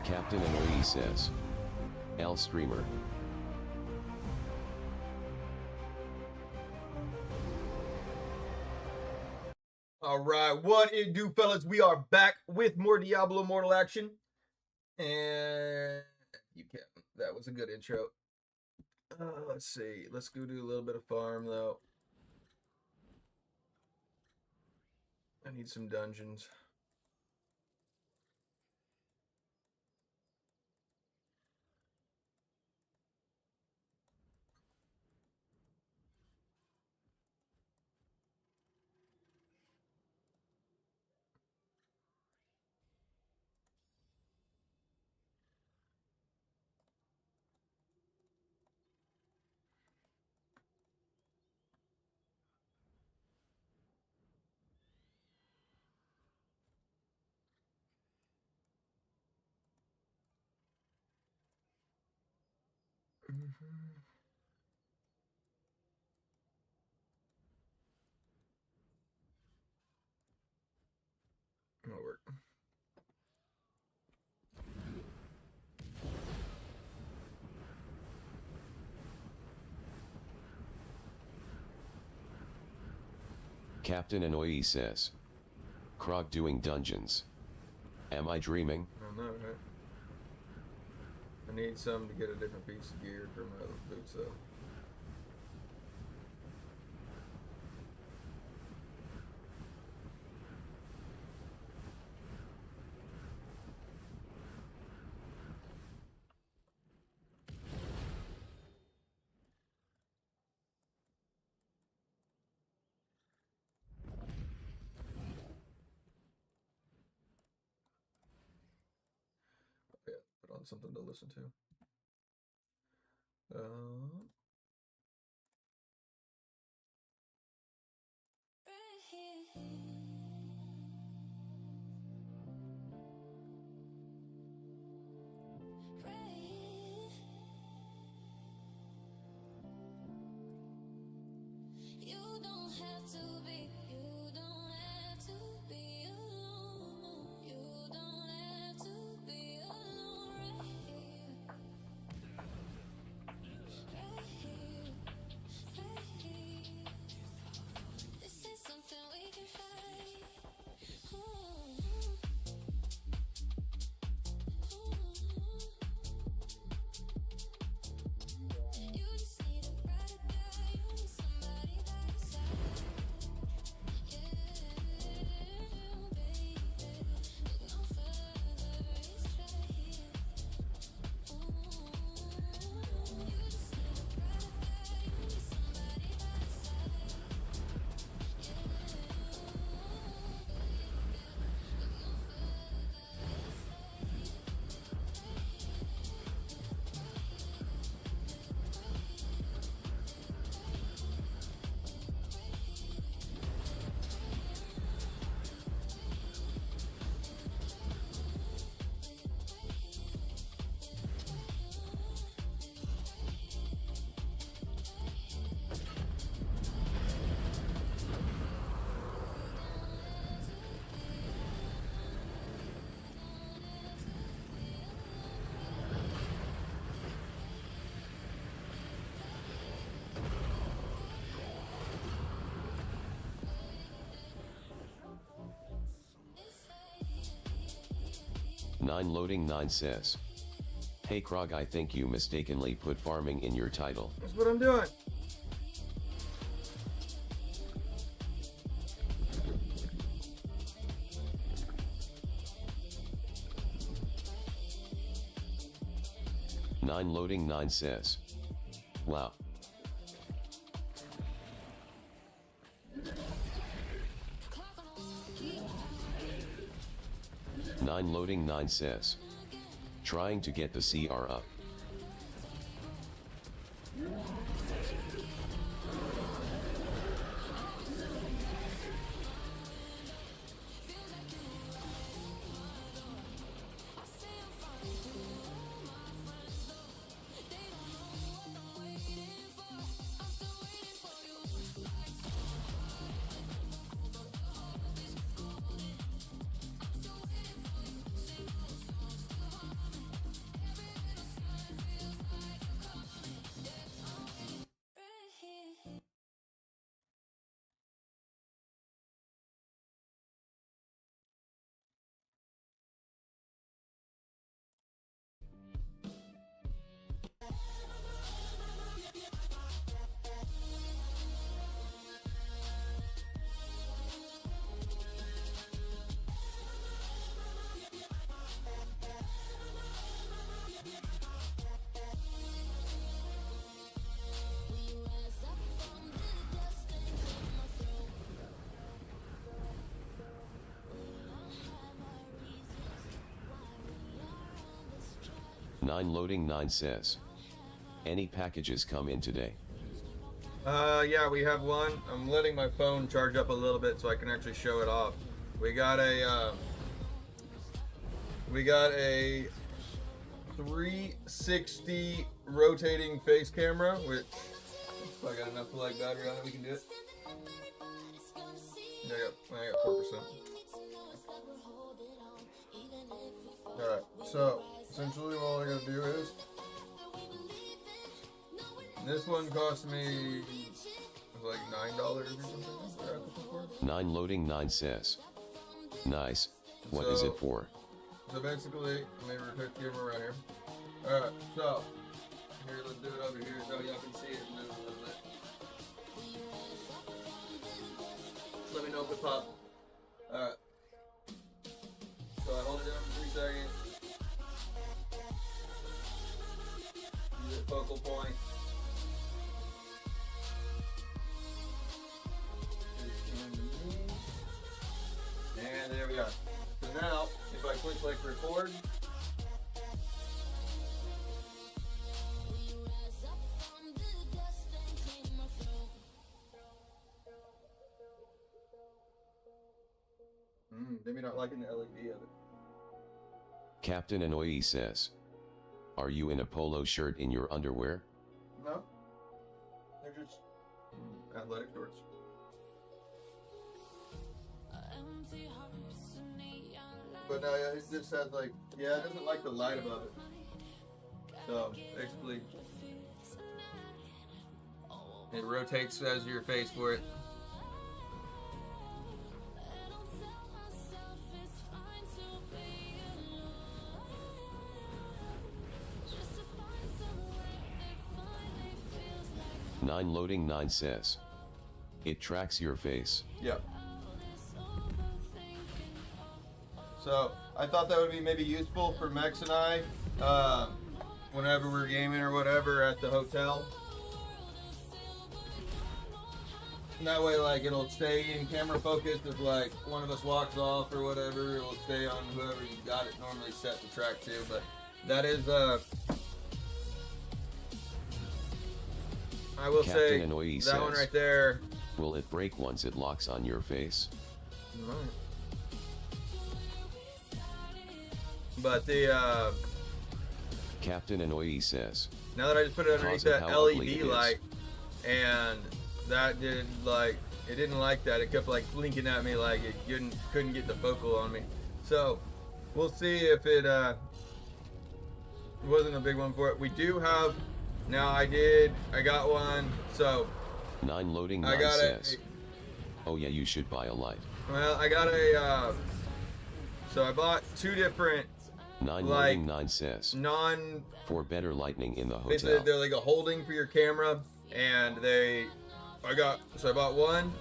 Captain Annoyee says. L streamer. All right, what it do, fellas? We are back with more Diablo Immortal action. And you can't. That was a good intro. Let's see. Let's go do a little bit of farm, though. I need some dungeons. That'll work. Captain Annoyee says. Krog doing dungeons. Am I dreaming? I know, right? I need some to get a different piece of gear for my other boots, though. Yeah, put on something to listen to. Nine loading 9 says. Hey Krog, I think you mistakenly put farming in your title. That's what I'm doing. Nine loading 9 says. Wow. Nine loading 9 says. Trying to get the CR up. 9 loading 9 says. Any packages come in today? Yeah, we have one. I'm letting my phone charge up a little bit so I can actually show it off. We got a 360 rotating face camera, which if I got enough like battery on it, we can do it. I got 4%. Alright, so essentially all I gotta do is this one cost me like $9 or something. 9 loading 9 says. Nice. What is it for? So basically, let me rotate the camera around here. Alright, so here, let's do it over here so y'all can see it move a little bit. Let me know if it pops. Alright. So I hold it down for 3 seconds. Use the focal point. And there we are. So now, if I click like record, maybe not liking the LED of it. Captain Annoyee says. Are you in a polo shirt in your underwear? No. They're just athletic shorts. But no, yeah, it just has like, yeah, it doesn't like the light above it. So basically, it rotates as your face for it. Nine loading 9 says. It tracks your face. Yep. So I thought that would be maybe useful for Mex and I, whenever we're gaming or whatever at the hotel. And that way, like, it'll stay in camera focus. If like one of us walks off or whatever, it'll stay on whoever you got it normally set to track to. But that is I will say that says, one right there. Will it break once it locks on your face? Right. But the Captain Annoyee says. Now that I just put it underneath that LED light, and that did like it didn't like that. It kept like blinking at me like it couldn't get the focal on me. So we'll see if it wasn't a big one for it. We do have now. I got one. So 9 loading 9 says. Oh yeah, you should buy a light. Well, I got a so I bought 2 different 9 like loading 9 says. For better lighting in the hotel. Basically, they're like a holding for your camera, and I bought one.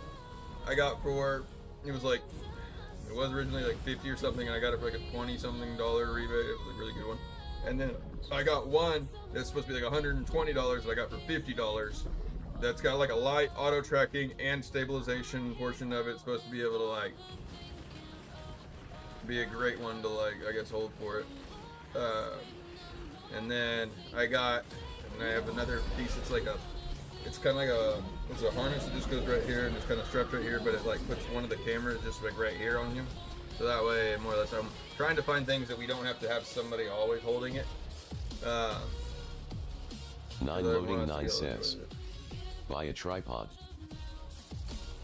I got for it was originally like 50 or something, and I got it for like a $20-something rebate. It was a really good one. And then I got one that's supposed to be like $120 that I got for $50. That's got like a light, auto tracking, and stabilization portion of it. It's supposed to be able to like be a great one to like I guess hold for it. And then I have another piece. It's kind of like it's a harness that just goes right here and it's kind of strapped right here, but it like puts one of the cameras just like right here on you. So that way, more or less, I'm trying to find things that we don't have to have somebody always holding it. 9 loading 9 says. Buy a tripod.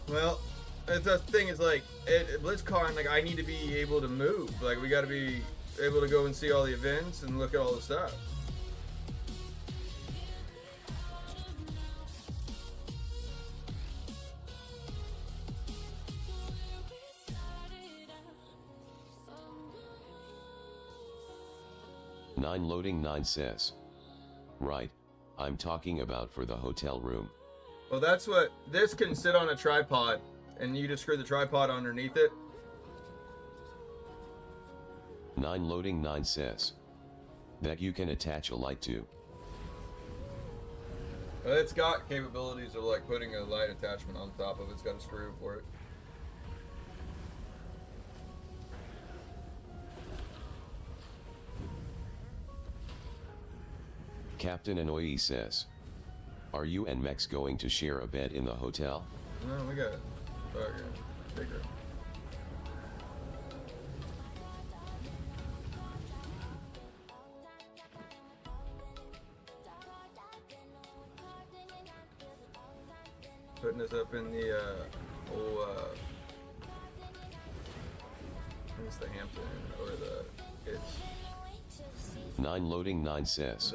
Well, the thing is like at BlizzCon, like I need to be able to move. Like we got to be able to go and see all the events and look at all the stuff. Nine loading 9 says. Right, I'm talking about for the hotel room. Well, that's what this can sit on a tripod, and you just screw the tripod underneath it. 9 loading 9 says. That you can attach a light to. Well, it's got capabilities of like putting a light attachment on top of it. It's got a screw for it. Captain Annoyee says, are you and Mex going to share a bed in the hotel? No, we got bigger. Putting us up in the whole I think it's the Hampton or it's 9 loading 9 says,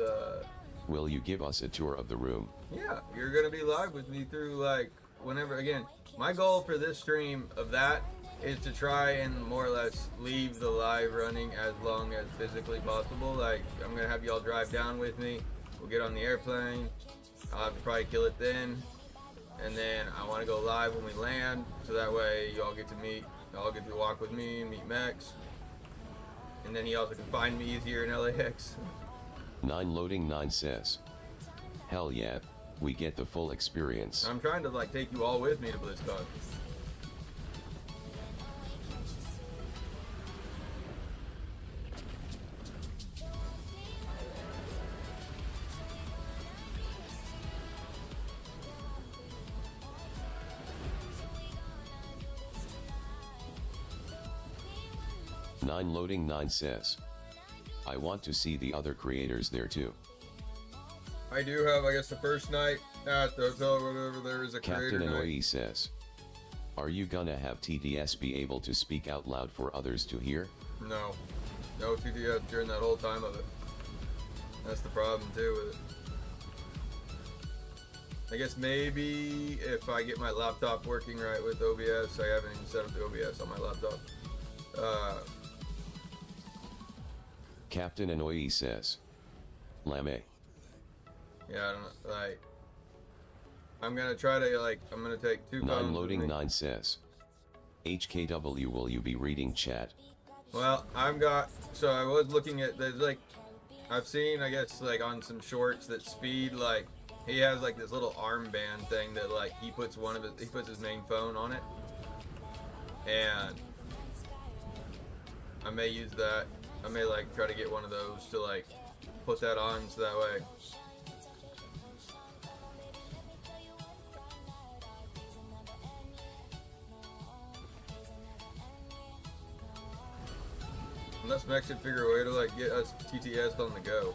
will you give us a tour of the room? Yeah, you're gonna be live with me through like whenever. Again, my goal for this stream of that is to try and more or less leave the live running as long as physically possible. Like, I'm gonna have y'all drive down with me. We'll get on the airplane. I'll have to probably kill it then. And then I want to go live when we land, so that way y'all get to walk with me and meet Mex. And then he also can find me easier in LAX. 9 loading 9 says, hell yeah, we get the full experience. I'm trying to like take you all with me to BlizzCon. Nine loading 9 says, I want to see the other creators there too. I do have, I guess, the first night at the hotel or whatever, there is a Captain creator night. Annoyee says, are you gonna have TDS be able to speak out loud for others to hear? No. No TDS during that whole time of it. That's the problem too with it. I guess maybe if I get my laptop working right with OBS, I haven't even set up the OBS on my laptop. Captain Annoyee says, Lame. Yeah, I don't know, like, I'm gonna try to, like, I'm gonna take 2 phones. 9 loading 9 says, HKW, will you be reading chat? Well, I was looking at, there's like, I've seen, I guess, like, on some shorts that Speed, like, he has, like, this little armband thing that, like, he puts his main phone on it. And I may use that. I may, like, try to get one of those to, like, put that on so that way. Unless Mex should figure a way to, like, get us TTS on the go.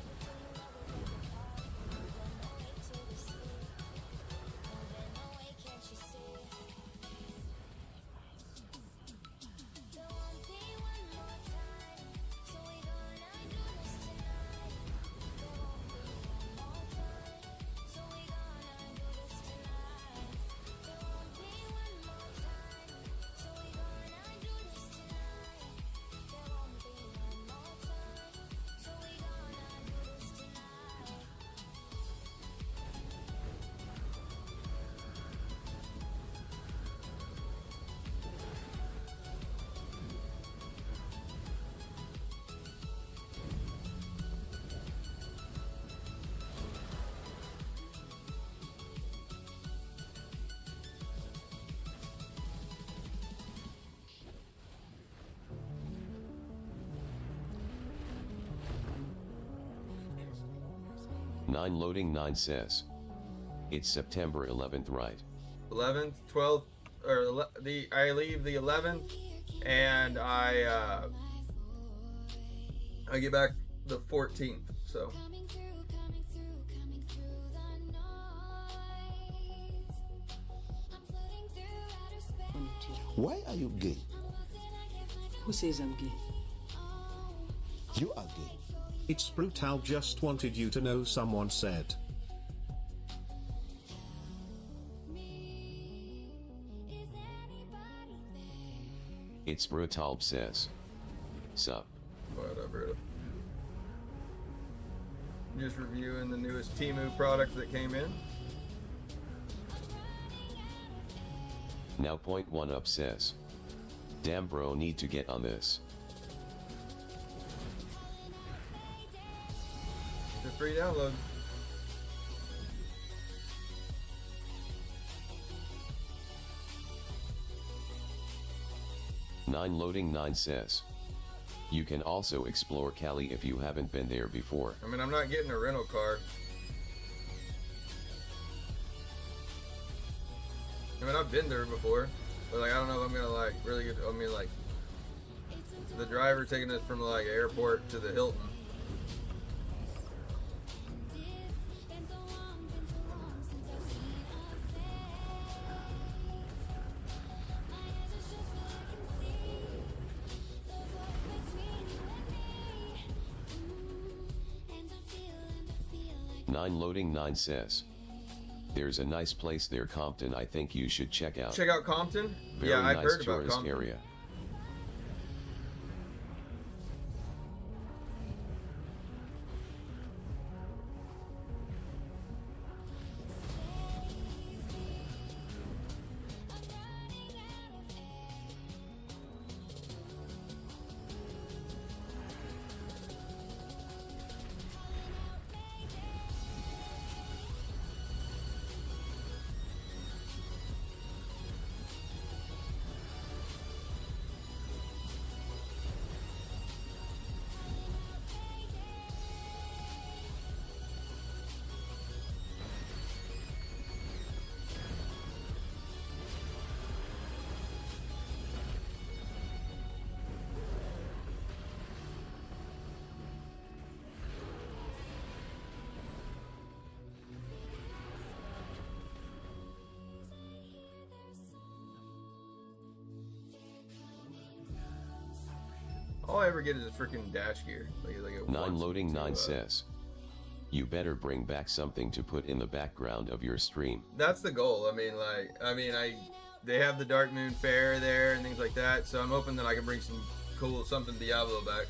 Nine loading 9 says, it's September 11th, right? 11th, 12th, or I leave the 11th, and I get back the 14th. So. Why are you gay? Who says I'm gay? You are gay. It's brutal, just wanted you to know, someone said. It's brutal says, sup. Whatever. Just reviewing the newest Temu product that came in. Now point 1 up says, damn bro, need to get on this. It's a free download. Nine loading 9 says, You can also explore Cali if you haven't been there before. I mean, I'm not getting a rental car. I mean, I've been there before, but like, I don't know if I'm gonna like really get. I mean, like, the driver taking us from like airport to the Hilton. Loading 9 says, there's a nice place there, Compton. I think you should check out. Check out Compton? Very Yeah, I've nice heard about tourist Compton. area. All I ever get is a freaking dash gear. Like it 9 wants loading to, 9 says, you better bring back something to put in the background of your stream. That's the goal. I mean, they have the Dark Moon Fair there and things like that. So I'm hoping that I can bring some cool something Diablo back.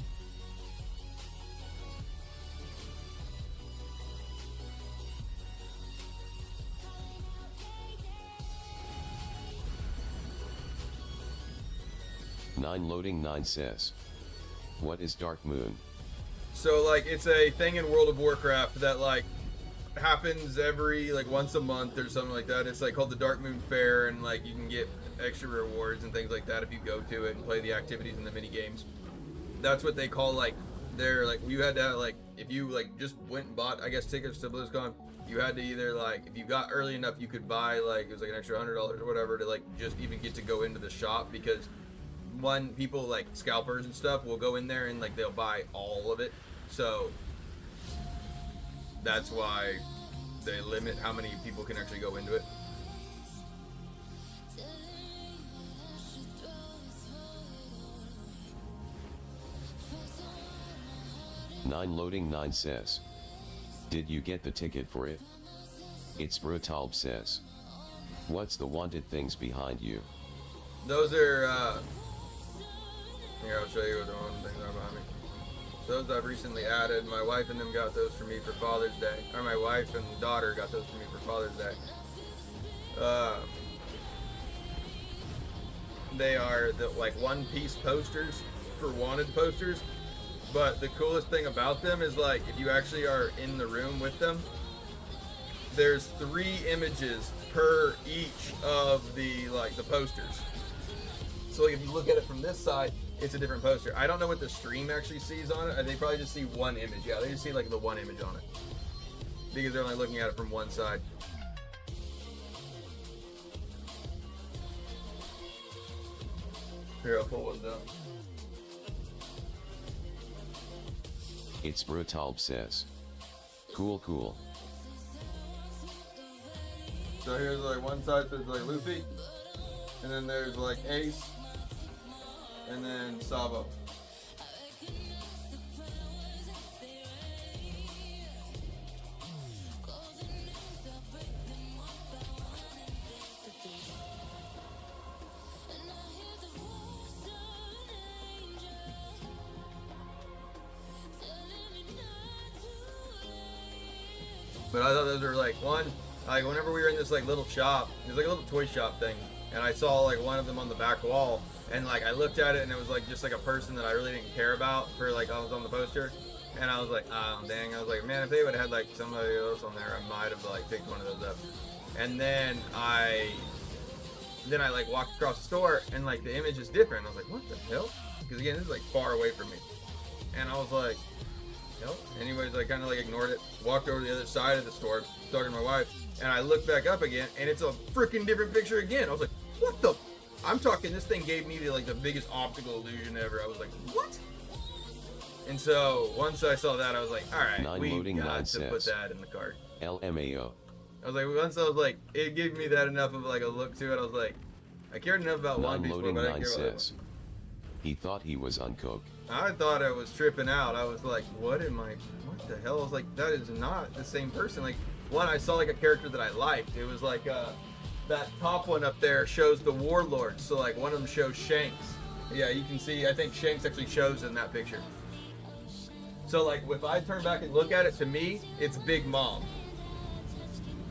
Loading 9 says, what is Dark Moon? So like it's a thing in World of Warcraft that like happens every like once a month or something like that. It's like called the Dark Moon Fair, and like you can get extra rewards and things like that if you go to it and play the activities and the mini games. That's what they call like they're like you had to have, like if you like just went and bought I guess tickets to BlizzCon, you had to either like if you got early enough you could buy like it was like an extra $100 or whatever to like just even get to go into the shop, because one people like scalpers and stuff will go in there and like they'll buy all of it. So that's why they limit how many people can actually go into it. Loading 9 says, did you get the ticket for it? It's Brutalb says, what's the wanted things behind you? Those are here, I'll show you what the one things are behind me. Those I've recently added. My wife and them got those for me for Father's Day. Or my wife and daughter got those for me for Father's Day. They are the like one-piece posters for wanted posters. But the coolest thing about them is like if you actually are in the room with them, there's 3 images per each of the like the posters. So like if you look at it from this side, it's a different poster. I don't know what the stream actually sees on it. They probably just see one image. Yeah, they just see like the one image on it, because they're only looking at it from one side. Here, I'll pull one down. It's Brutalb says, cool. So here's like one side says like Luffy, and then there's like Ace, and then Sabo. But I thought those were like one, like whenever we were in this like little shop, it was like a little toy shop thing, and I saw like one of them on the back wall, and like I looked at it and it was like just like a person that I really didn't care about for like I was on the poster, and I was like, oh dang, I was like, man, if they would have had like somebody else on there, I might have like picked one of those up. And then I like walked across the store and like the image is different. I was like, what the hell? because again, this is like far away from me. And I was like, nope. Anyways, I kind of like ignored it, walked over to the other side of the store, talking to my wife, and I looked back up again, and it's a freaking different picture again. I was like, what the? I'm talking, this thing gave me the biggest optical illusion ever. I was like, what? And so once I saw that, I was like, all right, we got to put that in the cart. LMAO. I was like, once I was like, it gave me that enough of like a look to it. I was like, I cared enough about One Piece, but I didn't care about it. He thought he was on coke. I thought I was tripping out. I was like, what the hell? I was like, that is not the same person. Like, one, I saw like a character that I liked. It was like, that top one up there shows the Warlord. So like one of them shows Shanks. Yeah, you can see, I think Shanks actually shows in that picture. So like, if I turn back and look at it, to me, it's Big Mom.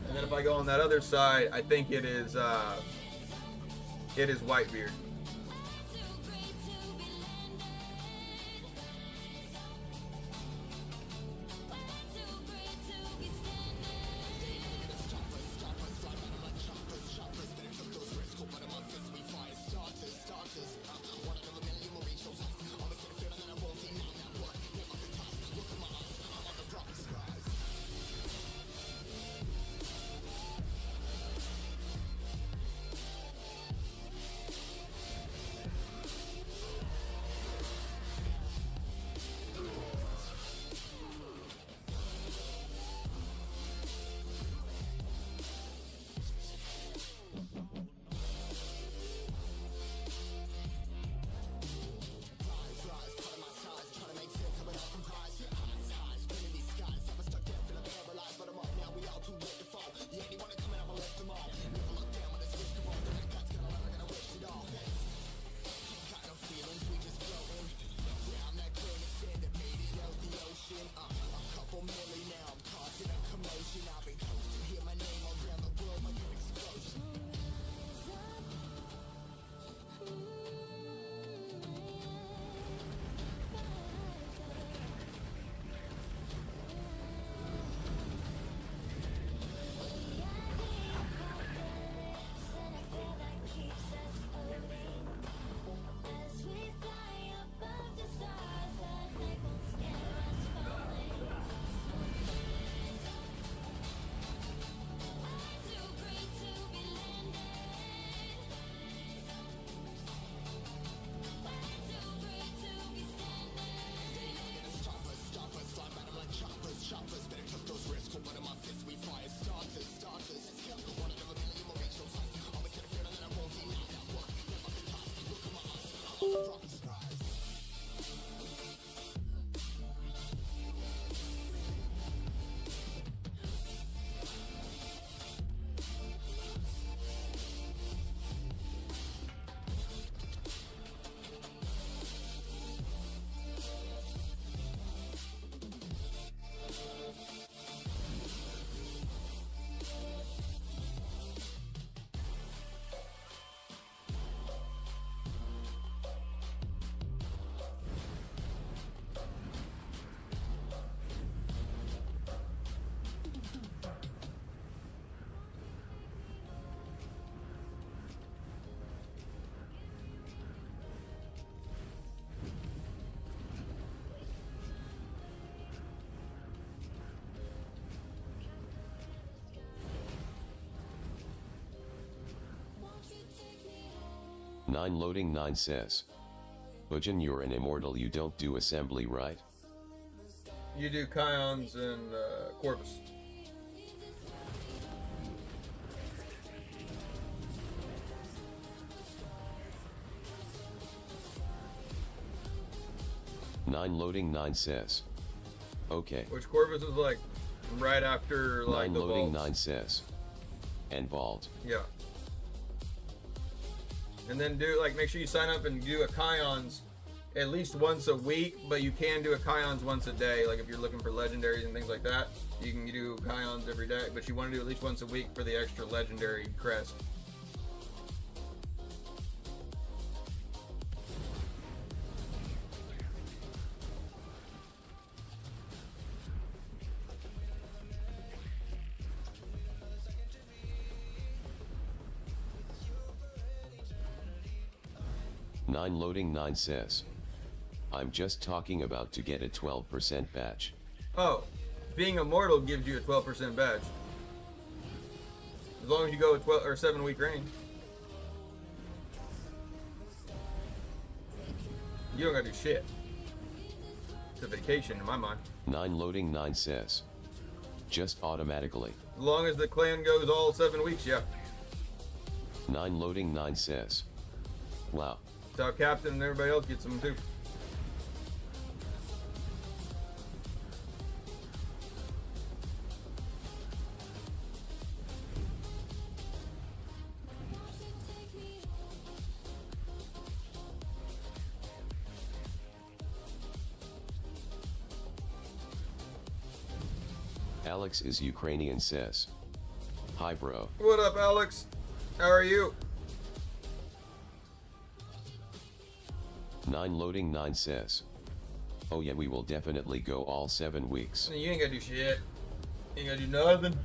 And then if I go on that other side, I think it is Whitebeard. Nine loading 9 says. Bujin, you're an immortal, you don't do assembly, right? You do Kions and Corvus. Nine loading 9 says. Okay. Which Corvus is like right after like 9 the loading vaults. 9 says. And vault. Yeah. And then do like make sure you sign up and do a Kions at least once a week, but you can do a Kions once a day. Like if you're looking for legendaries and things like that, you can do Kions every day, but you want to do at least once a week for the extra legendary crest. Nine loading 9 says. I'm just talking about to get a 12% badge. Oh, being immortal gives you a 12% badge. As long as you go a 12 or 7-week range. You don't gotta do shit. It's a vacation in my mind. 9 loading 9 says. Just automatically. As long as the clan goes all 7 weeks, yeah. 9 loading 9 says. Wow. That's how Captain and everybody else gets them too. Alex is Ukrainian says. Hi bro. What up, Alex? How are you? 9 loading 9 says. Oh yeah, we will definitely go all 7 weeks. You ain't gotta do shit. You ain't gotta do nothing.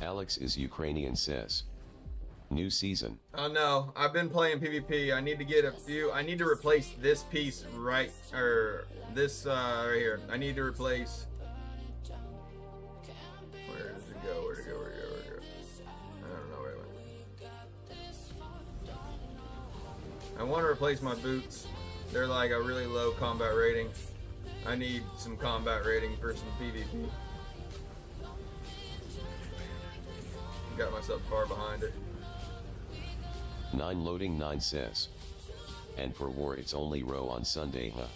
Alex is Ukrainian says. New season. Oh no, I've been playing PvP. I need to get a few. I need to replace this piece right right here. I need to replace. Where does it go? Where'd it go? Where'd it go? Where'd it go? I don't know where it went. I want to replace my boots. They're like a really low combat rating. I need some combat rating for some PvP. Got myself far behind it. 9 loading 9 says. And for war it's only row on Sunday, huh?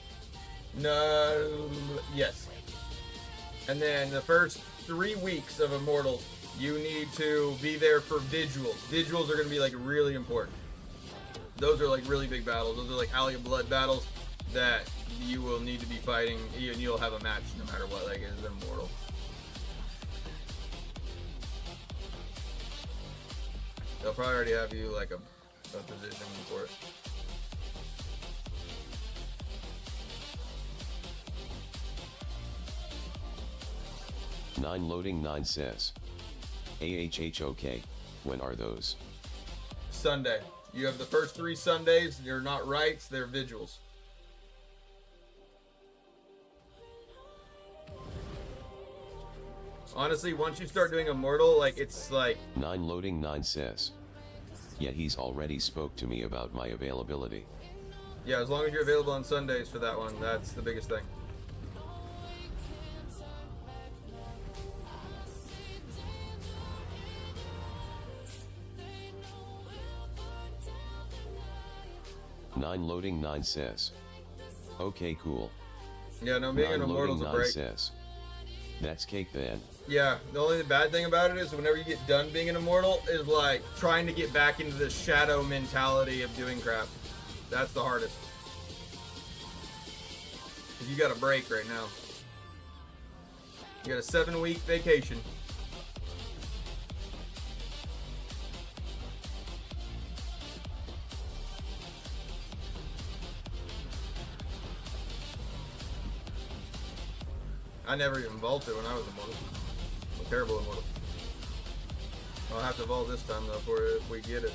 No, yes. And then the first 3 weeks of Immortal, you need to be there for visuals. Visuals are going to be like really important. Those are like really big battles. Those are like Alley of Blood battles that you will need to be fighting, and you'll have a match no matter what, like it's Immortal. They'll probably already have you like a position for it. Nine loading 9 says. AHHOK, when are those? Sunday. You have the first 3 Sundays. They're not rights, they're vigils. Honestly, once you start doing Immortal, like it's like 9 loading 9 says. Yeah, he's already spoke to me about my availability. yeah, as long as you're available on Sundays for that one, that's the biggest thing. Nine loading 9 says. Okay, cool. Yeah, no, being an 9 Immortal's loading a 9 break. says. That's cake then. Yeah, the only bad thing about it is whenever you get done being an Immortal is like trying to get back into the shadow mentality of doing crap. That's the hardest. 'Cause you got a break right now. You got a 7-week vacation. I never even vaulted when I was Immortal. I'm a terrible Immortal. I'll have to vault this time though if we get it.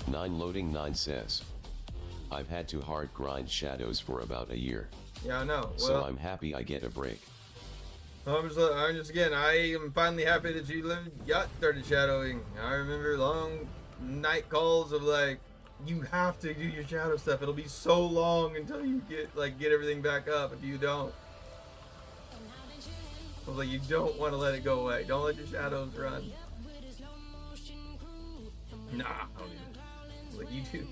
Nine loading 9 says. I've had to hard grind shadows for about a year. Yeah, I know. Well, So I'm happy I get a break. I'm just again, I am finally happy that you got started shadowing. I remember long night calls of like, you have to do your shadow stuff. It'll be so long until you get everything back up if you don't. I was like, you don't want to let it go away. Don't let your shadows run. Nah, I don't even. I was like, you do.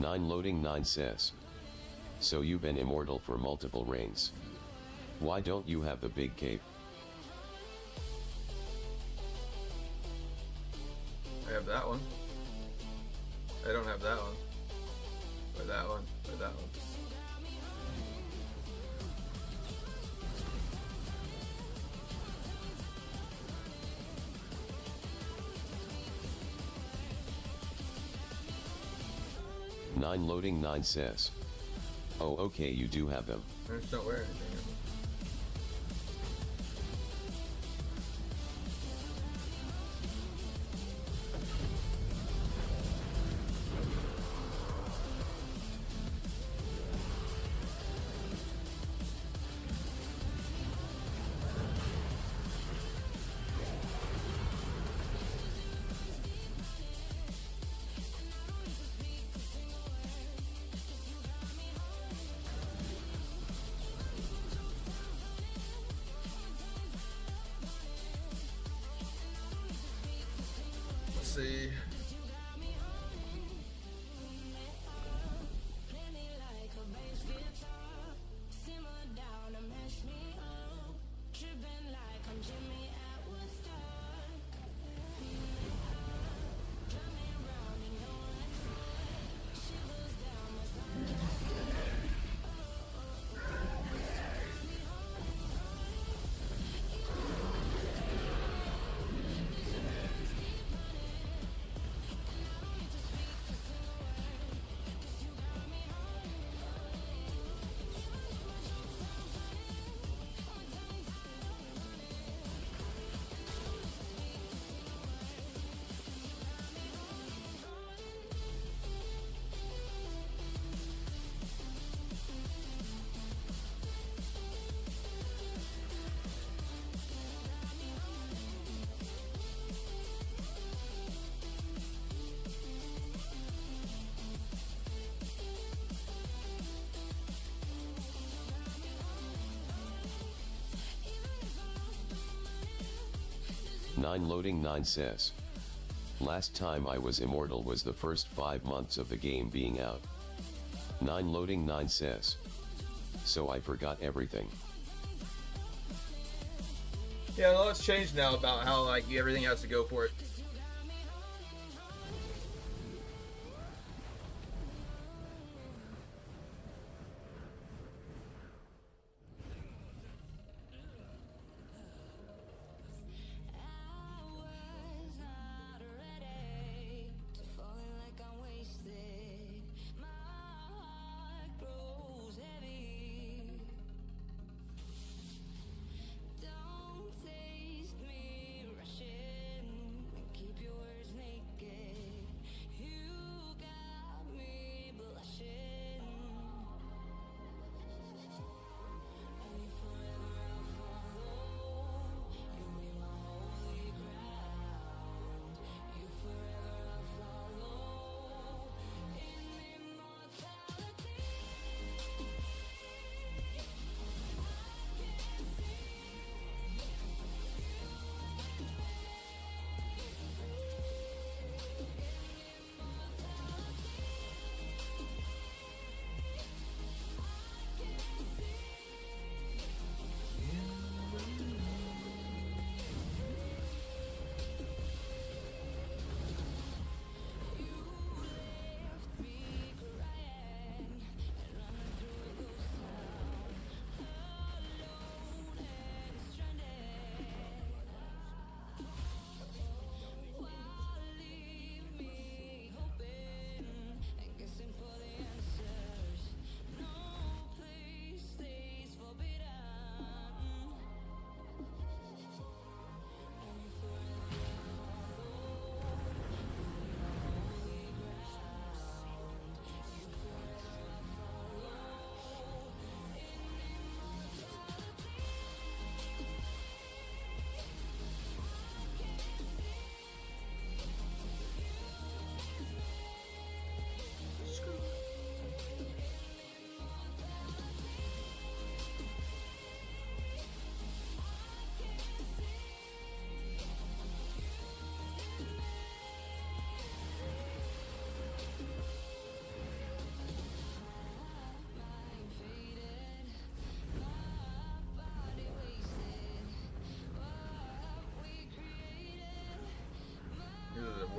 9 loading 9 says. So you've been immortal for multiple reigns. Why don't you have the big cape? I have that one. I don't have that one. Or that one. Or that one. Nine loading 9 says. Oh okay, you do have them. I just don't wear anything. 'See. Nine loading 9 says. Last time I was immortal was the first 5 months of the game being out. 9 loading 9 says. So I forgot everything. Yeah, well, it's changed now about how like everything has to go for it.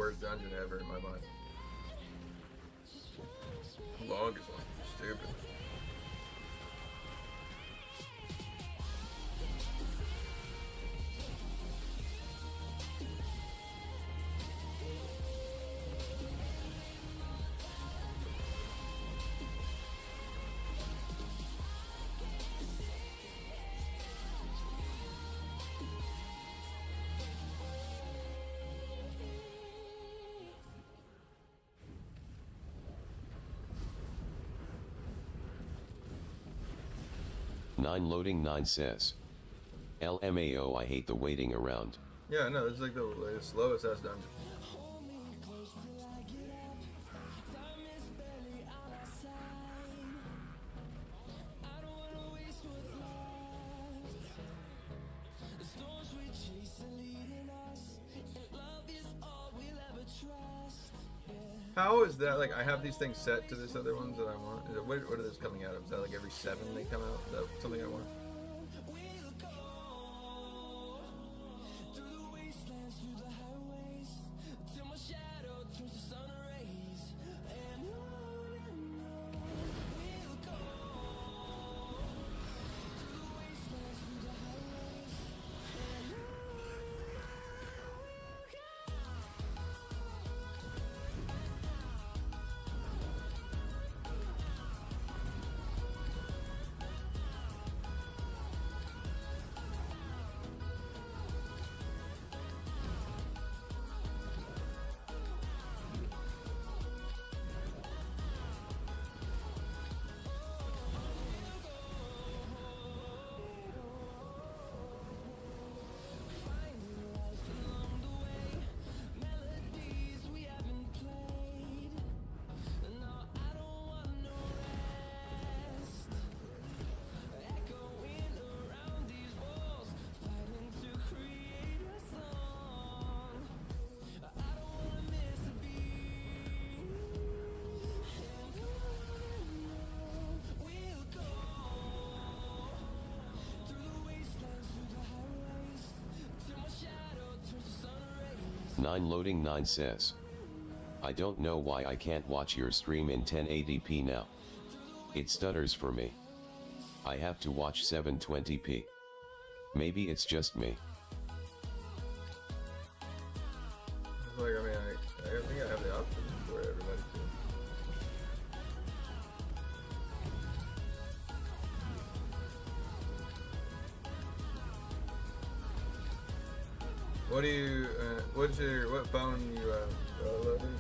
worst dungeon ever in my mind. Longest one. Stupid. Nine loading 9 says. LMAO, I hate the waiting around. Yeah, no, it's like the slowest ass dungeon. How is that? Like, I have these things set to this other ones that I want. Is it, what are those coming out of? Is that like every 7 they come out? Is that something I want? Nine loading 9 says. I don't know why I can't watch your stream in 1080p now. It stutters for me. I have to watch 720p. Maybe it's just me. Like, I mean, I think I have the option for everybody too. What do you, what phone you loading?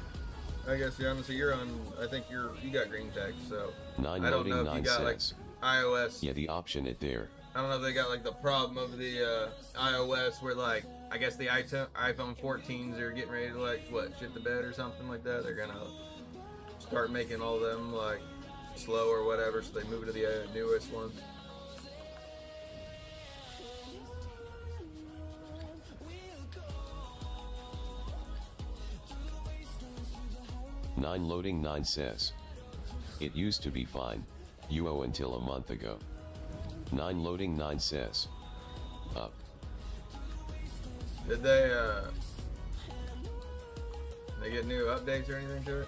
I guess, yeah, so you're on, I think you got green tech, so. Nine I don't loading know if 9 you got says. like iOS. Yeah, the option it there. I don't know if they got like the problem of the iOS where like, I guess the iPhone 14s are getting ready to like, what, shit the bed or something like that. They're gonna start making all of them like slow or whatever, so they move to the newest ones. Nine loading 9 says. It used to be fine, UO until a month ago. Nine loading 9 says. Up. Did they get new updates or anything to it?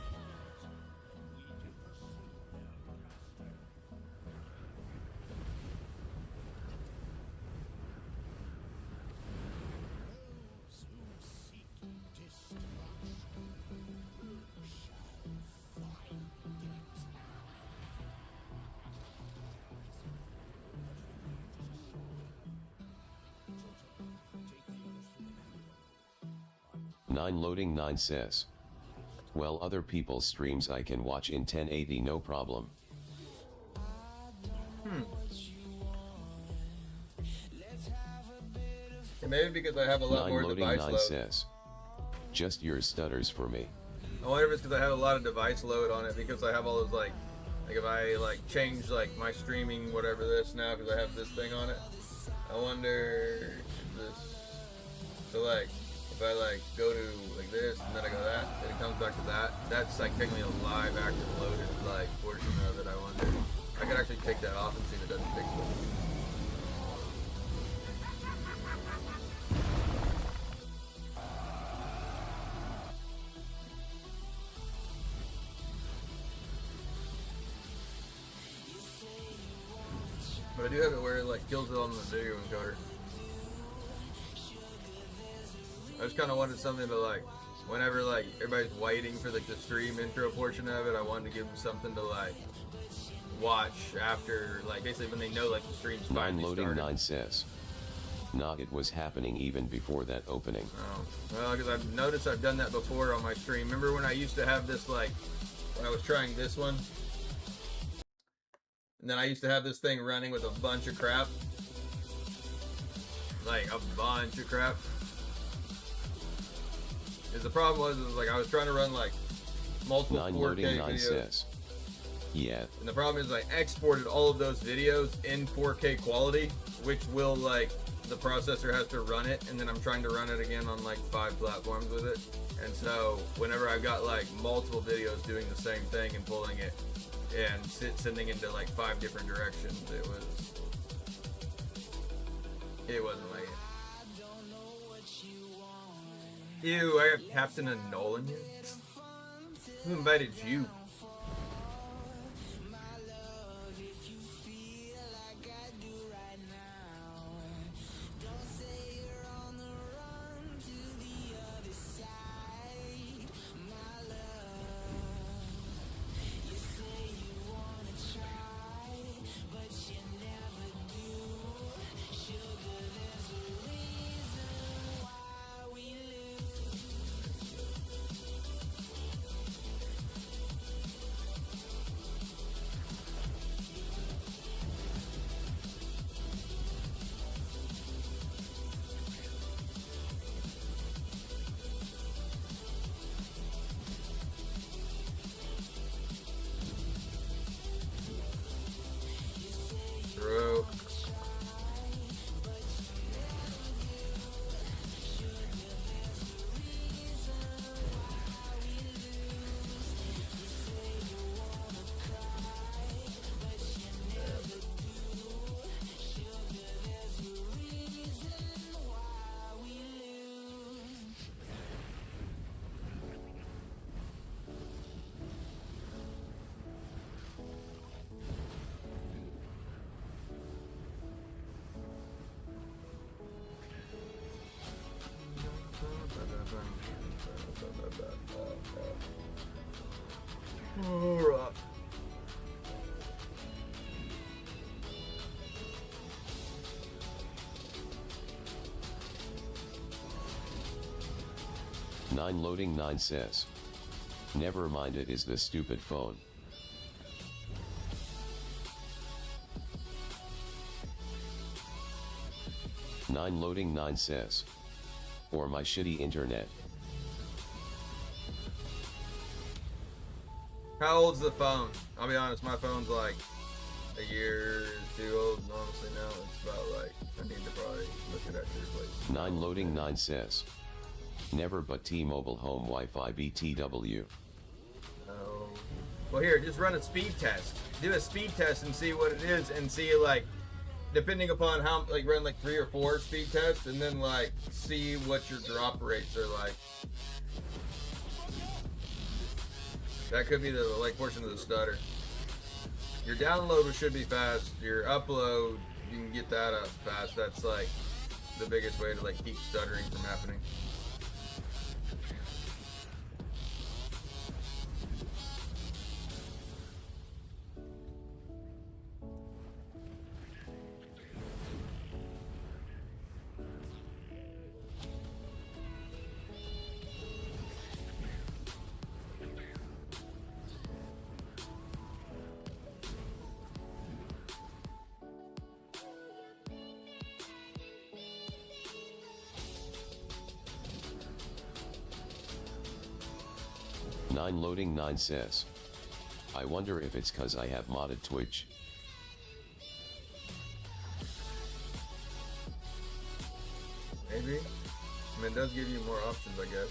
Nine loading 9 says. Well, other people's streams I can watch in 1080 no problem. Yeah, maybe because I have a lot more Nine loading device 9 load. says. Just yours stutters for me. I wonder if it's because I have a lot of device load on it, because I have all those like if I like change like my streaming whatever this now because I have this thing on it. I wonder if this, so like if I like go to like this and then I go that, then it comes back to that. That's like technically a live active loaded like portion of it. I wonder. I could actually take that off and see if it doesn't fix it. But I do have it where it like kills it on the video encoder. I just kind of wanted something to like, whenever like everybody's waiting for like the stream intro portion of it, I wanted to give them something to like watch after, like basically when they know like the stream's finally Loading started. 9 says. Nah, it was happening even before that opening. Oh, well, because I've noticed I've done that before on my stream. Remember when I used to have this like, when I was trying this one? And then I used to have this thing running with a bunch of crap. Like, a bunch of crap. Because the problem was like, I was trying to run, like, multiple 9 4K loading 9 videos. says. Yeah. And the problem is I exported all of those videos in 4K quality, which will, like, the processor has to run it, and then I'm trying to run it again on, like, 5 platforms with it. And so, whenever I've got, like, multiple videos doing the same thing and pulling it, and sending into like 5 different directions, it wasn't like it. Ew, I have Captain and Nolan here? Who invited you? Bro. Alright. Nine loading 9 says. Never mind, it is the stupid phone. Nine loading 9 says. Or my shitty internet. How old's the phone? I'll be honest, my phone's like a year or 2 old, and honestly now it's about like, I need to probably look at that to replace. 9 loading 9 says. Never but T-Mobile home Wi-Fi BTW. Oh. Well here, just run a speed test. Do a speed test and see what it is, and see like, depending upon how, like run like 3 or 4 speed tests, and then like see what your drop rates are like. That could be the like portion of the stutter. Your download should be fast. Your upload, you can get that up fast. That's like the biggest way to like keep stuttering from happening. Nine loading 9 says. I wonder if it's cause I have modded Twitch. Maybe. I mean, it does give you more options, I guess.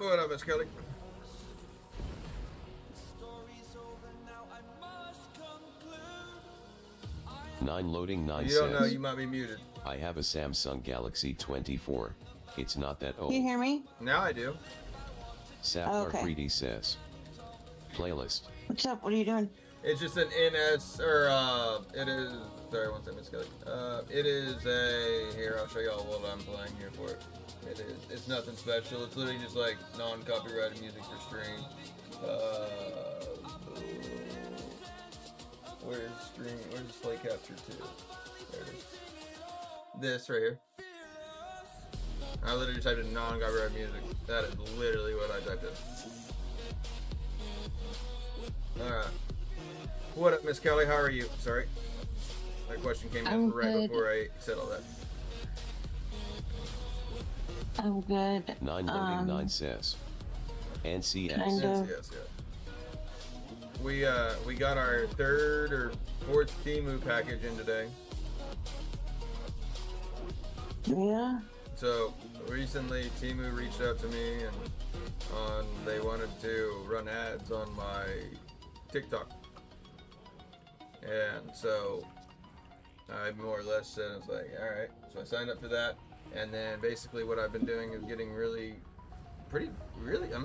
What up, Miss Kelly? Nine loading 9 You don't know, says, you might be muted. I have a Samsung Galaxy 24. It's not that Can you old. hear me? Now I do. Sapphire Okay. 3D says, playlist. What's up? What are you doing? It's just an NS, or, it is, sorry, one second, Miss Kelly. It is a, here, I'll show y'all what I'm playing here for it. It's nothing special. It's literally just like non-copyrighted music for stream. Where's stream, where's display capture 2? There it is. This right here. I literally typed in non-copyrighted music. That is literally what I typed in. Alright. What up, Miss Kelly? How are you? Sorry. That question came in I'm right good. before I said all that. I'm good. 9 loading 9 says, NCS. Kind of. Yes. We got our 3rd or 4th Temu package in today. Yeah. So recently Temu reached out to me and they wanted to run ads on my TikTok. And so I more or less said, I was like, alright. So I signed up for that. And then basically what I've been doing is getting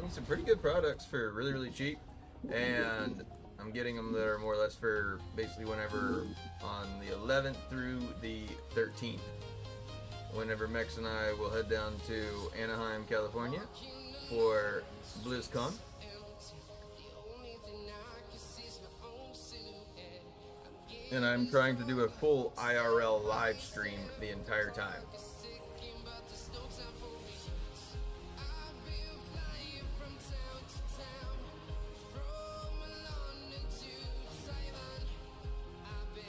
some pretty good products for really, really cheap. And I'm getting them that are more or less for basically whenever on the 11th through the 13th. Whenever Mex and I will head down to Anaheim, California for BlizzCon. And I'm trying to do a full IRL live stream the entire time.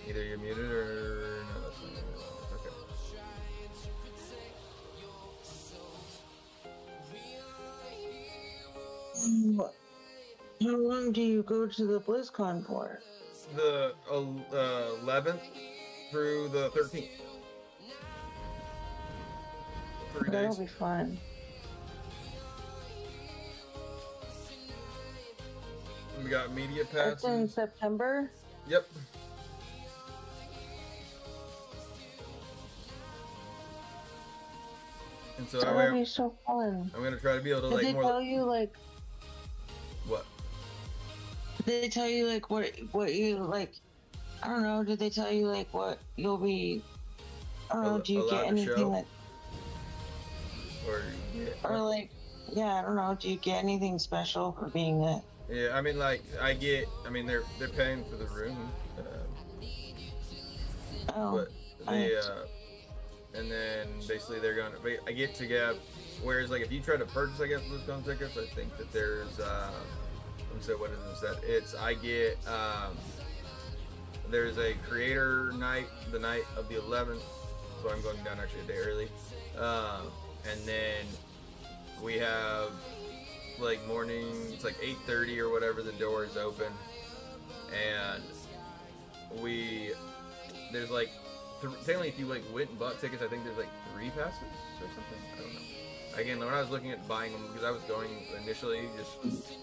Either you're muted or no, that's not muted. Okay. How long do you go to the BlizzCon for? The 11th through the 13th. 3 That'll days. be fun. We got media That's in passes. September. Yep. And so That'll be so fun. I'm gonna try to be able to Did like they more. tell you like? What? Did they tell you like what you like? I don't know. Did they tell you like what you'll be? I don't know. Do you allowed get to anything show? that, Or like, yeah, I don't know. Do you get anything special for being that? yeah, I mean like they're paying for the room, Oh, but they nice. and then basically they're gonna I get to get, whereas like if you try to purchase I guess BlizzCon tickets, I think that there's let me say what is that? It's I get there's a creator night the night of the 11th, so I'm going down actually a day early, and then we have like morning, it's like 8:30 or whatever, the door is open, and there's like technically if you like went and bought tickets, I think there's like 3 passes or something, I don't know. Again, when I was looking at buying them, because I was going initially just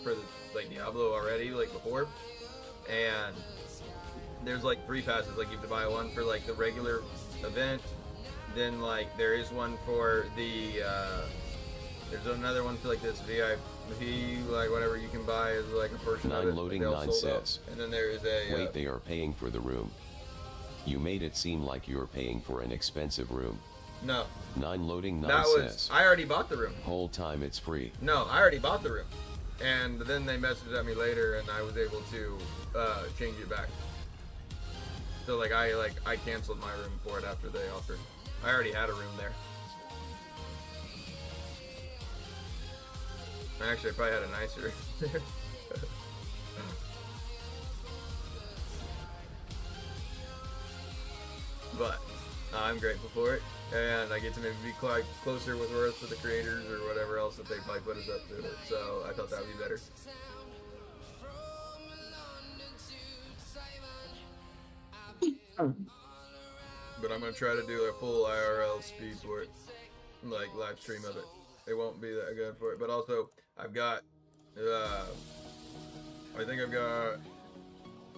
for the like Diablo already like before, and there's like 3 passes, like you have to buy one for like the regular event, then like there is one for the there's another one for like this VIP, like whatever you can buy as like a portion of 9 it. loading they all 9 sold out. says, And then there is a wait, they are paying for the room. You made it seem like you're paying for an expensive room. no, 9 loading 9 that was says, I already bought the room. whole time it's free. No, I already bought the room, and then they messaged at me later, and I was able to change it back. So I canceled my room for it after they offered. I already had a room there. Actually, I probably had a nicer. But I'm grateful for it, and I get to maybe be quite closer with the rest of the creators or whatever else that they might put us up to it. So I thought that would be better. But I'm gonna try to do a full IRL speed for it, like live stream of it. It won't be that good for it, but also I've got, I think I've got,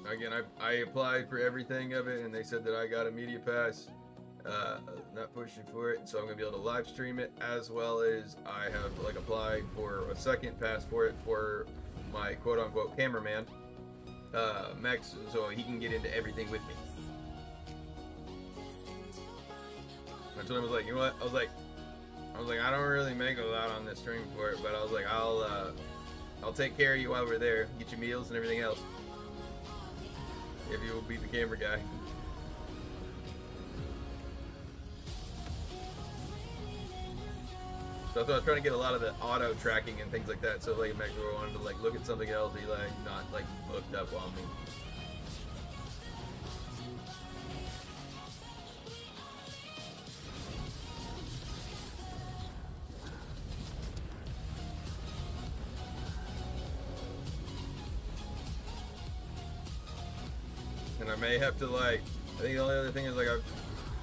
again, I applied for everything of it, and they said that I got a media pass. Not pushing for it, so I'm gonna be able to live stream it, as well as I have like applied for a second pass for it for my quote unquote cameraman, Max, so he can get into everything with me. I told him, I was like, you know what? I was like, I don't really make a lot on this stream for it, but I was like, I'll take care of you while we're there, get you meals and everything else. If you will be the camera guy. So I thought I was trying to get a lot of the auto tracking and things like that, so like Max wanted to like look at something else, he like not like booked up on me. And I may have to like, I think the only other thing is like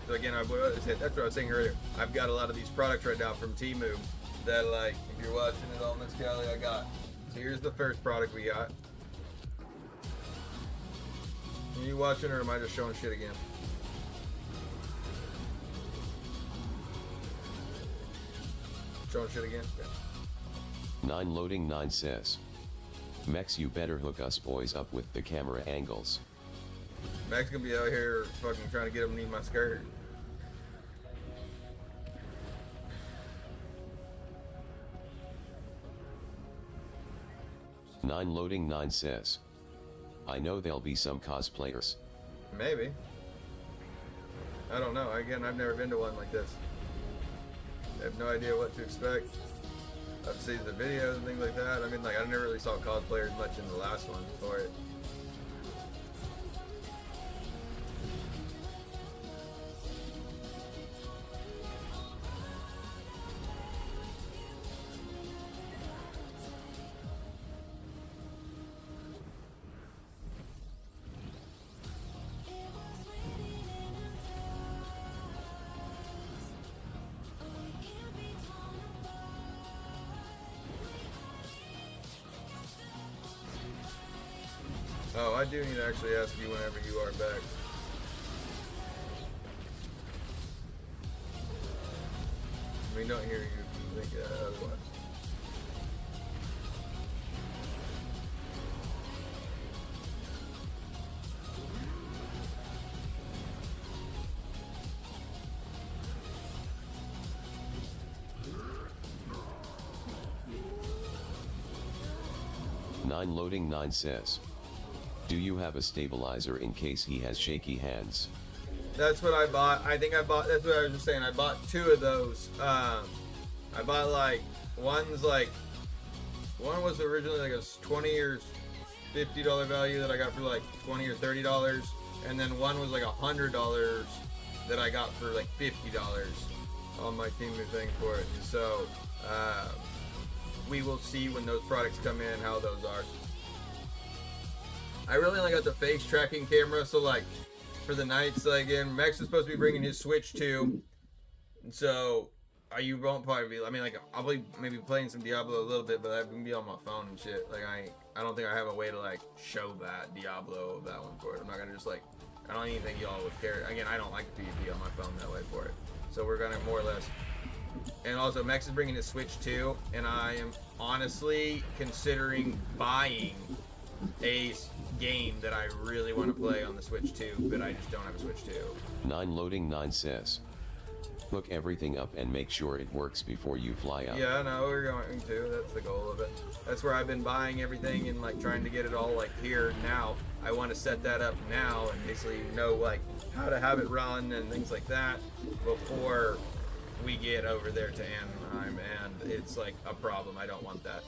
that's what I was saying earlier. I've got a lot of these products right now from Temu that like, if you're watching it on this galley, I got. So here's the first product we got. Are you watching or am I just showing shit again? Showing shit again? Okay. 9 loading 9 says. Mex, you better hook us boys up with the camera angles. Max gonna be out here fucking trying to get underneath my skirt. Nine loading 9 says. I know there'll be some cosplayers. Maybe. I don't know. Again, I've never been to one like this. I have no idea what to expect. I've seen the videos and things like that. I mean, like, I never really saw cosplayers much in the last one for it. Oh, I do need to actually ask you whenever you are back. We don't hear you if you think otherwise. Nine loading 9 says. Do you have a stabilizer in case he has shaky hands? That's what I bought. I think I bought, that's what I was just saying. I bought 2 of those. I bought like, one was originally like a $20 or $50 value that I got for like $20 or $30. And then one was like $100 that I got for like $50 on my Temu thing for it. And so, we will see when those products come in how those are. I really only got the face tracking camera, so like for the nights, like again, Max is supposed to be bringing his Switch too, and so you won't probably be. I mean, like I'll be maybe playing some Diablo a little bit, but I'm gonna be on my phone and shit. Like I don't think I have a way to like show that Diablo of that one for it. I'm not gonna just like, I don't even think y'all would care. Again, I don't like PvP on my phone that way for it. So we're gonna more or less. And also, Max is bringing his Switch too, and I am honestly considering buying a game that I really want to play on the Switch 2, but I just don't have a Switch 2. 9 loading 9 says. Hook everything up and make sure it works before you fly out. Yeah, no, we're going to. That's the goal of it. That's where I've been buying everything and like trying to get it all like here now. I want to set that up now and basically know like how to have it run and things like that before we get over there to Anaheim, and it's like a problem. I don't want that.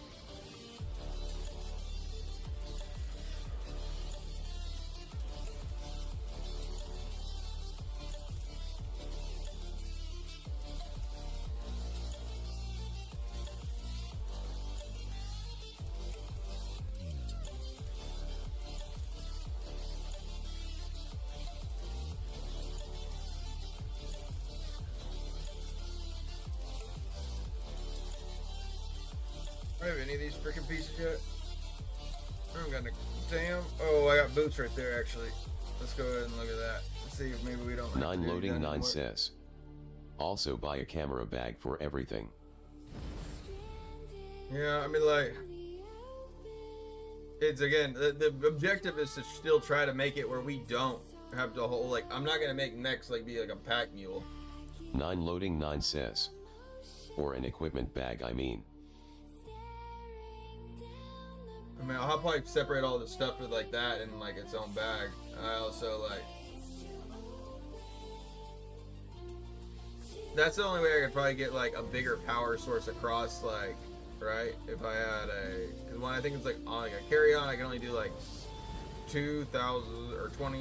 Alright, we need of these freaking pieces yet. I haven't gotten a damn. Oh, I got boots right there actually. Let's go ahead and look at that. Let's see if maybe we don't. 9 loading 9 says. Also buy a camera bag for everything. Yeah, I mean, like, it's again, the objective is to still try to make it where we don't have to hold, like, I'm not gonna make next like be like a pack mule. 9 loading 9 says. Or an equipment bag, I mean. I mean, I'll probably separate all the stuff with like that in like its own bag. I also like. That's the only way I could probably get like a bigger power source across, like, right? If I had a, because when I think it's like on like a carry-on, I can only do like 2,000 or 20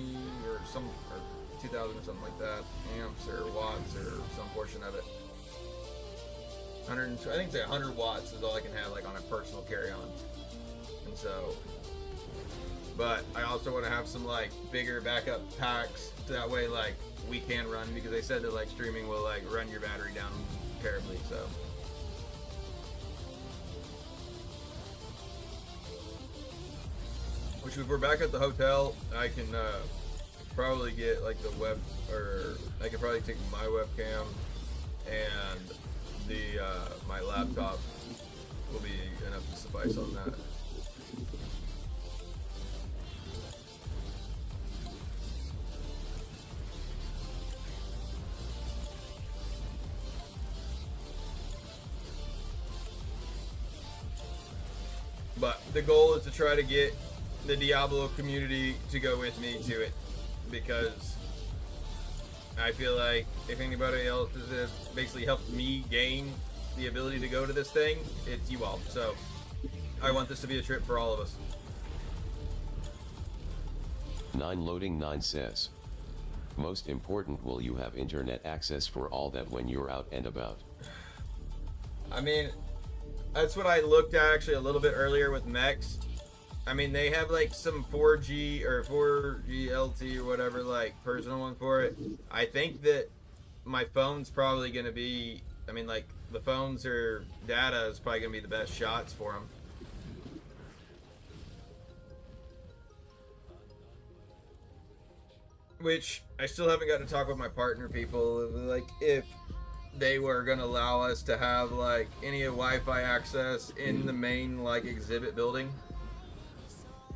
or some, or 2,000 or something like that, amps or watts or some portion of it. 100, I think it's like 100 watts is all I can have like on a personal carry-on. And so, but I also want to have some like bigger backup packs, so that way like we can run, because they said that like streaming will like run your battery down terribly. So which if we're back at the hotel, I can probably get like the web, or I can probably take my webcam and the my laptop will be enough to suffice on that. But the goal is to try to get the Diablo community to go with me to it, because I feel like if anybody else has basically helped me gain the ability to go to this thing, it's you all. So I want this to be a trip for all of us. 9 loading 9 says. Most important, will you have internet access for all that when you're out and about? I mean, that's what I looked at actually a little bit earlier with Mex. I mean, they have like some 4G or 4G LT or whatever, like personal one for it. I think that my phone's probably going to be, I mean, like the phones or data is probably going to be the best shots for them. Which I still haven't got to talk with my partner people, like if they were going to allow us to have like any Wi-Fi access in the main like exhibit building.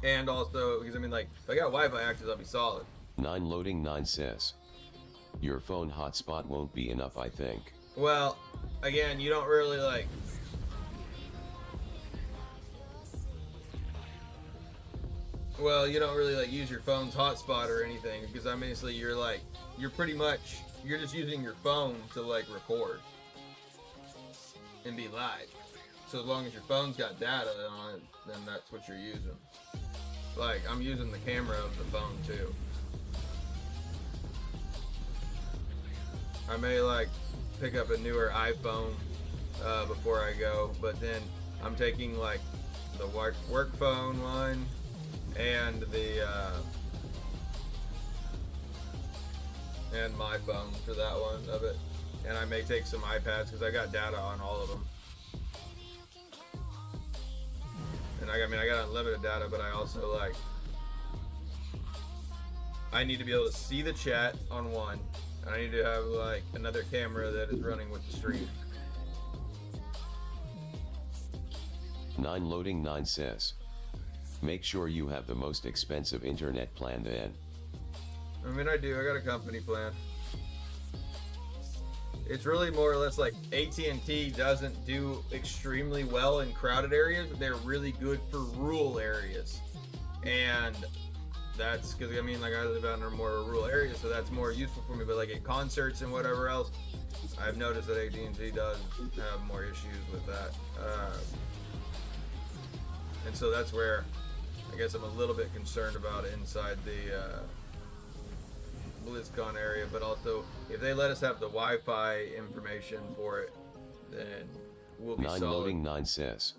And also, because I mean, like, if I got Wi-Fi access, I'll be solid. 9 loading 9 says. Your phone hotspot won't be enough, I think. Well, again, you don't really like. Well, you don't really like use your phone's hotspot or anything, because obviously you're like, you're pretty much, you're just using your phone to like record and be live. So as long as your phone's got data on it, then that's what you're using. Like, I'm using the camera of the phone too. I may like pick up a newer iPhone before I go, but then I'm taking like the work phone one and the and my phone for that one of it, and I may take some iPads because I got data on all of them. And I mean, I got unlimited data, but I also like, I need to be able to see the chat on one, and I need to have like another camera that is running with the stream. 9 loading 9 says. Make sure you have the most expensive internet plan then. I mean, I do. I got a company plan. It's really more or less like AT&T doesn't do extremely well in crowded areas, but they're really good for rural areas. And that's because, I mean, like I live out in a more rural area, so that's more useful for me. But like at concerts and whatever else, I've noticed that AT&T does have more issues with that. And so that's where I guess I'm a little bit concerned about inside the BlizzCon area, but also if they let us have the Wi-Fi information for it, then we'll be 9 solid. loading 9 says.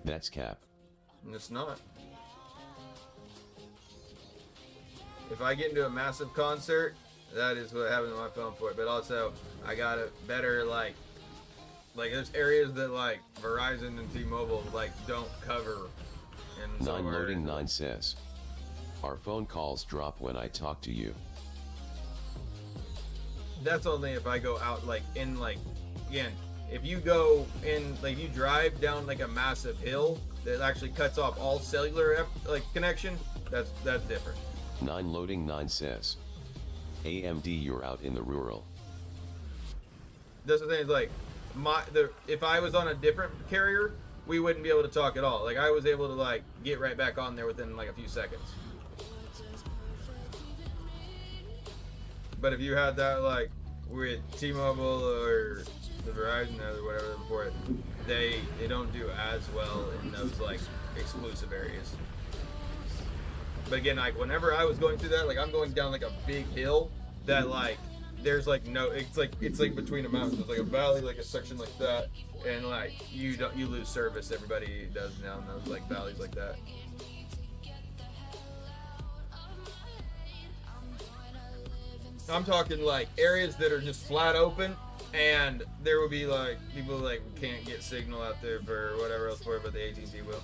That's cap. And it's not. If I get into a massive concert, that is what I have on my phone for it. But also, I got a better like Like there's areas that like Verizon and T-Mobile like don't cover. And 9 loading 9 says, our phone calls drop when I talk to you. That's only if I go out like in like, again, if you go in like you drive down like a massive hill that actually cuts off all cellular like connection, that's different. 9 loading 9 says, AMD you're out in the rural. That's the thing, is like if I was on a different carrier, we wouldn't be able to talk at all. Like I was able to like get right back on there within like a few seconds. But if you had that like with T-Mobile or the Verizon or whatever before it, they don't do as well in those like exclusive areas. But again, like whenever I was going through that, like I'm going down like a big hill that like there's like no, it's like between the mountains. There's like a valley, like a section like that, and like you lose service. Everybody does now in those like valleys like that. I'm talking like areas that are just flat open, and there will be like people like can't get signal out there for whatever else for it, but the AT&T will.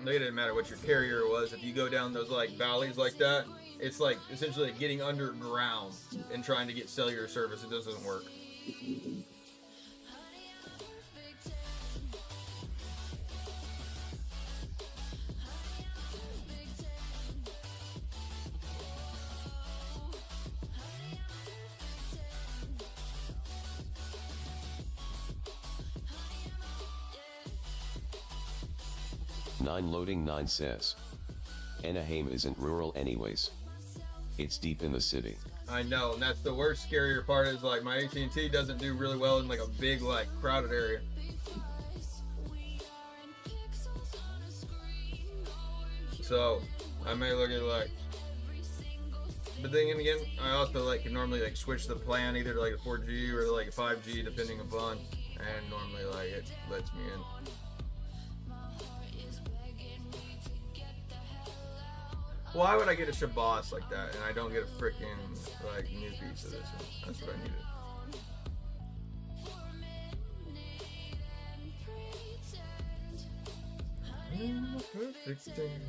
It didn't matter what your carrier was. If you go down those like valleys like that, it's like essentially like getting underground and trying to get cellular service. It doesn't work. Nine loading 9 says, Anaheim isn't rural anyways. It's deep in the city. I know, and that's the worst, scarier part is like my AT&T doesn't do really well in like a big like crowded area. So I may look at like, but then again, I also like can normally like switch the plan either to like a 4G or like a 5G depending upon, and normally like it lets me in. Why would I get a Shabazz like that and I don't get a freaking like new piece of this one? That's what I needed. Perfect thing.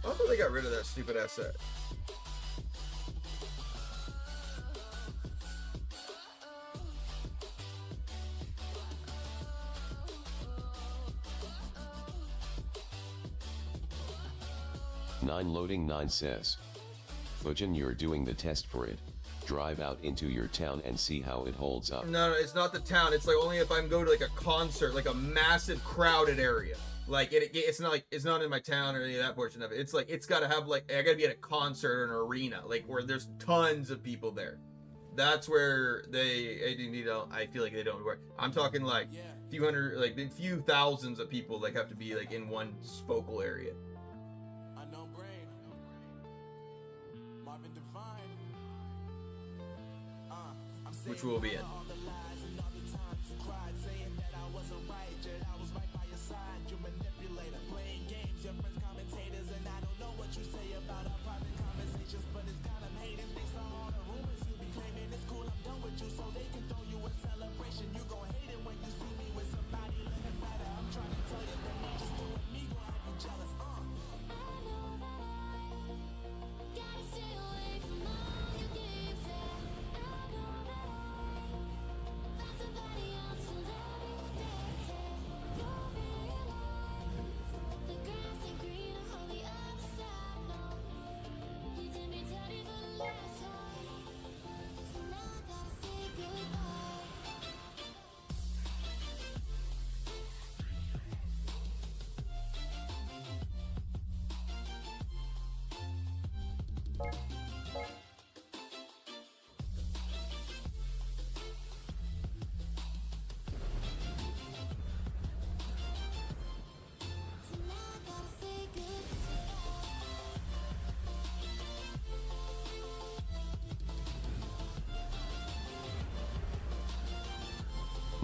I thought they got rid of that stupid ass set. Nine loading 9 says, Bujin you're doing the test for it. Drive out into your town and see how it holds up. No, it's not the town. It's like only if I'm going to like a concert, like a massive crowded area. Like it's not like it's not in my town or any of that portion of it. It's like it's got to have like I got to be at a concert or an arena, like where there's tons of people there. That's where AD&D don't. I feel like they don't work. I'm talking like few hundred, like a few thousands of people like have to be like in one focal area. Which we'll be in.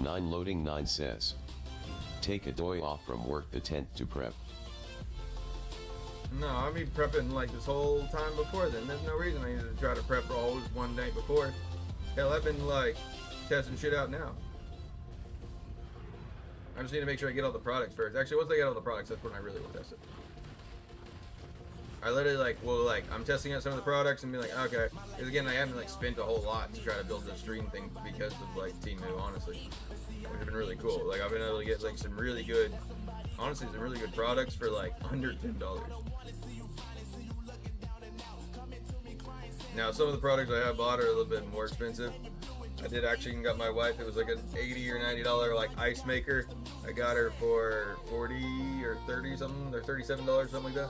Nine loading 9 says. Take a day off from work the 10th to prep. No, I've been prepping like this whole time before then. There's no reason I need to try to prep always one day before. Hell, I've been like testing shit out now. I just need to make sure I get all the products first. Actually, once I get all the products, that's when I really will test it. I literally I'm testing out some of the products and be like, okay. Because again, I haven't like spent a whole lot to try to build the stream thing because of like Temu, honestly. Which has been really cool. Like I've been able to get like some really good, honestly, some really good products for like under $10. Now, some of the products I have bought are a little bit more expensive. I did actually got my wife, it was like an $80 or $90 like ice maker. I got her for 40 or 30 something, or $37, something like that.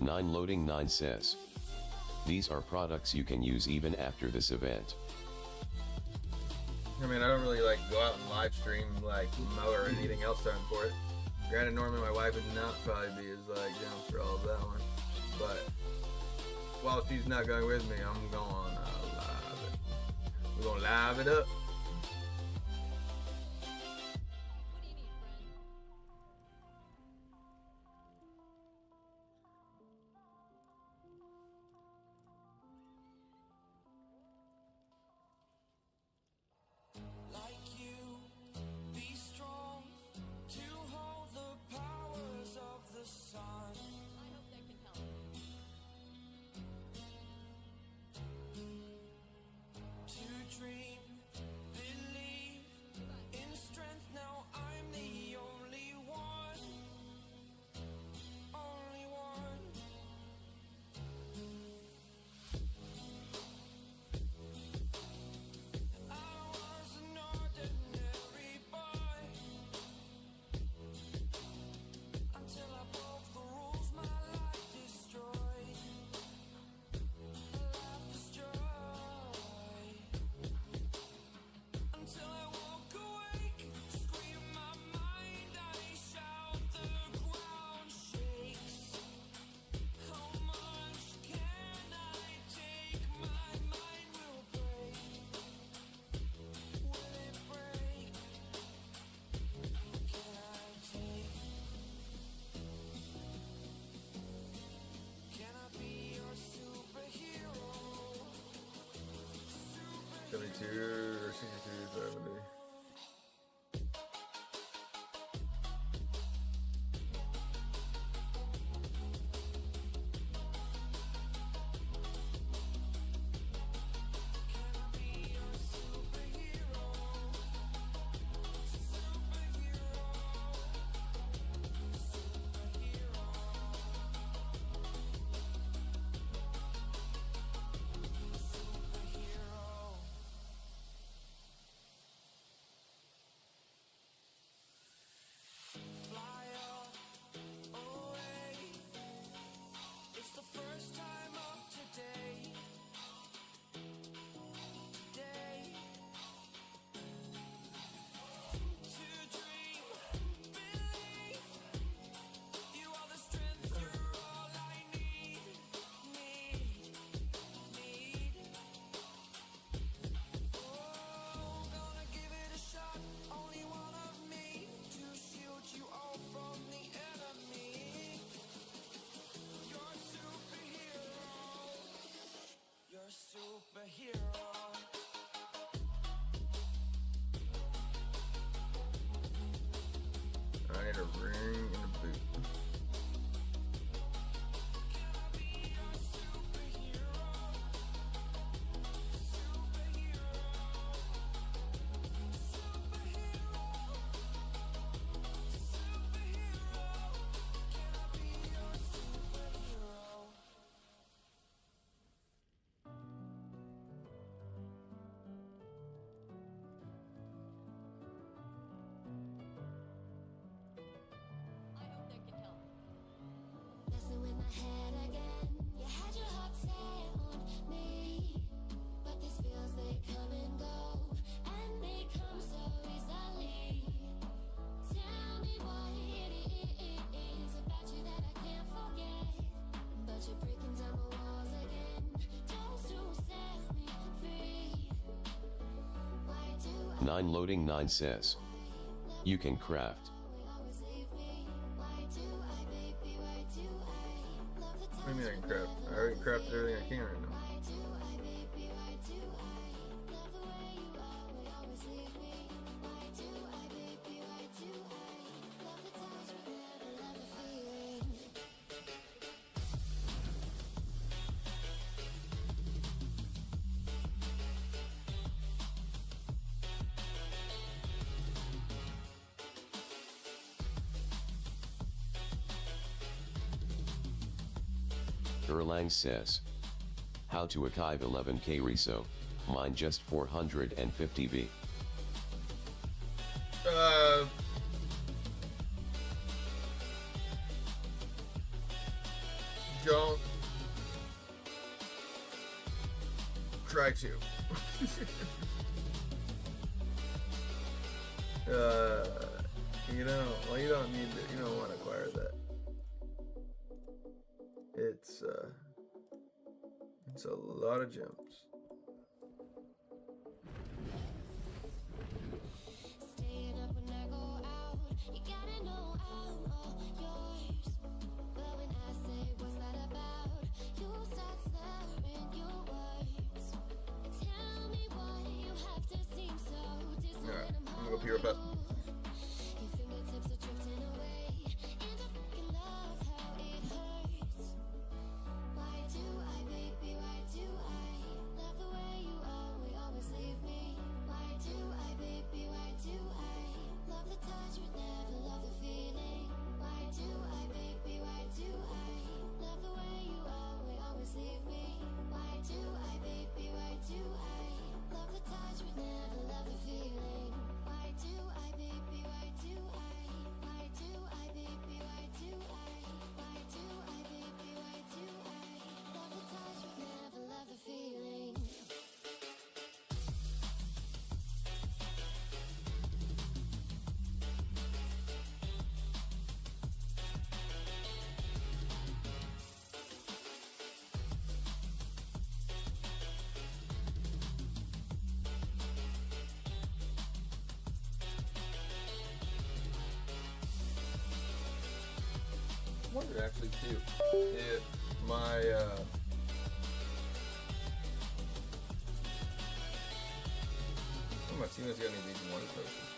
Nine loading 9 says. These are products you can use even after this event. I mean, I don't really like go out and live stream like Mo or anything else time for it. Granted, normally my wife would not probably be as like down for all of that one, but while she's not going with me, I'm going live it. We're gonna live it up. 9 loading 9 says. You can craft. What do you mean I can craft? I already crafted everything I can right now. Erlang says. How to archive 11k reso, mine just 450 V. Don't try to. You don't need to, you don't want to acquire that. It's a lot of gems. Alright, I'm gonna go pee real fast. I wonder actually too if my my team has got any of these one potions.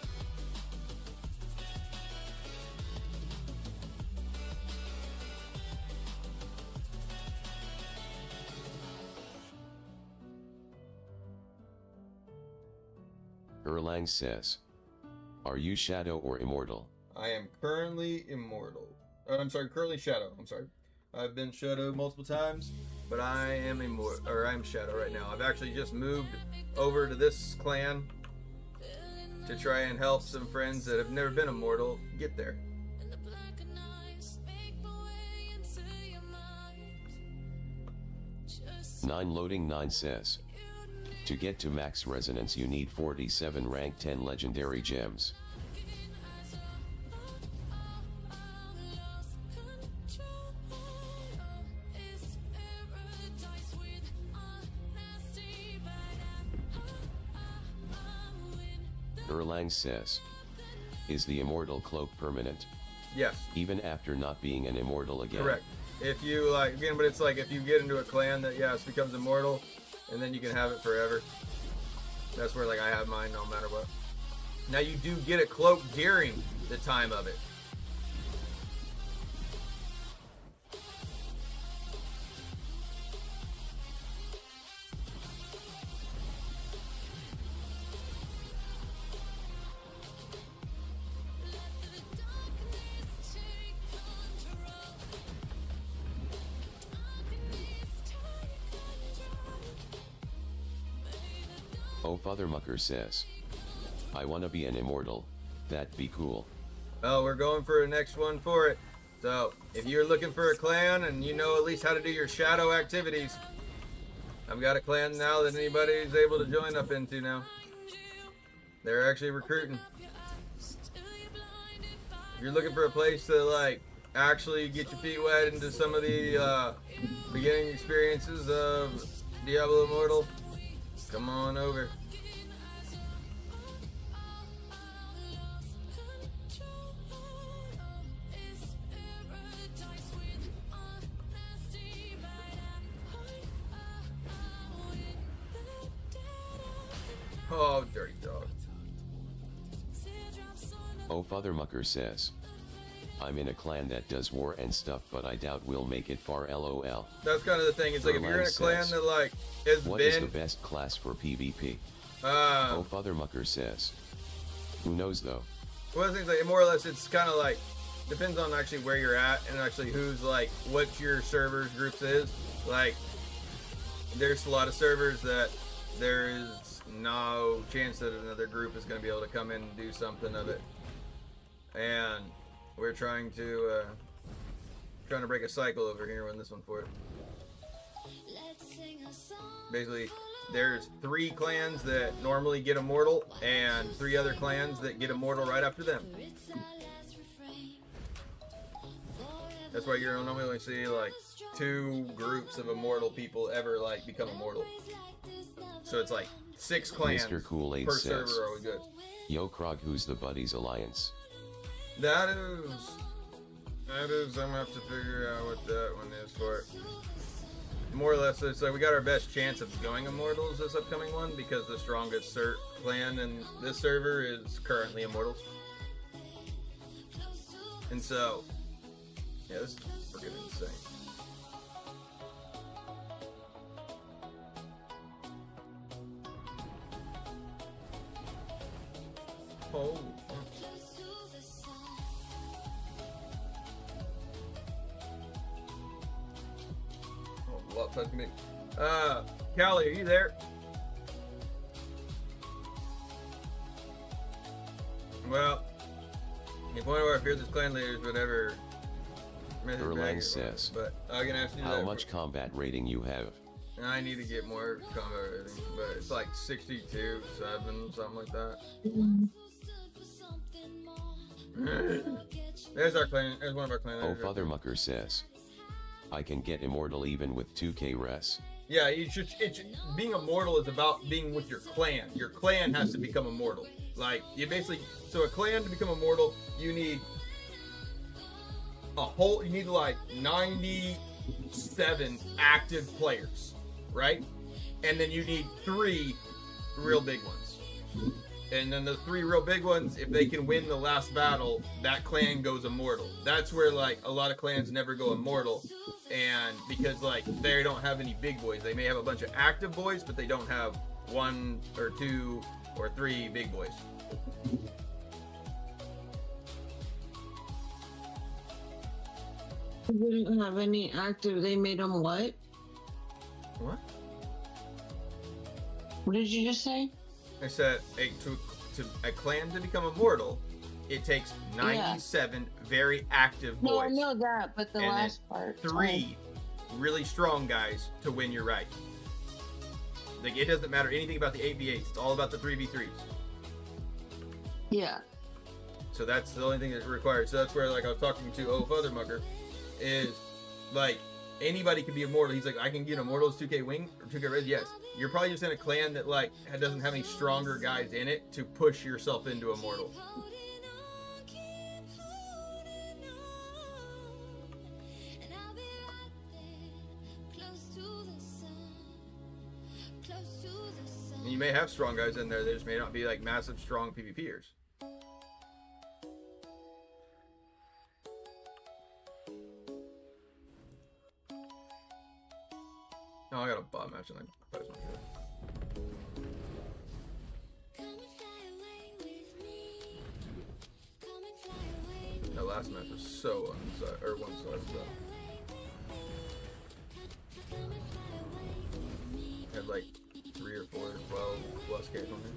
Erlang says. Are you Shadow or Immortal? I am currently immortal. I'm sorry, currently Shadow. I'm sorry. I've been Shadow multiple times, but I am immortal, or I'm Shadow right now. I've actually just moved over to this clan to try and help some friends that have never been immortal get there. Nine loading 9 says. To get to max resonance you need 47 rank 10 legendary gems. Erlang says. Is the immortal cloak permanent? Yes. Even after not being an immortal again? Correct. If you like, again, but it's like if you get into a clan that, yes, becomes immortal, and then you can have it forever. That's where, like, I have mine no matter what. Now, you do get a cloak during the time of it. Oh, Father Mucker says. I wanna be an immortal. That'd be cool. Well, we're going for a next one for it. So, if you're looking for a clan and you know at least how to do your shadow activities, I've got a clan now that anybody's able to join up into now. They're actually recruiting. If you're looking for a place to, like, actually get your feet wet into some of the beginning experiences of Diablo Immortal, come on over. Oh, dirty dog. Oh, Father Mucker says, I'm in a clan that does war and stuff, but I doubt we'll make it far. LOL. That's kind of the thing. It's like if you're in a clan that like has what been. What is the best class for PvP? Oh, Father Mucker says, who knows though? Well, I think like more or less it's kind of like depends on actually where you're at and actually who's like what your servers groups is. Like there's a lot of servers that there is no chance that another group is going to be able to come in and do something of it, and we're trying to break a cycle over here on this one for it. Basically, there's 3 clans that normally get immortal and 3 other clans that get immortal right after them. That's why you're normally only see like 2 groups of immortal people ever like become immortal. So it's like 6 clans Mr. Kool-Aid per says, server are always good. Yo Krog, who's the Buddies Alliance? That is, I'm gonna have to figure out what that one is for it. More or less, it's like we got our best chance of going immortals this upcoming one because the strongest clan in this server is currently immortals. And so, yeah, this is freaking insane. Oh. Well, touch me. Callie, are you there? Well, if one of our fearless clan leaders would ever Erlang says, but I'm gonna have to do how that much combat rating you have? I need to get more combat rating, but it's like 62, 7, something like that. There's our clan. There's one of our clan Oh, leaders. Father Mucker says, I can get immortal even with 2k res. Yeah, being immortal is about being with your clan. Your clan has to become immortal. Like, you basically, so a clan to become immortal, you need like 97 active players, right? And then you need 3 real big ones. And then the 3 real big ones, if they can win the last battle, that clan goes immortal. That's where like a lot of clans never go immortal, and because like they don't have any big boys. They may have a bunch of active boys, but they don't have 1 or 2 or 3 big boys. They didn't have any active. They made them what? What? What did you just say? I said a clan to become immortal, it takes 97 very active boys. No, I know that, but the and last part. 3 really strong guys to win your right. Like, it doesn't matter anything about the 8v8s. It's all about the 3v3s. Yeah. So that's the only thing that's required. So that's where, like, I was talking to Father Mucker, is like anybody can be immortal. He's like, I can get immortals 2k wing or 2k res. Yes, you're probably just in a clan that like doesn't have any stronger guys in it to push yourself into immortal. And you may have strong guys in there. They just may not be like massive strong PvPers. Oh, I got a bot match and I thought it was not good. That last match was so one-sided though. Had like 3 or 4 or 12 plus Ks on there.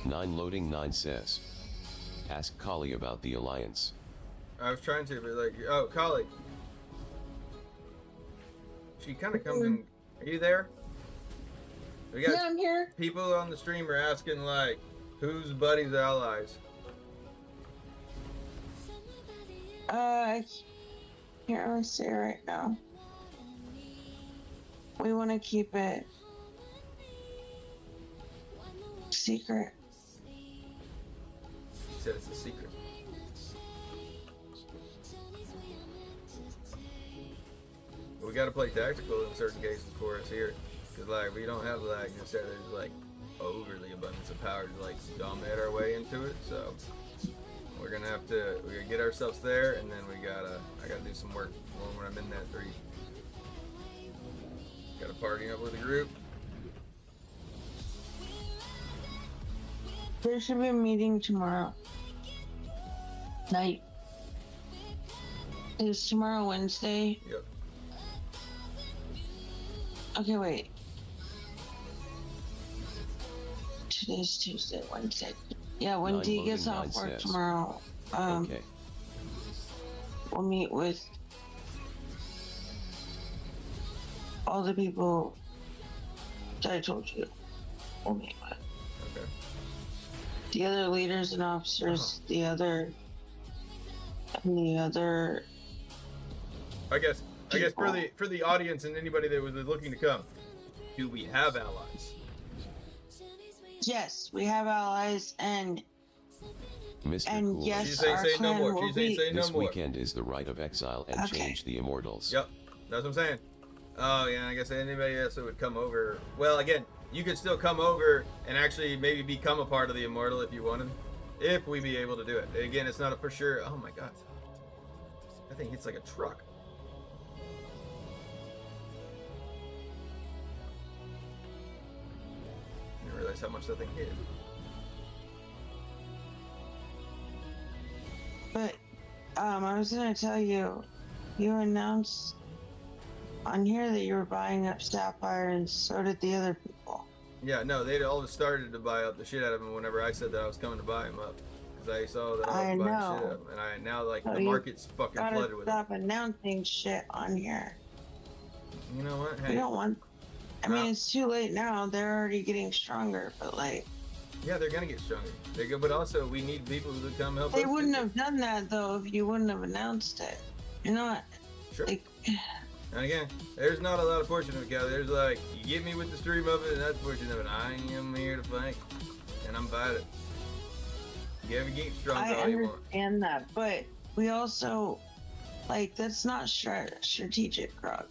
9 loading 9 says. Ask Kali about the alliance. I was trying to, but like, oh, Kali. She kind of comes in. Are you there? We got Yeah, I'm here. people on the stream are asking like, who's Buddy's allies? I can't really say right now. We want to keep it secret. She said it's a secret. But we got to play tactical in certain cases for us here, cause like we don't have like necessarily like overly abundance of power to like dominate our way into it. So we're gonna have to get ourselves there, and then I gotta do some work when I'm in that 3. Gotta party up with a group. There should be a meeting tomorrow night. Is tomorrow Wednesday? Yep. Okay, wait. Today's Tuesday, Wednesday. Yeah, when 9 D gets loading 9 off work says. tomorrow, Okay. we'll meet with all the people that I told you. We'll meet with Okay. the other leaders and officers, the other I guess for the audience and anybody that was looking to come, do we have allies? Yes, we have allies, and Mr. And Cool. yes, She's saying our say no clan more. will She's saying be- say no This more. weekend is the Rite of Exile and Okay. change the Immortals. Yep, that's what I'm saying. Oh yeah, I guess anybody else that would come over. Well, again, you could still come over and actually maybe become a part of the Immortal if you wanted, if we be able to do it. Again, it's not a for sure. Oh my God, that thing hits like a truck. I didn't realize how much that thing hit. but I was gonna tell you, you announced on here that you were buying up Sapphire, and so did the other people. Yeah, no, they'd all started to buy up the shit out of him whenever I said that I was coming to buy him up. Because I saw that I was I buying know. shit up. And I now, like, So the you market's fucking Gotta flooded with it. stop announcing shit on here. You know what? We Hey, don't want. I mean, it's too late now. They're already getting stronger, but like, yeah, they're gonna get stronger. They're good, but also we need people to come help us. they wouldn't have done that though if you wouldn't have announced it. You're not Sure. like. And again, there's not a lot of portion of it, Cal. There's like, you get me with the stream of it, and that's portion of it. I am here to fight, and I'm fighting. You ever get strong I all you want. understand that, but we also like that's not strategic, Krog.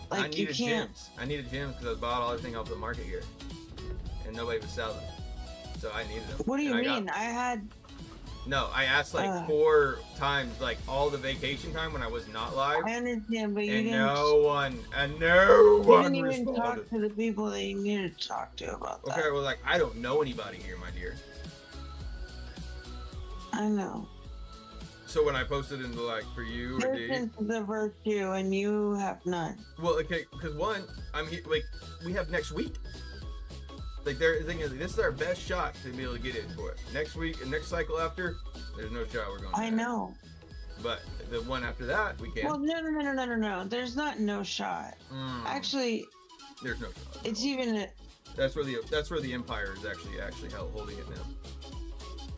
Like I you needed can't. gyms. I needed gyms because I bought everything off the market here, and nobody was selling. So I needed them. What do you And mean? I had. No, I asked like Ugh. 4 times, like all the vacation time when I was not live, I understand, but you and didn't. no one You didn't even responded. talk to the people that you needed to talk to about that. Okay, well, like I don't know anybody here, my dear. I know. So when I posted into like for you or D, There's the virtue, and you have none. well, okay, because one, I'm here, like we have next week. Like the thing is, this is our best shot to be able to get in for it. Next week and next cycle after, there's no shot we're going. I know. But the one after that, we can. Well, no. There's not no shot. Actually, There's no shot. it's even. That's where the Empire is actually holding it now.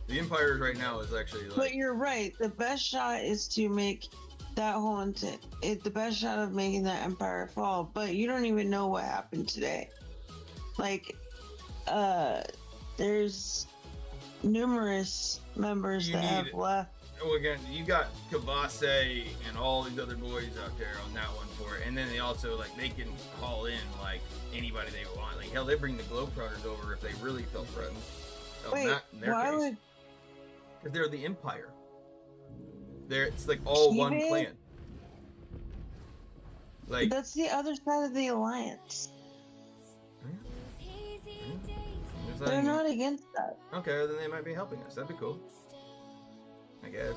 The Empire right now is actually like. But you're right. The best shot is to make that whole the best shot of making that empire fall. But you don't even know what happened today. Like, there's numerous members You that have need- left. Well, again, you got Kavase and all these other boys out there on that one for it, and then they also like they can call in like anybody they want. Like hell, they bring the Globetrotters over if they really felt threatened. Wait, in their why case. would 'Cause they're the Empire. It's like all one Keep it? clan. Like that's the other side of the alliance? it's They're like- not against that. Okay, then they might be helping us. That'd be cool. I guess.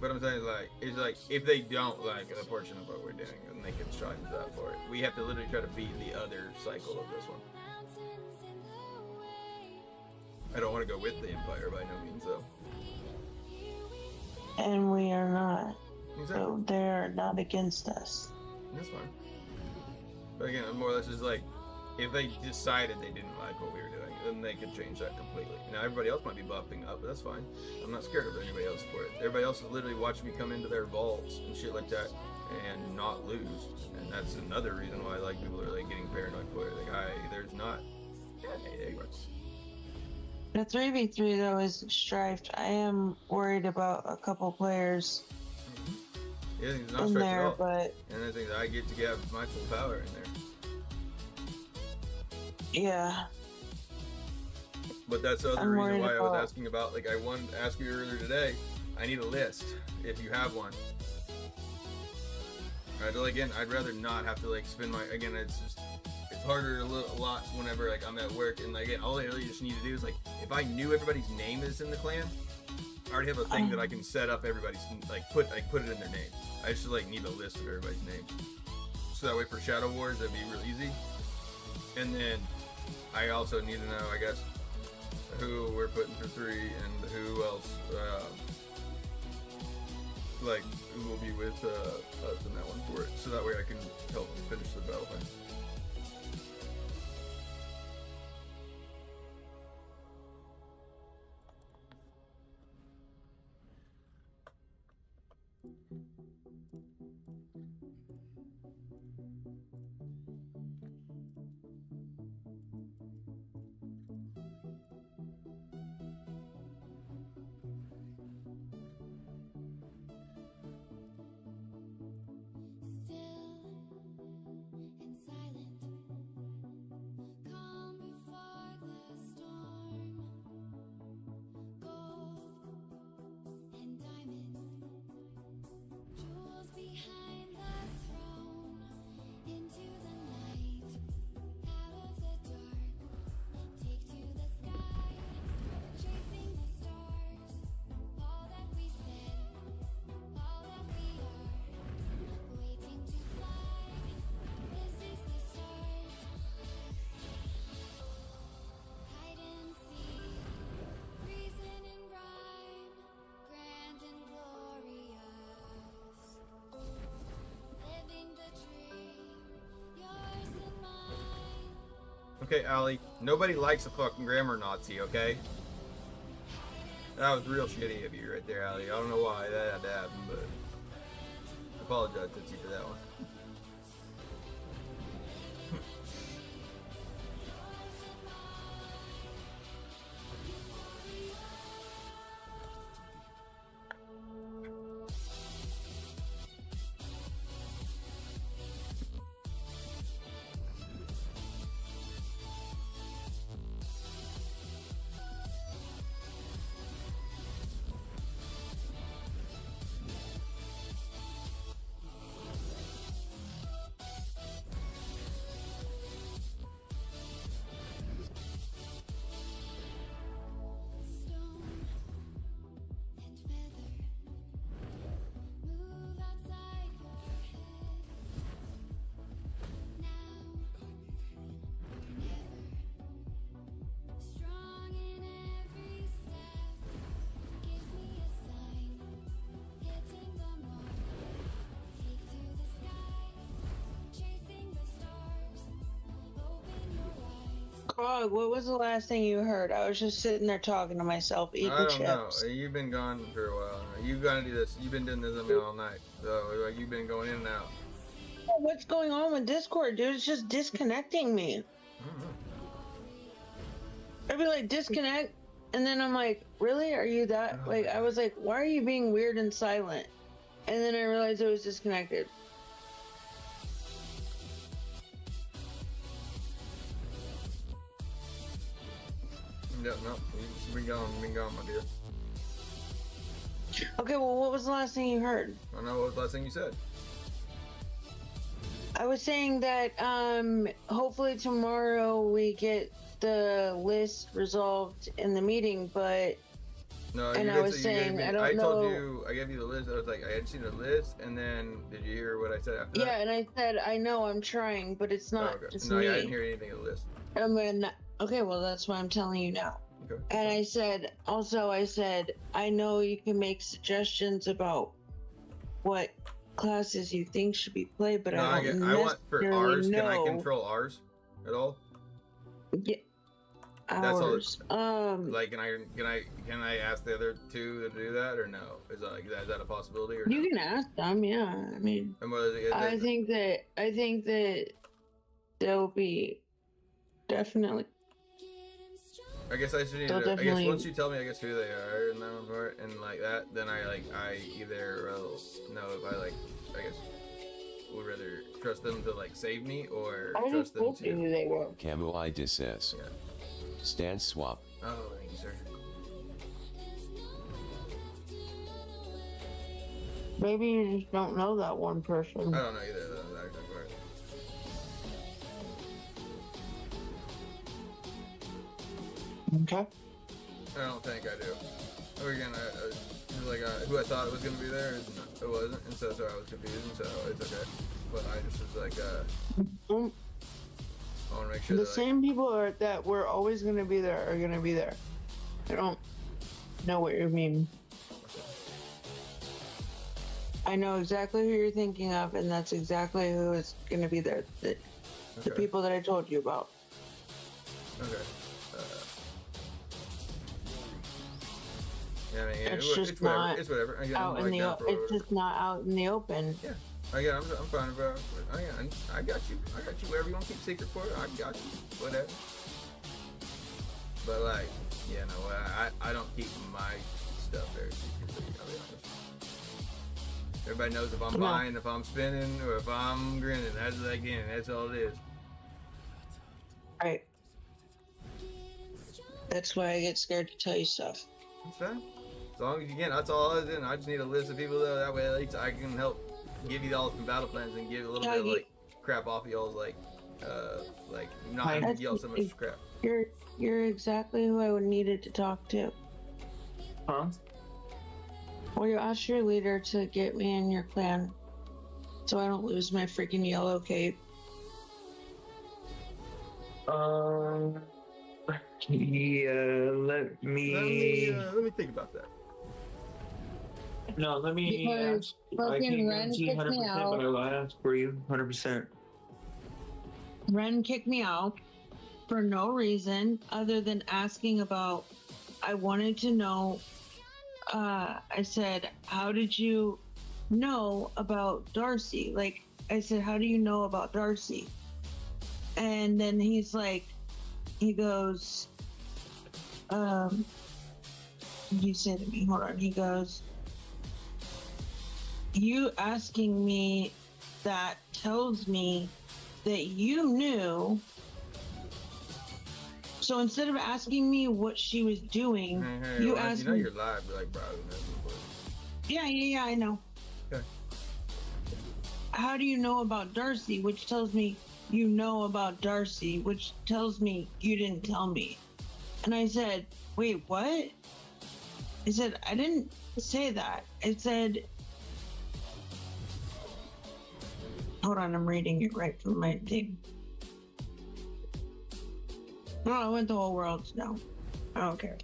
But I'm saying it's like if they don't like a portion of what we're doing, then they can strive that for it. We have to literally try to beat the other cycle of this one. I don't want to go with the Empire by no means, though. And we are not. Exactly. So they're not against us. That's fine. But again, more or less is like, if they decided they didn't like what we were doing, then they could change that completely. Now, everybody else might be buffing up, but that's fine. I'm not scared of anybody else for it. Everybody else is literally watching me come into their vaults and shit like that and not lose. And that's another reason why like people are like getting paranoid for it. Like, there's not. Yeah, anyway. The 3v3 though is strifed. I am worried about a couple players Yeah, it's not in straight there, at all. but And I think that I get to have my full power in there. yeah. But that's the other I'm reason worried why I was about- asking about, like, I wanted to ask you earlier today. I need a list, if you have one. Again, I'd rather not have to, like, spend my, again, it's harder a lot whenever, like, I'm at work, and, like, again, all I really just need to do is, like, if I knew everybody's name is in the clan, I already have a thing that I can set up everybody's, like, put it in their name. I just, like, need a list of everybody's names. So that way for Shadow Wars, that'd be real easy. And then I also need to know, I guess, who we're putting for 3 and who else, like, who will be with us in that one for it. So that way I can help them finish the battle plan. Okay, Allie, nobody likes a fucking grammar Nazi, okay? That was real shitty of you right there, Allie. I don't know why that had to happen, but I apologize to you for that one. Frog, what was the last thing you heard? I was just sitting there talking to myself, eating I don't chips. know. You've been gone for a while. You've got to do this. You've been doing this with me all night. So, like, you've been going in and out. What's going on with Discord, dude? It's just disconnecting me. I don't know. I'd be like, disconnect, and then I'm like, really? Are you that? Oh, Like, I was like, why are you being weird and silent? And then I realized it was disconnected. Yeah, no. You've been gone, my dear. Okay, well, what was the last thing you heard? I don't know what was the last thing you said. I was saying that hopefully tomorrow we get the list resolved in the meeting, but No, And you I did was say you gave saying, me, I don't I told know- you, I gave you the list. I was like, I had seen the list, and then did you hear what I said after yeah, that? and I said I know I'm trying, but it's Oh, not okay. just No, me. yeah, I didn't hear anything of the list. I mean, okay, well that's why I'm telling you now. Okay. And I said, I know you can make suggestions about what classes you think should be played, but No, I don't I want for necessarily ours. Can I know. control ours at all? Yeah, That's all. hours. Like, can I ask the other two to do that, or no? Is that a possibility, or You no? can ask them, yeah. I mean, And what is it? I think that they'll be definitely. I guess I should need They'll to. I guess definitely- once you tell me, I guess who they are and that part and like that, then I either know if I guess would rather trust them to like save me or I trust just them told you to. who they were. Camuida says. Yeah. Stance swap. Oh, thank you, sir. Maybe you just don't know that one person. I don't know either. That exact part. Okay. I don't think I do. Again, who I thought was gonna be there, it wasn't, and so I was confused, and so it's okay. But I just was like, Um, I want to make sure the that, same people that were always going to be there are going to be there. I don't know what you mean. I know exactly who you're thinking of, and that's exactly who is going to be there. The Okay. people that I told you about. Okay. Yeah, I mean, It's it's just whatever. not It's whatever. Again, Out I'm in the down for it's whatever. just not out in the open. Yeah. Again, I'm fine about it. Again, I got you. I got you. Whatever you want to keep secret for, I got you. Whatever. But like, yeah, no, I don't keep my stuff very secret. I'll be honest. Everybody knows if I'm No. buying, if I'm spinning, or if I'm grinning. That's all it is. Right. That's why I get scared to tell you stuff. That's fine. As long as you can, that's all I was doing. I just need a list of people though. That way, at least I can help give you all some battle plans and give a little bit of like crap off y'all's like not having to yell so much crap. You're exactly who I would needed to talk to. Huh? Well, you asked your leader to get me in your clan, so I don't lose my freaking yellow cape. Yeah, let me Let me think about that. no, let me Because ask. I fucking can't Ren guarantee kicked me 100%, out. but I will ask for you 100%. Ren kicked me out for no reason other than asking about. I wanted to know. I said, "How did you know about Darcy?" Like, I said, "How do you know about Darcy?" And then he's like, he goes, you said to me, hold on. He goes, "You asking me that tells me that you knew." So instead of asking me what she was doing, you asked you know me. you're live, but like, bro. Yeah, I know. Okay. How do you know about Darcy? Which tells me you know about Darcy, which tells me you didn't tell me. And I said, "Wait, what?" I said, "I didn't say that." I said, hold on, I'm reading it right from my thing. No, I want the whole world to know. I don't care.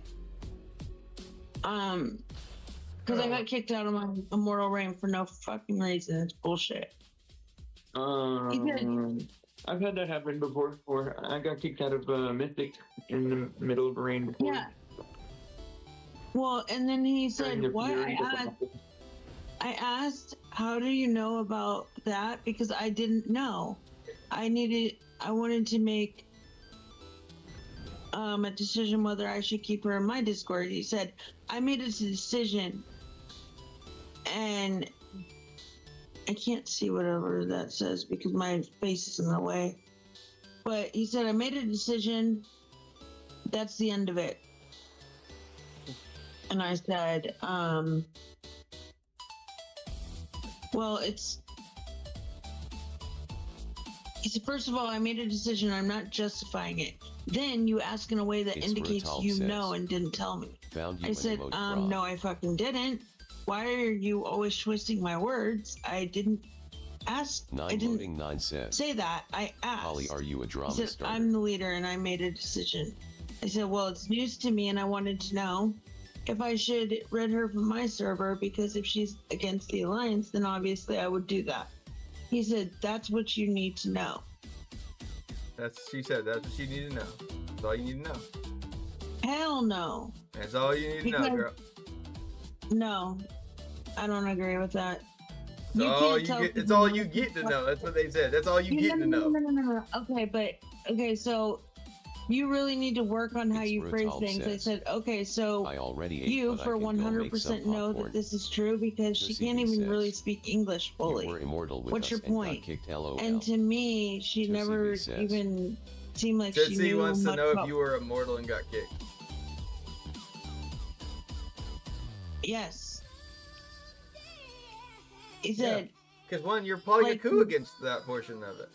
Because I got kicked out of my immortal reign for no fucking reason. It's bullshit. I've had that happen before. Where I got kicked out of Mythic in the middle of a rain before. Yeah. Well, and then he During said, the "What?" Fury I asked, "How do you know about that?" Because I didn't know. I wanted to make a decision whether I should keep her in my Discord. He said, "I made a decision," and I can't see whatever that says because my face is in the way. But he said, "I made a decision. That's the end of it." And I said, well, he said, "First of all, I made a decision. I'm not justifying it. Then you ask in a way that It's indicates Brutal you says. know and didn't tell me." Found you I said, an emote no, I fucking didn't. Why are you always twisting my words? I didn't ask. I Nine didn't loading 9 says. say that. I asked. Holly, are you a He drama said, starter? "I'm the leader and I made a decision." I said, well, it's news to me and I wanted to know if I should rid her from my server, because if she's against the Alliance, then obviously I would do that. He said, that's what you need to know. She said that's what you need to know. That's all you need to know. Hell no. That's all you need to know, Because- girl. No, I don't agree with that. It's all you tell get. It's people all not you to get to fuck- know. That's what they said. That's all you get to know. No. Okay, so you really need to work on how It's you phrase brutal, things. I says. said, okay, so I already ate, you but I for can go make 100% some know popcorn. that this is true, because she Josie can't B even says, really speak English fully. You were immortal with What's us your and got point? kicked, LOL. And to me, she Josie B never says. even seemed like she Tootsie knew wants to much know about. if you were immortal and got kicked. Yes. He said, Because one, you're probably Like- a coup against that portion of it.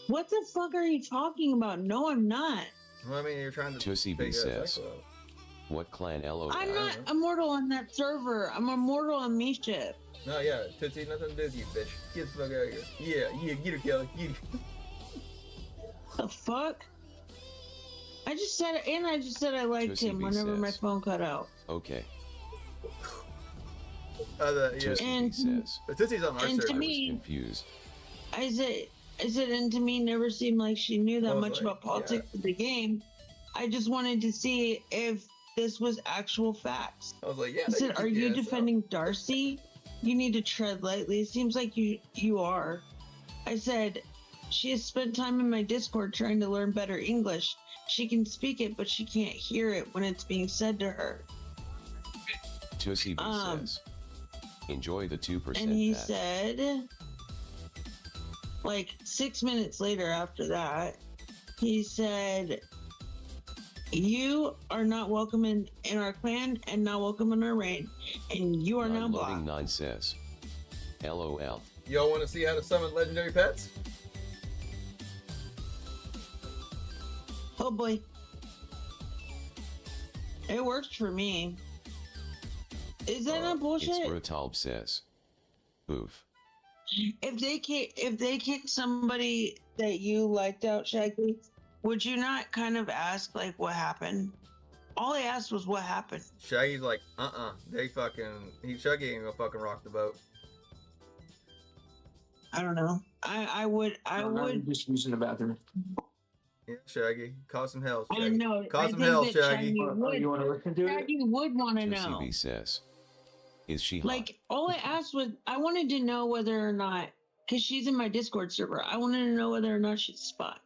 what the fuck are you talking about? No, I'm not. Well, I mean, you're trying to. Tootsie B figure out says. cycle out. What clan, LOL? I'm don't not know. immortal on that server. I'm immortal on Mischief. No, yeah, Tootsie, nothing to do with you, bitch. Get the fuck out of here. Yeah, get her, Kelly. Get her. The fuck? I just said I liked Josie him B whenever my says. phone cut out. Okay. Yeah. Tootsie B And- says. But Tootsie's on our and to server. I was me- confused. I said, and to me, never seemed like she knew that I was much like, about politics of the game. I just wanted to see if this was actual facts. I was like, yeah. I they said, can "Are kick you your ass out." defending Darcy? You need to tread lightly. It seems like you are." I said, "She has spent time in my Discord trying to learn better English. She can speak it, but she can't hear it when it's being said to her." Tootsie B says. Enjoy the 2% And he patch. said, like 6 minutes later after that, he said, "You are not welcome in our clan and not welcome in our reign, and you are now Nine Loading blocked." 9 says. LOL. Y'all want to see how to summon legendary pets? Oh boy. It works for me. Is that not It's bullshit? Brutalb says. Oof. If they kick somebody that you liked out, Shaggy, would you not kind of ask, like, what happened? All I asked was what happened. Shaggy's like, they fucking, Shaggy ain't gonna fucking rock the boat. I don't know. I would I'm just using the bathroom. Yeah, Shaggy, cause some hell, I Shaggy. know. Cause I some think hell, that Shaggy. would, You want to listen to it? Shaggy would want to Josie know. B says. Is she hot? Like, all I asked was, I wanted to know whether or not, because she's in my Discord server, I wanted to know whether or not she's a spot.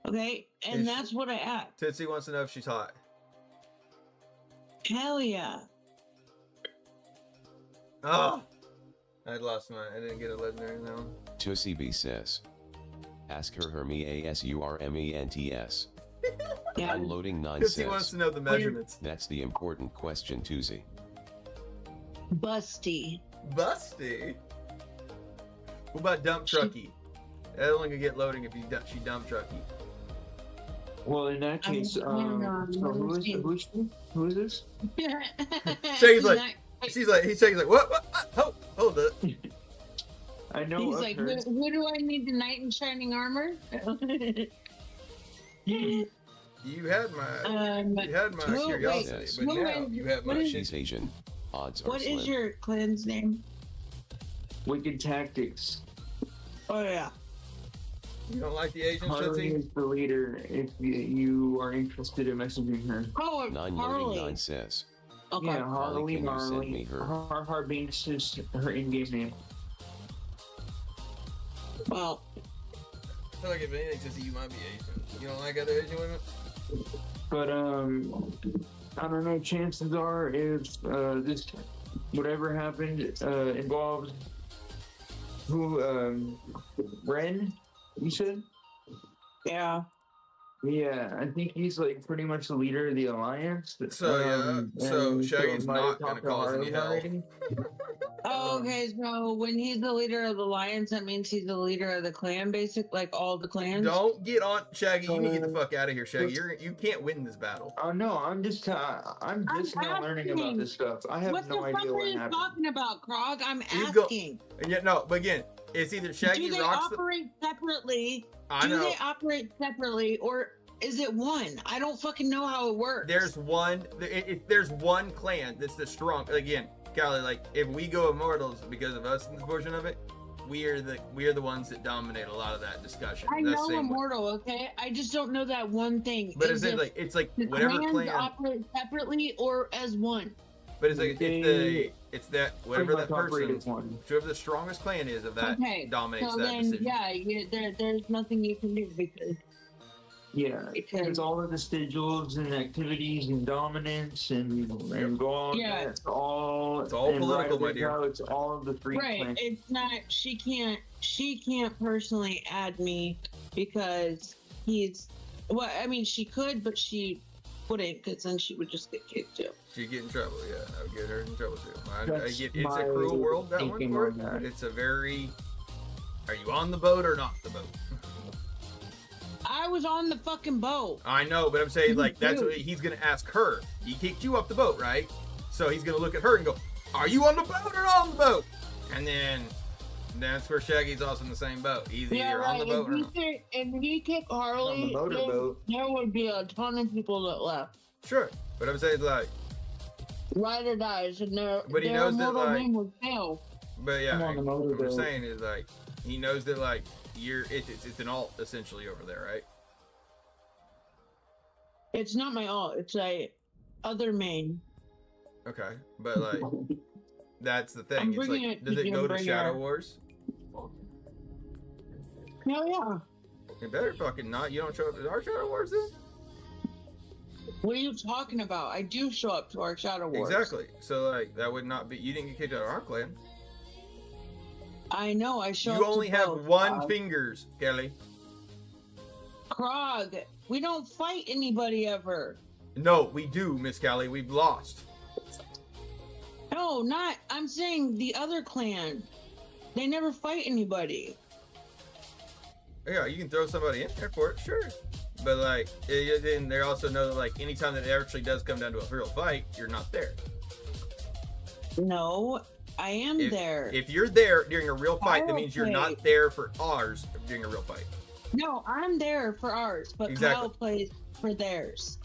Okay? And Is that's what I asked. Tootsie wants to know if she's hot. Hell yeah. Oh! I lost mine. I didn't get a legendary now. Tootsie B says. Ask her Hermes. Yeah. Unloading 9 Tootsie wants says. to know the measurements. That's the important question, Tootsie. Busty. Busty. What about dump trucky? That only can get loading if she dump trucky. Well, in that case, I don't know. so who is this? Shaggy's like, Shaggy's like, what? Hold up. I know He's of like, her. who do I need the knight in shining armor? You had my who- curiosity, wait, but who now is- you have what my is- shit. She's Asian. Odds are What slim. is your clan's name? Wicked Tactics. Oh, yeah. You don't like the Asian Harley Tootsie? is the leader if you are interested in messaging her. Oh, 9 Harley. Loading 9 says. Okay. Yeah, Harley, can you send Marley. me her? Har Beans is her in-game name. Well, I feel like if anything, Tootsie, you might be Asian. You don't like other Asian women? But I don't know. Chances are, if this whatever happened involved Ren, you said? yeah. Yeah, I think he's like pretty much the leader of the alliance. So, so and Shaggy's might have not gonna talked to cause any Harley hell. already. Oh, okay, so when he's the leader of the Lions, that means he's the leader of the clan, like all the clans? Don't get on Shaggy. You need to get the fuck out of here, Shaggy. You can't win this battle. Oh no, I'm just now learning about asking. this stuff. I have What the no fuck idea are what you happened. talking about, Krog? I'm You go- asking. And yet, no, but again, it's either Shaggy Do they rocks the. operate separately? I Do know. they operate separately, or Is it one? I don't fucking know how it works. There's one. There's one clan that's the strong. Again, Callie, like if we go immortals because of us in this portion of it, we are the ones that dominate a lot of that discussion. I That's know same way. immortal, okay? I just don't know that one thing. But Is it's like the whatever clans clan. operate separately or as one? But it's like it's that whatever that Pretty much operate person, as one. whoever the strongest clan is of that Okay, dominates so that then, decision. yeah, there's nothing you can do because Yeah, it's all of the sigils and activities and dominance and go on. Yeah. It's all political, right my up dear. now, it's all of the free right. clans. It's not. She can't personally add me because he's. Well, I mean, she could, but she wouldn't because then she would just get kicked too. She'd get in trouble. Yeah, I would get her in trouble too. I That's get it's a my cruel world that one thinking for on it. that. But it's a very. Are you on the boat or not the boat? I was on the fucking boat. I know, but I'm saying like that's Dude. what he's gonna ask her. He kicked you off the boat, right? So he's gonna look at her and go, "Are you on the boat or not on the boat?" And then that's where Shaggy's also in the same boat. He's either on the boat or not. If he kicked Harley, On the motorboat. there would be a ton of people that left. Sure, but I'm saying like, Ride or dies, and But he their knows that, immortal like- name would fail. but yeah, I'm on the what I'm motorboat. saying is like he knows that like it's an alt essentially over there, right? It's not my alt. It's a other main. Okay, but like that's the thing. I'm It's bringing like, it does to it go to Jim Shadow Bringer. Wars? Hell yeah. You better fucking not. You don't show up to our Shadow Wars then? What are you talking about? I do show up to our Shadow Wars. Exactly. So like that would not be. You didn't get kicked out of our clan. I know. I show You up only to have both, one Krog. fingers, Kelly. Krog. We don't fight anybody ever. No, we do, Miss Callie. We've lost. No, not. I'm saying the other clan. They never fight anybody. Yeah, you can throw somebody in there for it, sure. But like, then they also know that like anytime that it actually does come down to a real fight, you're not there. No, I am there. If you're there during a real fight, that means you're Okay. not there for ours during a real fight. No, I'm there for ours, but Exactly. Kyle plays for theirs.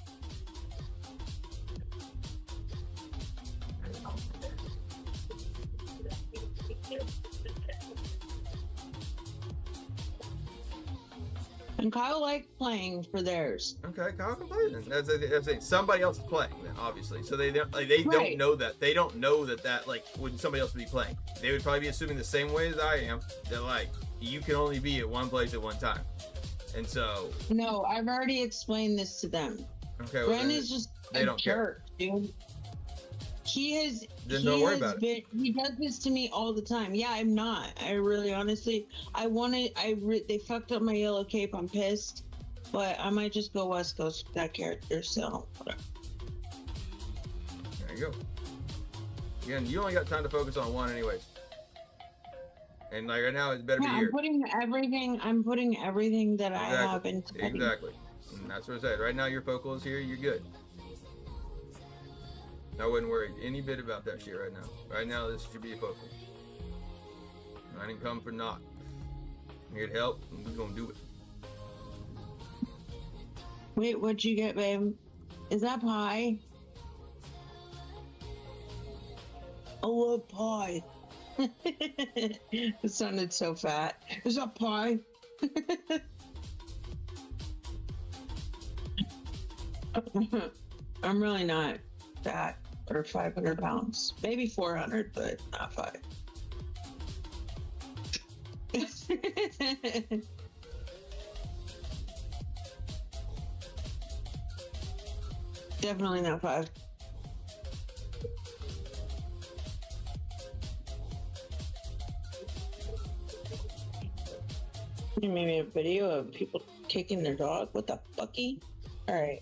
And Kyle likes playing for theirs. Okay, Kyle can play then. That's it. Somebody else is playing then, obviously. So they don't like, they don't Right. know that. They don't know that like would somebody else be playing. They would probably be assuming the same way as I am that like you can only be at one place at one time. And so No, I've already explained this to them. okay, well, Ren then, is just they a don't care. jerk, dude. Then don't worry about it. He does this to me all the time. Yeah, I'm not. I really, honestly, they fucked up my yellow cape. I'm pissed, but I might just go West Coast with that character. So whatever. There you go. Again, you only got time to focus on one anyways. And like right now, it's better Yeah, be I'm here. putting everything that I have into Eddie. Exactly. And that's what I said. Right now, your focal is here. You're good. I wouldn't worry any bit about that shit right now. Right now, this should be a focal. I didn't come for naught. Need help, and we're gonna do it. Wait, what'd you get, babe? Is that pie? I love pie. It sounded so fat. Is that pie? I'm really not fat or 500 pounds. Maybe 400, but not 5. Definitely not 5. You made me a video of people kicking their dog. What the fucky? All right.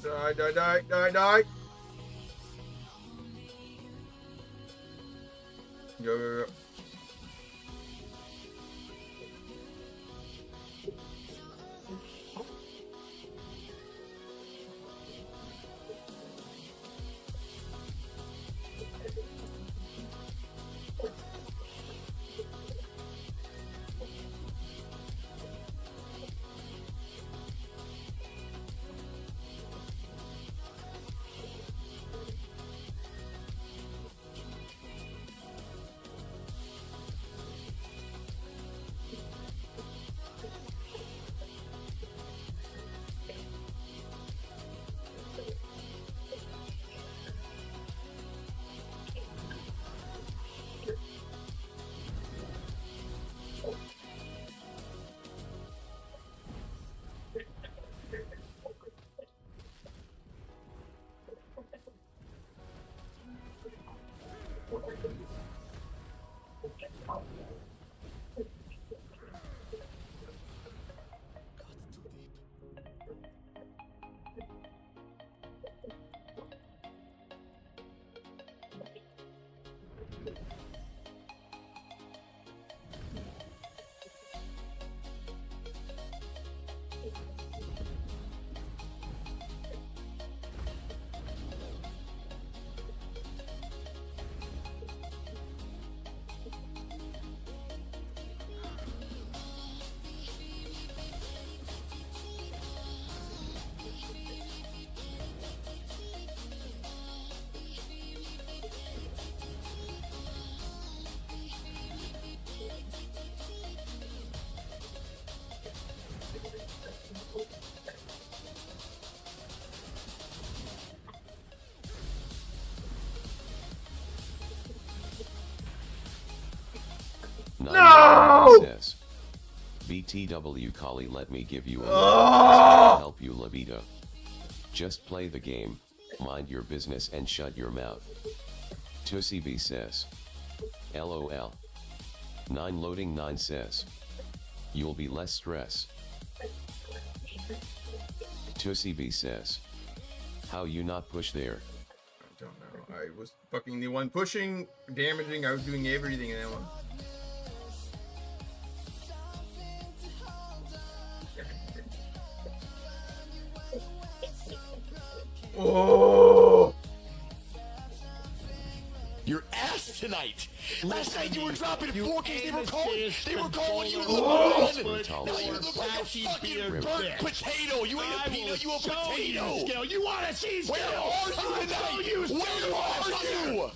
Die, die, die, die, die. Go, go, go. No! Says, BTW Kali, let me give you a little help you libido. Just play the game, mind your business and shut your mouth. Tusibi says, LOL. 9 loading 9 says, you'll be less stress. Tusibi says, how you not push there? I don't know. I was fucking the one pushing, damaging. I was doing everything in that one. Oh! Your ass tonight. Last night you were dropping 4Ks. They were calling you the man. Now you look like a fucking burnt potato. You ain't a peanut. You a potato. You want to see skill? Where are you tonight? Where are you?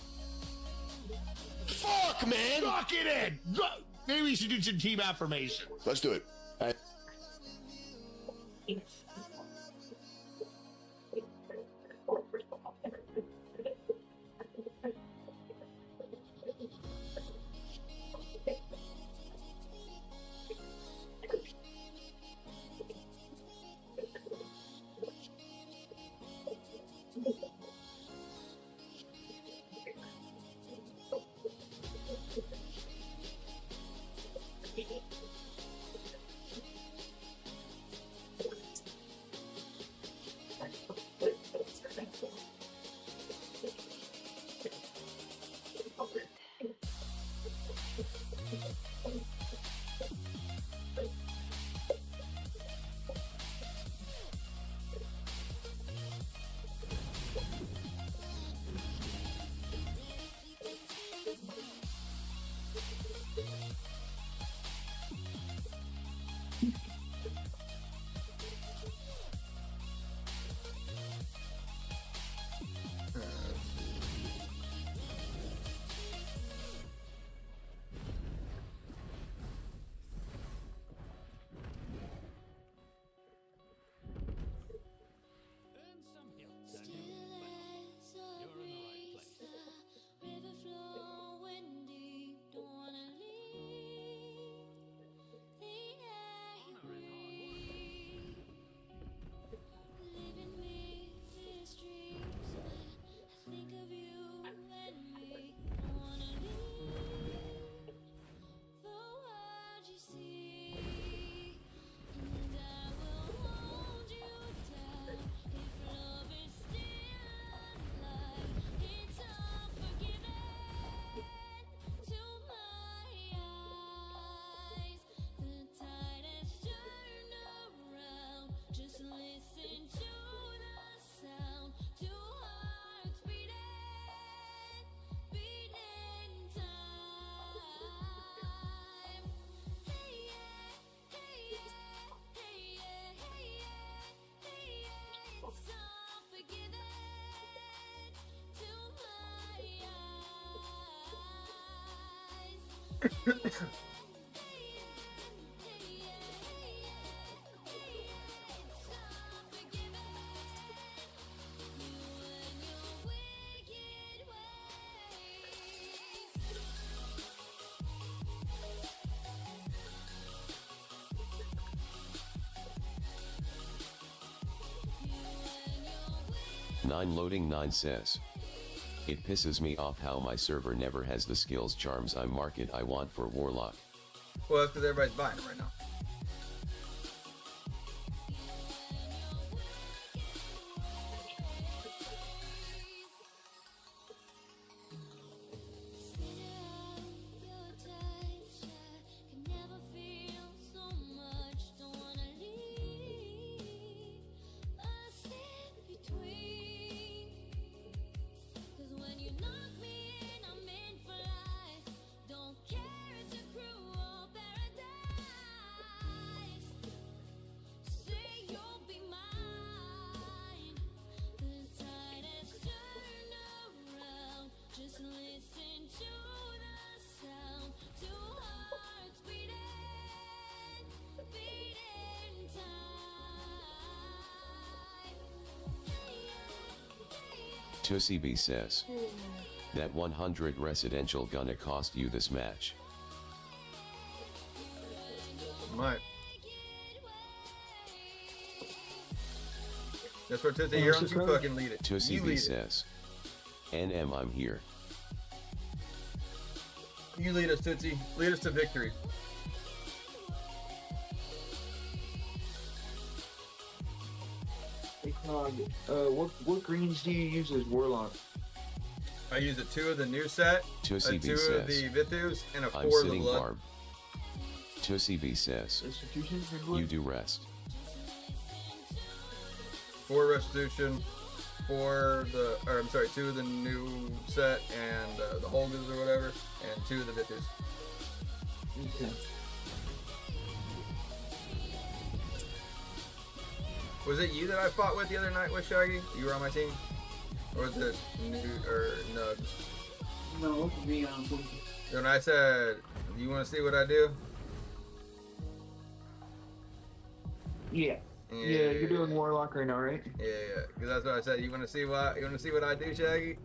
Fuck, man. Lock it in. Go. Maybe we should do some team affirmation. Let's do it. Nine loading 9 says. It pisses me off how my server never has the skills charms I market I want for Warlock. Well, that's because everybody's buying them right now. Tussie B says. That 100 residential gonna cost you this match. Might. That's what Tootsie, you're on, you fucking lead it. Tussie B says. NM, I'm here. You lead us, Tootsie. Lead us to victory. Hey, Krog, what greens do you use as Warlock? I use a 2 of the new set, a 2 Tussie B of says. the Vithus, and a 4 I'm of the sitting blood. barb. Tussie B says. You do rest. 4 restitution, 2 of the new set, and the Holgas or whatever, and 2 of the Vithus. Okay. Was it you that I fought with the other night with Shaggy? You were on my team? Or was it Nugs? No, me, When I said, you want to see what I do? Yeah. Yeah, you're doing Warlock right now, right? Yeah, because that's what I said. You want to see what I do, Shaggy?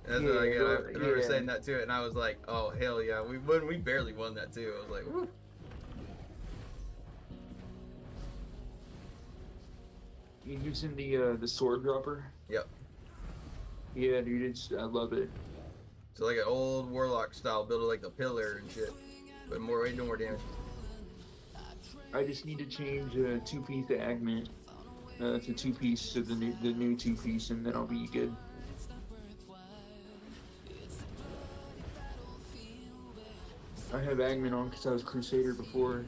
That's what I get. I remember saying that to it, and I was like, oh hell yeah, we barely won that too. I was like, woo. You using the sword dropper? Yep. Yeah, dude, I love it. So like an old Warlock style, build it like the pillar and shit, but way more damage. I just need to change 2-piece to Agment to 2-piece to the new 2-piece, and then I'll be good. I have Agment on because I was Crusader before.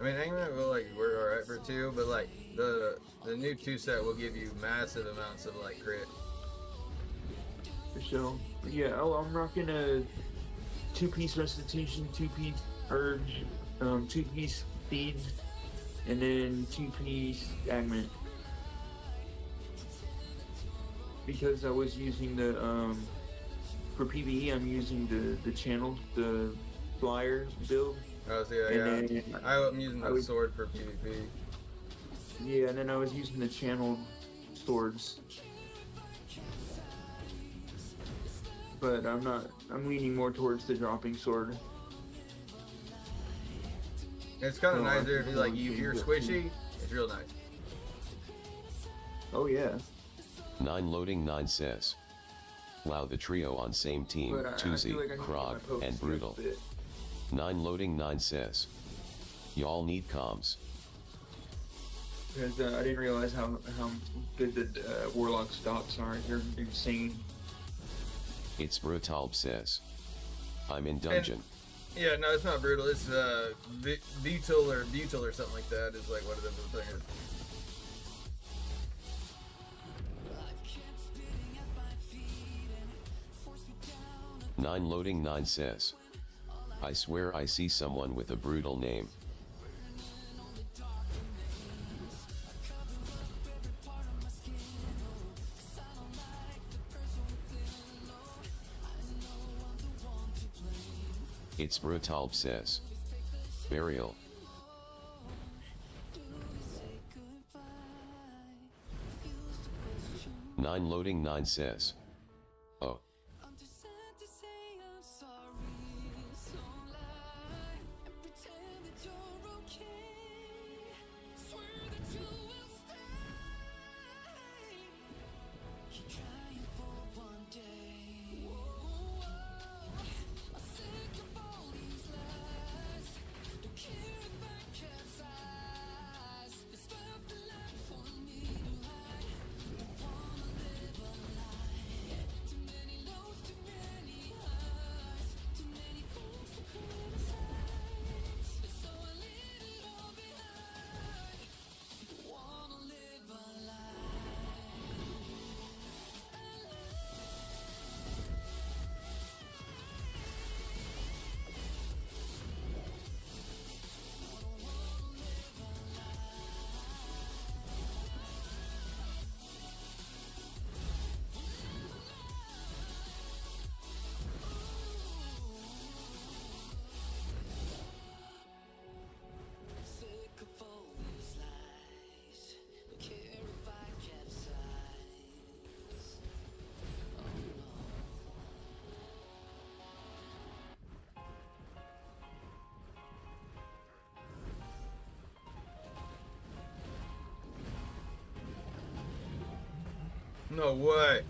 I mean, Angman will like work alright for 2, but like the new 2 set will give you massive amounts of like crit. For sure. But yeah, I'm rocking a 2-piece Restitution, 2-piece Urge, 2-piece Speed, and then 2-piece Agment. Because I was using the for PvE, I'm using the channel, the flyer build. Oh, so yeah. I'm using the sword for PvP. Yeah, and then I was using the channeled swords. But I'm leaning more towards the dropping sword. It's kind of nicer if you're squishy. It's real nice. Oh yeah. 9 loading 9 says. Wow, the trio on same team, Tuzi, Krog, and Brutal. 9 loading 9 says. Y'all need comms. Because I didn't realize how good the Warlock stops are. They're insane. It's Brutalb says. I'm in dungeon. Yeah, no, it's not Brutal. It's Butyl or something like that is like what the thing is. Nine loading 9 says. I swear I see someone with a brutal name. It's brutal says. Burial. 9 loading 9 says. Oh. No way.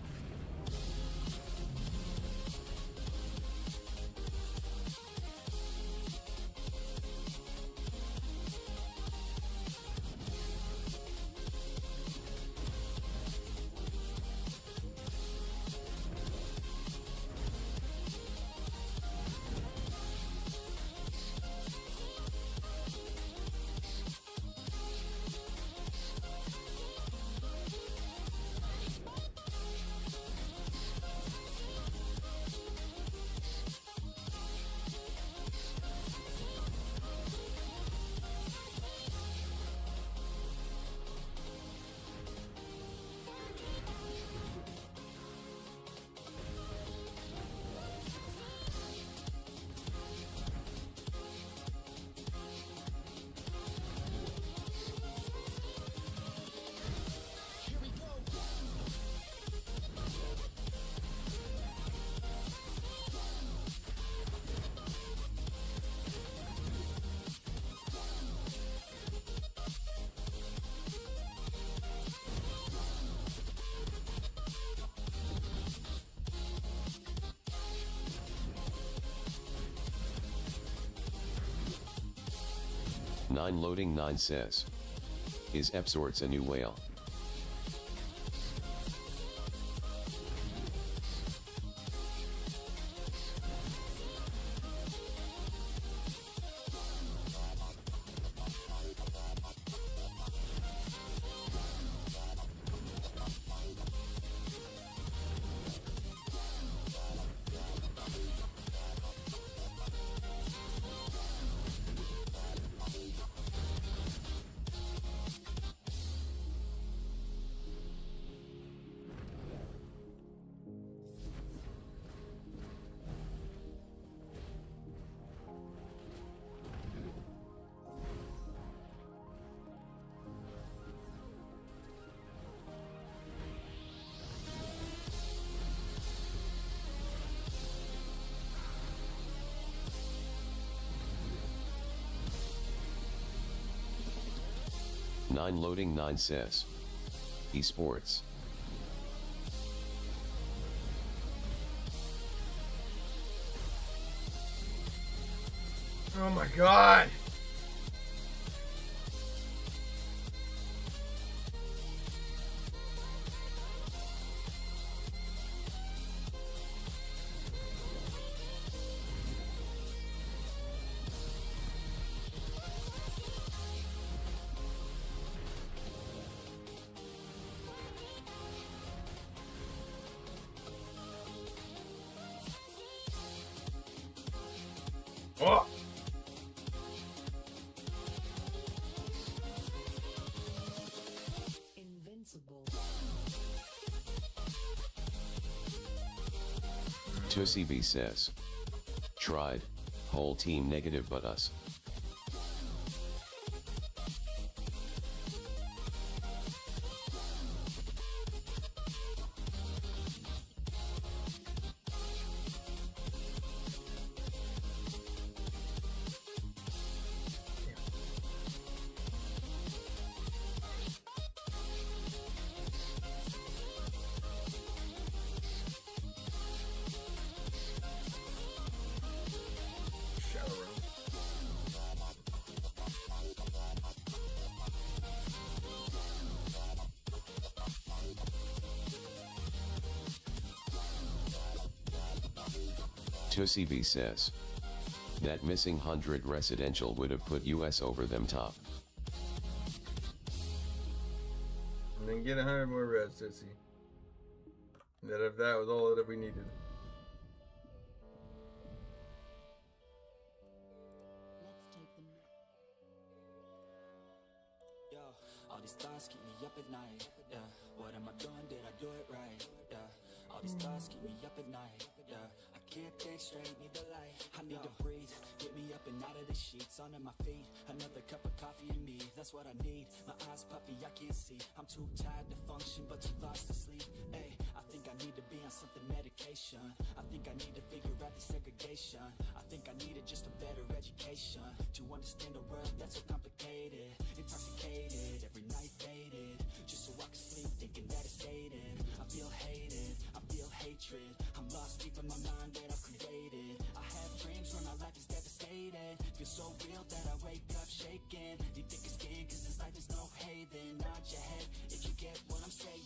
Nine loading 9 says. Is Epsorts a new whale? Nine loading 9 says. Esports. Oh my god. Oh. Invincible. Tussie B says. Tried. Whole team negative but us. Tussie V says, that missing 100 residential would have put US over them top. And then get 100 more res, Tussie. That if that was all that we needed. Yo, all these thoughts keep me up at night. Yeah, what am I doing? Did I do it right? Yeah, all these thoughts keep me up at night. Yeah, I can't think straight, need the light. I need to breathe, get me up and out of the sheets, onto my feet. Another cup of coffee and me, that's what I need. My eyes puffy, I can't see. I'm too tired to function, but too lost to sleep. Hey, I think I need to be on something medication. I think I need to figure out the segregation. I think I needed just a better education to understand a world that's so complicated. Intoxicated, every night faded, just so I can sleep thinking that it's sated. I feel hated, I feel hatred. I'm lost deep in my mind that I've created. I have dreams where my life is devastated. Feel so real that I wake up shaking. Deep thick skin cause this life is no haven. Nod your head if you get what I'm saying.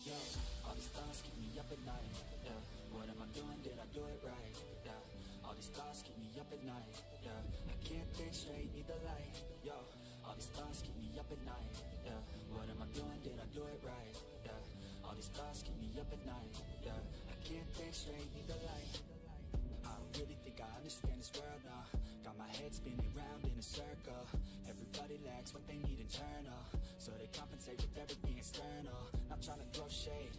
All these thoughts keep me up at night. Yeah, what am I doing? Did I do it right? Yeah, all these thoughts keep me up at night. Yeah, I can't think straight, need the light. Yo, all these thoughts keep me up at night. Yeah, what am I doing? Did I do it right? Yeah, all these thoughts keep me up at night. Yeah, I can't think straight, need the light. I don't really think I understand this world now. Got my head spinning round in a circle. Everybody lacks what they need internal, so they compensate with everything external. Not trying to throw shade,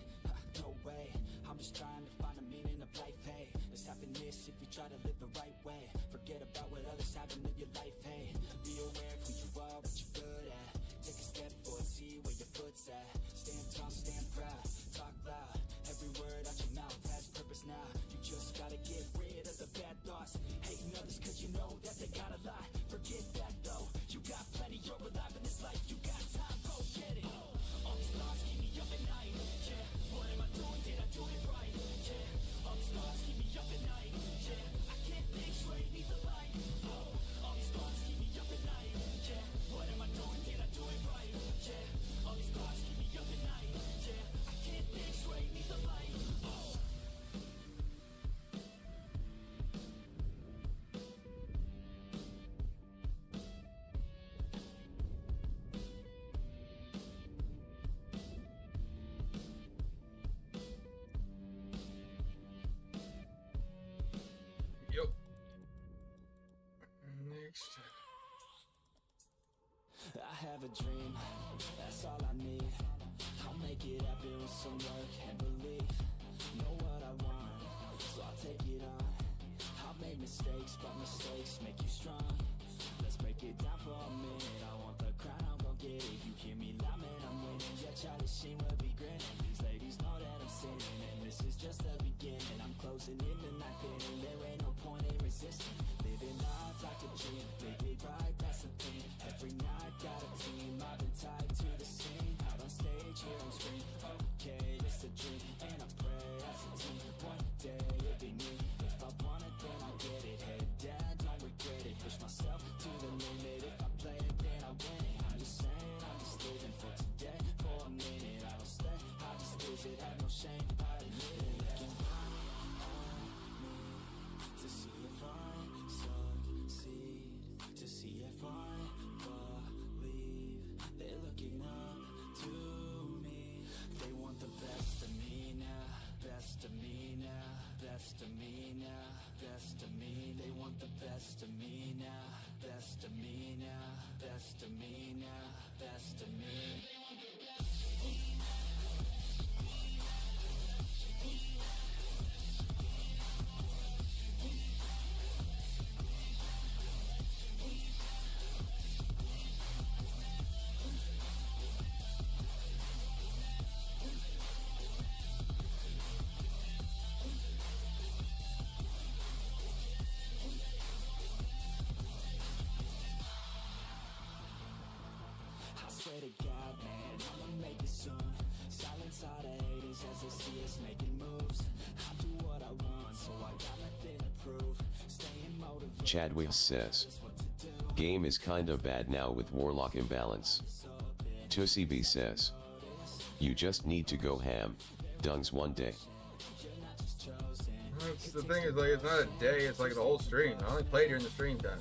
no way. I'm just trying to find the meaning of life, hey. There's happiness if you try to live the right way. Forget about what others have and live your life, hey. Be aware of who you are, what you're good at. Take a step forward, see where your foot's at. Stand tall, stand proud, talk loud. Every word out your mouth has purpose now. You just gotta get rid of the bad thoughts. Hating others cause you know that they got a lot. Forget that though, you got plenty, you're alive in this life. You got time, go get it. All these thoughts keep me up at night. Yeah, what am I doing? Did I do it right? Yeah, all these thoughts keep me up at night. Yeah, I can't think straight, need the light. All these thoughts keep me up at night. Yeah, what am I doing? Did I do it right? Yeah, all these thoughts keep me up at night. Yeah, I can't think straight, need the light. Yep. Next. I have a dream, that's all I need. I'll make it happen with some work and belief. Know what I want, so I'll take it on. I'll make mistakes, but mistakes make you strong. Let's break it down for a minute. I want the crown, I'm gon' get it. You hear me loud, man, I'm winning. Yeah, Charlie Sheen will be grinning. These ladies know that I'm sinning, and this is just the beginning. I'm closing in the night, and there ain't no point in resisting. Living life like a dream, live it right, that's the thing. Every night got a team, I've been tied to the scene. Out on stage, here on screen. Okay, it's a dream, and I pray as a team. One day it'll be me. If I want it, then I'll get it. Head down, don't regret it. Push myself to the limit. If I play it, then I win it. I'm just saying, I'm just living for today. For a minute, I don't stay. I just visit, have no shame. I admit it. Looking on me to see if I succeed, to see if I believe. They're looking up to me. They want the best of me now, best of me now, best of me now, best of me. They want the best of me now, best of me now, best of me now, best of me. Chad Wheels says, game is kinda bad now with Warlock imbalance. Tusibi says, you just need to go ham, dungs one day. That's the thing is, like, it's not a day, it's like the whole stream. I only played during the stream time.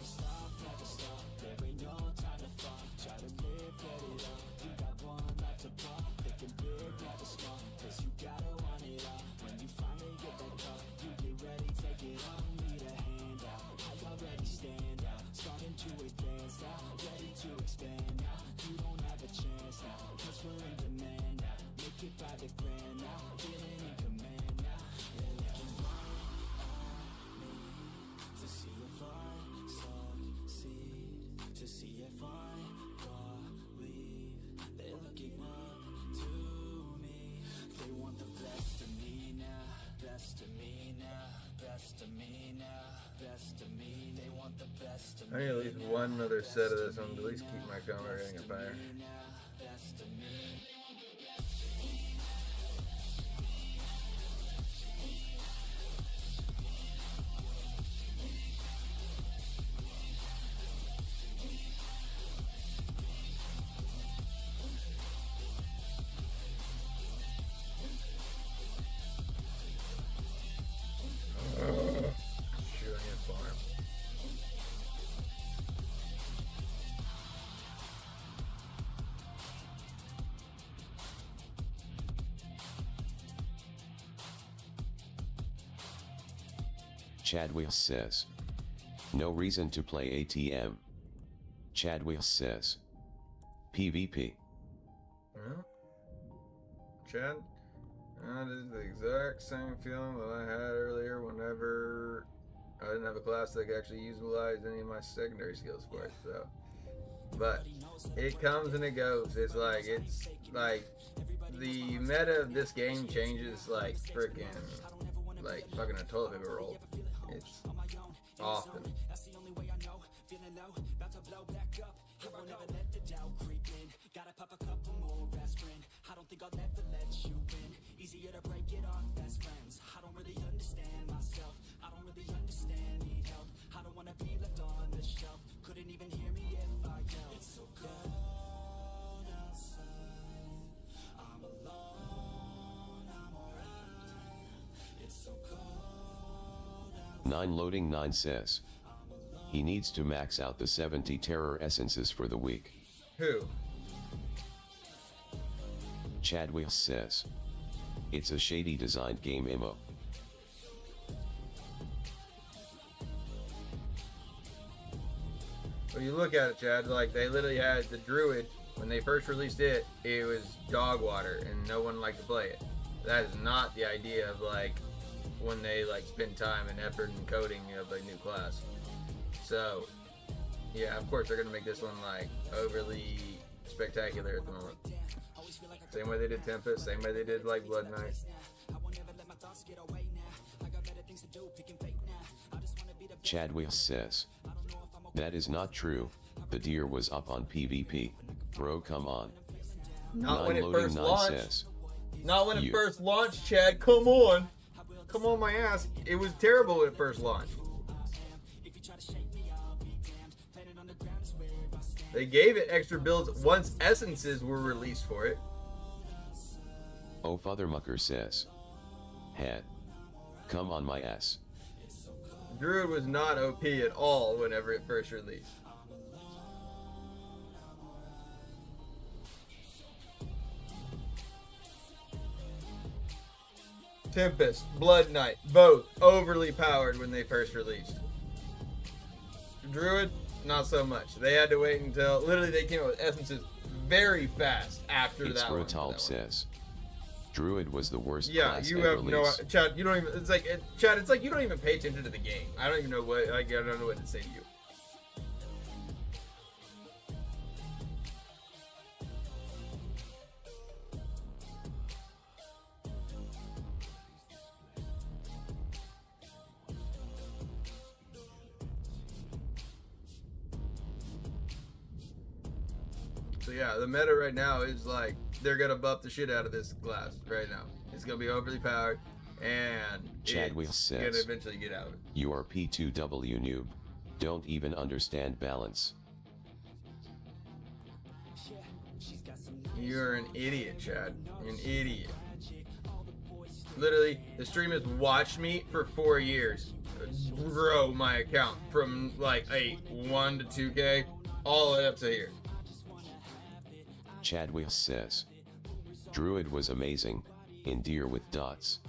I need at least one other set of this one to at least keep my camera getting a fire. Chad Wheels says, no reason to play ATM. Chad Wheels says, PvP. Well, Chad, that is the exact same feeling that I had earlier whenever I didn't have a class that could actually utilize any of my secondary skills for it. So, but it comes and it goes. It's like the meta of this game changes like freaking like fucking a toilet paper roll. It's often. Loading 9 says, he needs to max out the 70 terror essences for the week. Who? Chad Wheels says, it's a shady designed game emo. When you look at it, Chad, like they literally had the Druid, when they first released it, it was dog water and no one liked to play it. That is not the idea of like when they like spend time and effort and coding of a new class. So yeah, of course they're gonna make this one like overly spectacular at the moment. Same way they did Tempest, same way they did like Blood Knight. Chad Wheels says, that is not true, the deer was up on PvP, bro come on. Not when it first launched. Says, not when it first launched, Chad, come on. Come on my ass. It was terrible when it first launched. They gave it extra builds once essences were released for it. Oh Father Mucker says, head, come on my ass. Druid was not OP at all whenever it first released. Tempest, Blood Knight, both overly powered when they first released. Druid, not so much. They had to wait until literally they came out with essences very fast after it's that one. Rotalb says, Druid was the worst class you ever have released. no Chad. You don't even. It's like Chad. It's like you don't even pay attention to the game. I don't even know what. Like, I don't know what to say to you. So yeah, the meta right now is like they're gonna buff the shit out of this class right now. It's gonna be overly powered, and Chadwick it's gonna says, eventually get out of it. "You are P2W noob. Don't even understand balance." You're an idiot, Chad. You're an idiot. Literally, the streamers watched me for 4 years grow my account from like a 1 to 2K all the way up to here. Chadwick says, "Druid was amazing, in deer with dots."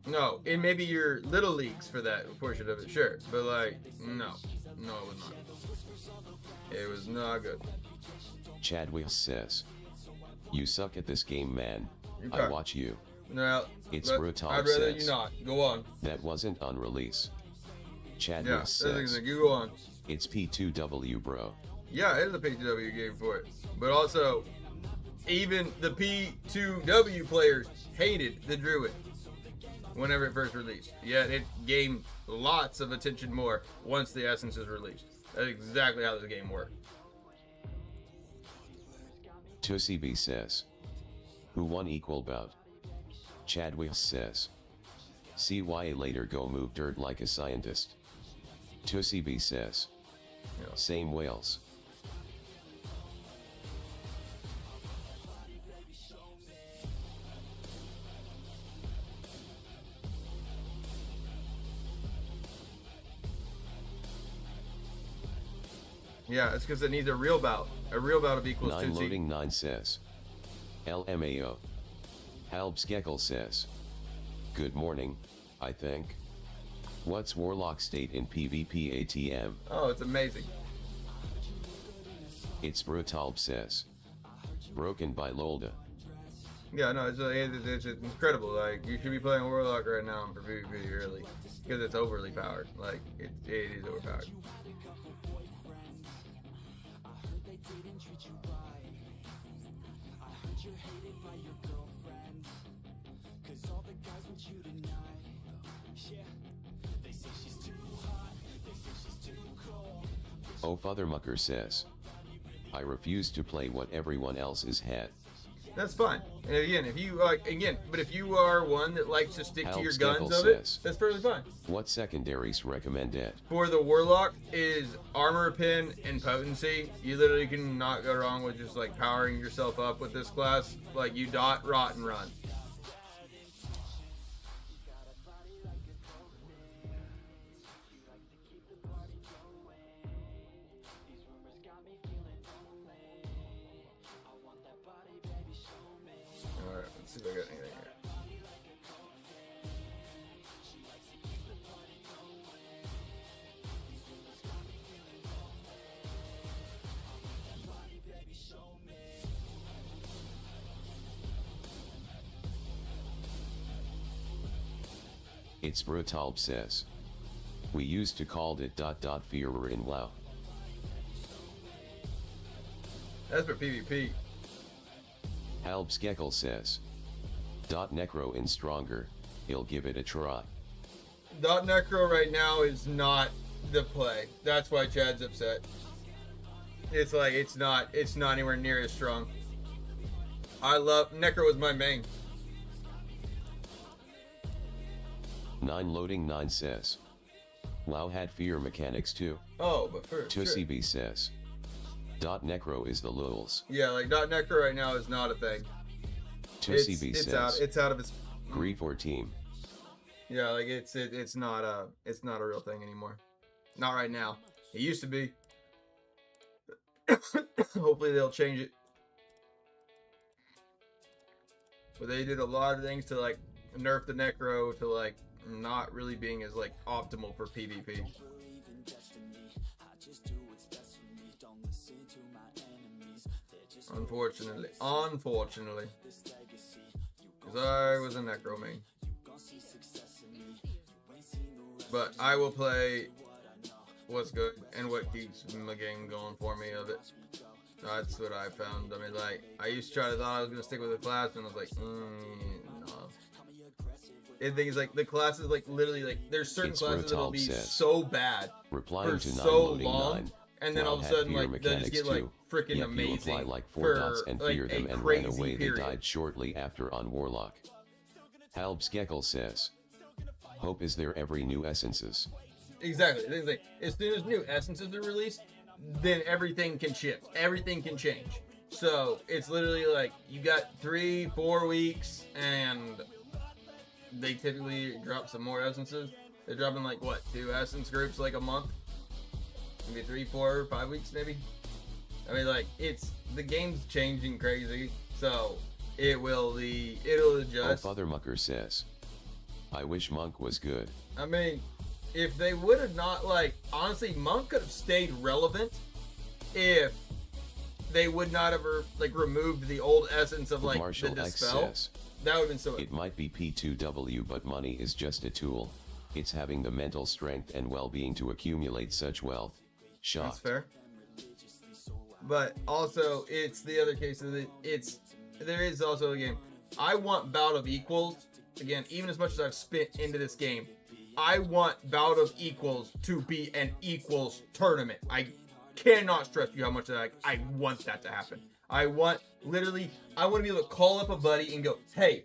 No, it may be your little leagues for that portion of it, sure. But like, no, it was not. It was not good. Chadwick says, "You suck at this game, man. Okay. I watch you." No, It's brutal. I'd rather says, you not. Go on. "That wasn't on release." Chadwick Yeah, says, you go on. "It's P2W, bro." Yeah, it is a P2W game for it. But also, even the P2W players hated the Druid whenever it first released. Yet it gained lots of attention more once the Essence is released. That's exactly how this game worked. Tussie B says, "Who won equal bout?" Chadwick says, "CYA later go move dirt like a scientist." Tussie B says, Yeah. "Same whales." Yeah, it's because it needs a real bout. A real bout of equals 9 2C. loading 9 says, "LMAO." Halbskekel says, "Good morning, I think. What's Warlock state in PvP ATM?" Oh, it's amazing. It's Brutalb says, "Broken by Lolda." Yeah, no, it's incredible. Like, you should be playing Warlock right now for PvP, really. Because it's overly powered. Like, it is overpowered. Oh Father Mucker says, "I refuse to play what everyone else is had." That's fine. And again, if you but if you are one that likes to stick to your guns of it, that's perfectly fine. "What secondaries recommended?" For the Warlock is armor pin and potency. You literally can not go wrong with just like powering yourself up with this class. Like, you dot, rot, and run. Alright, let's see if I got anything here. It's Brutalb says, "We used to called it ... Führer in WoW." That's for PvP. Halbskekel says, "Necro in Stronger, he'll give it a try." Necro right now is not the play. That's why Chad's upset. It's like, it's not anywhere near as strong. I love, Necro was my main. 9 loading 9 says, "WoW had fear mechanics too." Oh, but for Tussie sure. B says, "Necro is the lulz." Yeah, like Necro right now is not a thing. Tussie B says, it's out of its "Grief or team." Yeah, like it's not a real thing anymore. Not right now. It used to be. Hopefully they'll change it. But they did a lot of things to like nerf the Necro to like not really being as like optimal for PvP. Unfortunately. Because I was a Necro main. But I will play what's good and what keeps my game going for me of it. That's what I found. I mean, like, I used to try to thought I was going to stick with the class, and I was like, no. And things like, the classes, like, literally, like, there's certain It's classes that'll be says, so bad replying for to 9 so loading long 9. and then WoW all of a had sudden, fear like, they'll just mechanics get, like, too, freaking yet you apply amazing like 4 for, dots and like, fear them a and ran crazy away. period. They died shortly after on Warlock. Halbskekel says, hope is there every new essences. Exactly. Like, as soon as new essences are released, then everything can shift. Everything can change. So it's literally like you got 3-4 weeks, and they typically drop some more essences. They're dropping like what, 2 essence groups like a month, maybe 3, 4, 5 weeks maybe. I mean, like, the game's changing crazy, so it'll adjust. Father Mucker says, I wish Monk was good. I mean, if they would have not, like, honestly, Monk could have stayed relevant if they would not have, like, removed the old essence of, like, Marshall the X dispel. says, That would have been so. it might be P2W, but money is just a tool. It's having the mental strength and well-being to accumulate such wealth. Shocked. That's fair. But also, it's the other case of it. There is also a game. I want Bout of Equals. Again, even as much as I've spent into this game, I want Bout of Equals to be an equals tournament. I cannot stress you how much I want that to happen. I want to be able to call up a buddy and go, hey,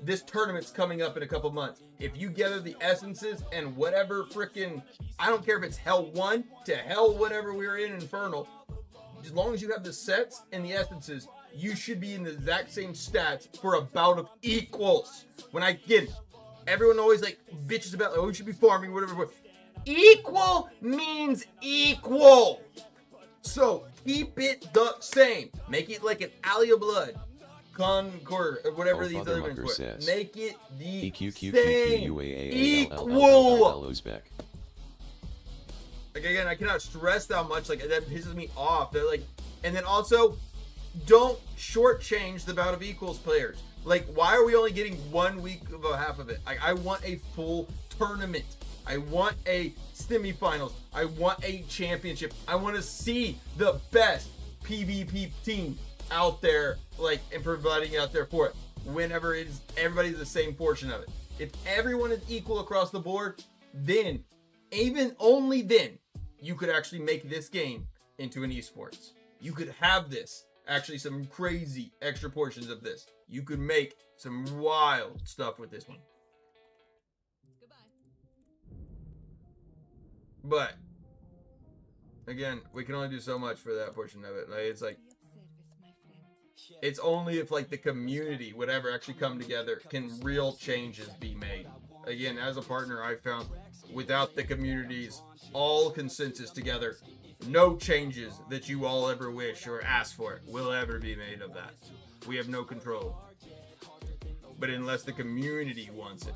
this tournament's coming up in a couple months. If you gather the essences and whatever freaking, I don't care if it's Hell 1 to Hell whatever we're in Infernal, as long as you have the sets and the essences, you should be in the exact same stats for a Bout of Equals. When I get it, everyone always like bitches about, oh, we should be farming, whatever. Equal means equal. So keep it the same. Make it like an Alia Blood, Concord, or whatever these other ones were. Make it the same. Equal. Like, again, I cannot stress that much. Like, that pisses me off. They're like, and then also, don't shortchange the Bout of Equals players. Like, why are we only getting 1 week of a half of it? Like, I want a full tournament. I want a semifinals. I want a championship. I want to see the best PvP team out there, like, and providing out there for it. Whenever it is, everybody's the same portion of it. If everyone is equal across the board, then, even only then, you could actually make this game into an esports. You could have this, actually some crazy extra portions of this. You could make some wild stuff with this one. But, again, we can only do so much for that portion of it. Like, it's only if, like, the community would ever actually come together can real changes be made. Again, as a partner, I found without the community's all consensus together, no changes that you all ever wish or ask for will ever be made of that. We have no control. But unless the community wants it.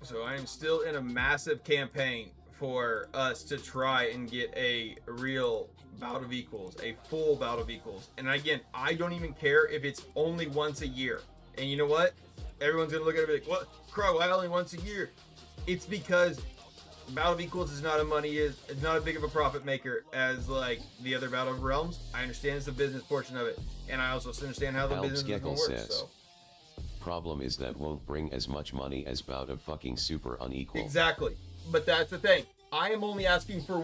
So I am still in a massive campaign for us to try and get a real Bout of Equals, a full Bout of Equals. And again, I don't even care if it's only once a year. And you know what? Everyone's gonna look at it and be like, what? Crow, why only once a year? It's because Bout of Equals is not it's not as big of a profit maker as like the other Battle of Realms. I understand it's the business portion of it, and I also understand how the business is gonna work. So. Problem is that won't bring as much money as Bout of fucking super unequal. Exactly. But that's the thing. I am only asking for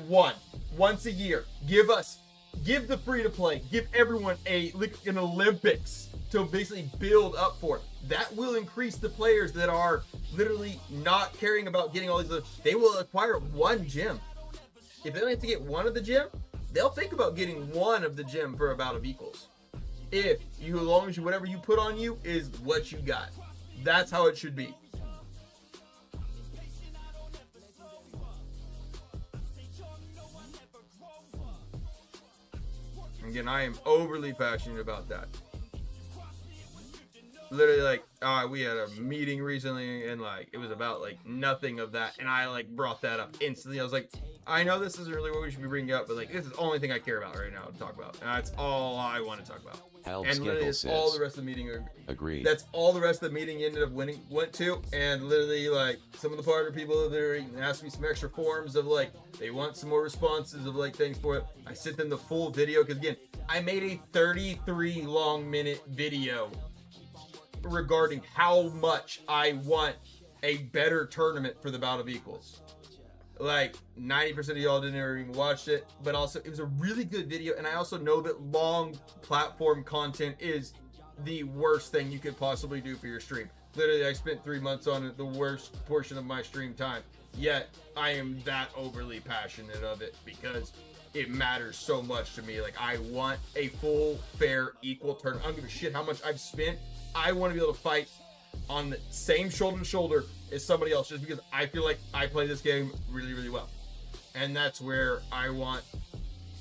once a year. Give the free to play, give everyone an Olympics to basically build up for. That will increase the players that are literally not caring about getting all these. They will acquire one gem. If they only have to get one of the gem, they'll think about getting one of the gem for a Bout of Equals. As long as whatever you put on you is what you got. That's how it should be. Again, I am overly passionate about that. Literally, like, we had a meeting recently, and like, it was about like nothing of that, and I like brought that up instantly. I was like, I know this isn't really what we should be bringing up, but like this is the only thing I care about right now to talk about, and that's all I want to talk about. And literally, it's all the rest of the meeting. Agreed. That's all the rest of the meeting ended up went to, and literally like some of the partner people there even asked me some extra forms of like they want some more responses of like things for it. I sent them the full video because again, I made a 33 long minute video regarding how much I want a better tournament for the Bout of Equals. Like 90% of y'all didn't ever even watch it, but also it was a really good video, and I also know that long platform content is the worst thing you could possibly do for your stream. Literally, I spent 3 months on it, the worst portion of my stream time, yet I am that overly passionate of it because it matters so much to me. Like, I want a full, fair, equal tournament. I don't give a shit how much I've spent. I want to be able to fight on the same shoulder to shoulder as somebody else, just because I feel like I play this game really, really well. And that's where I want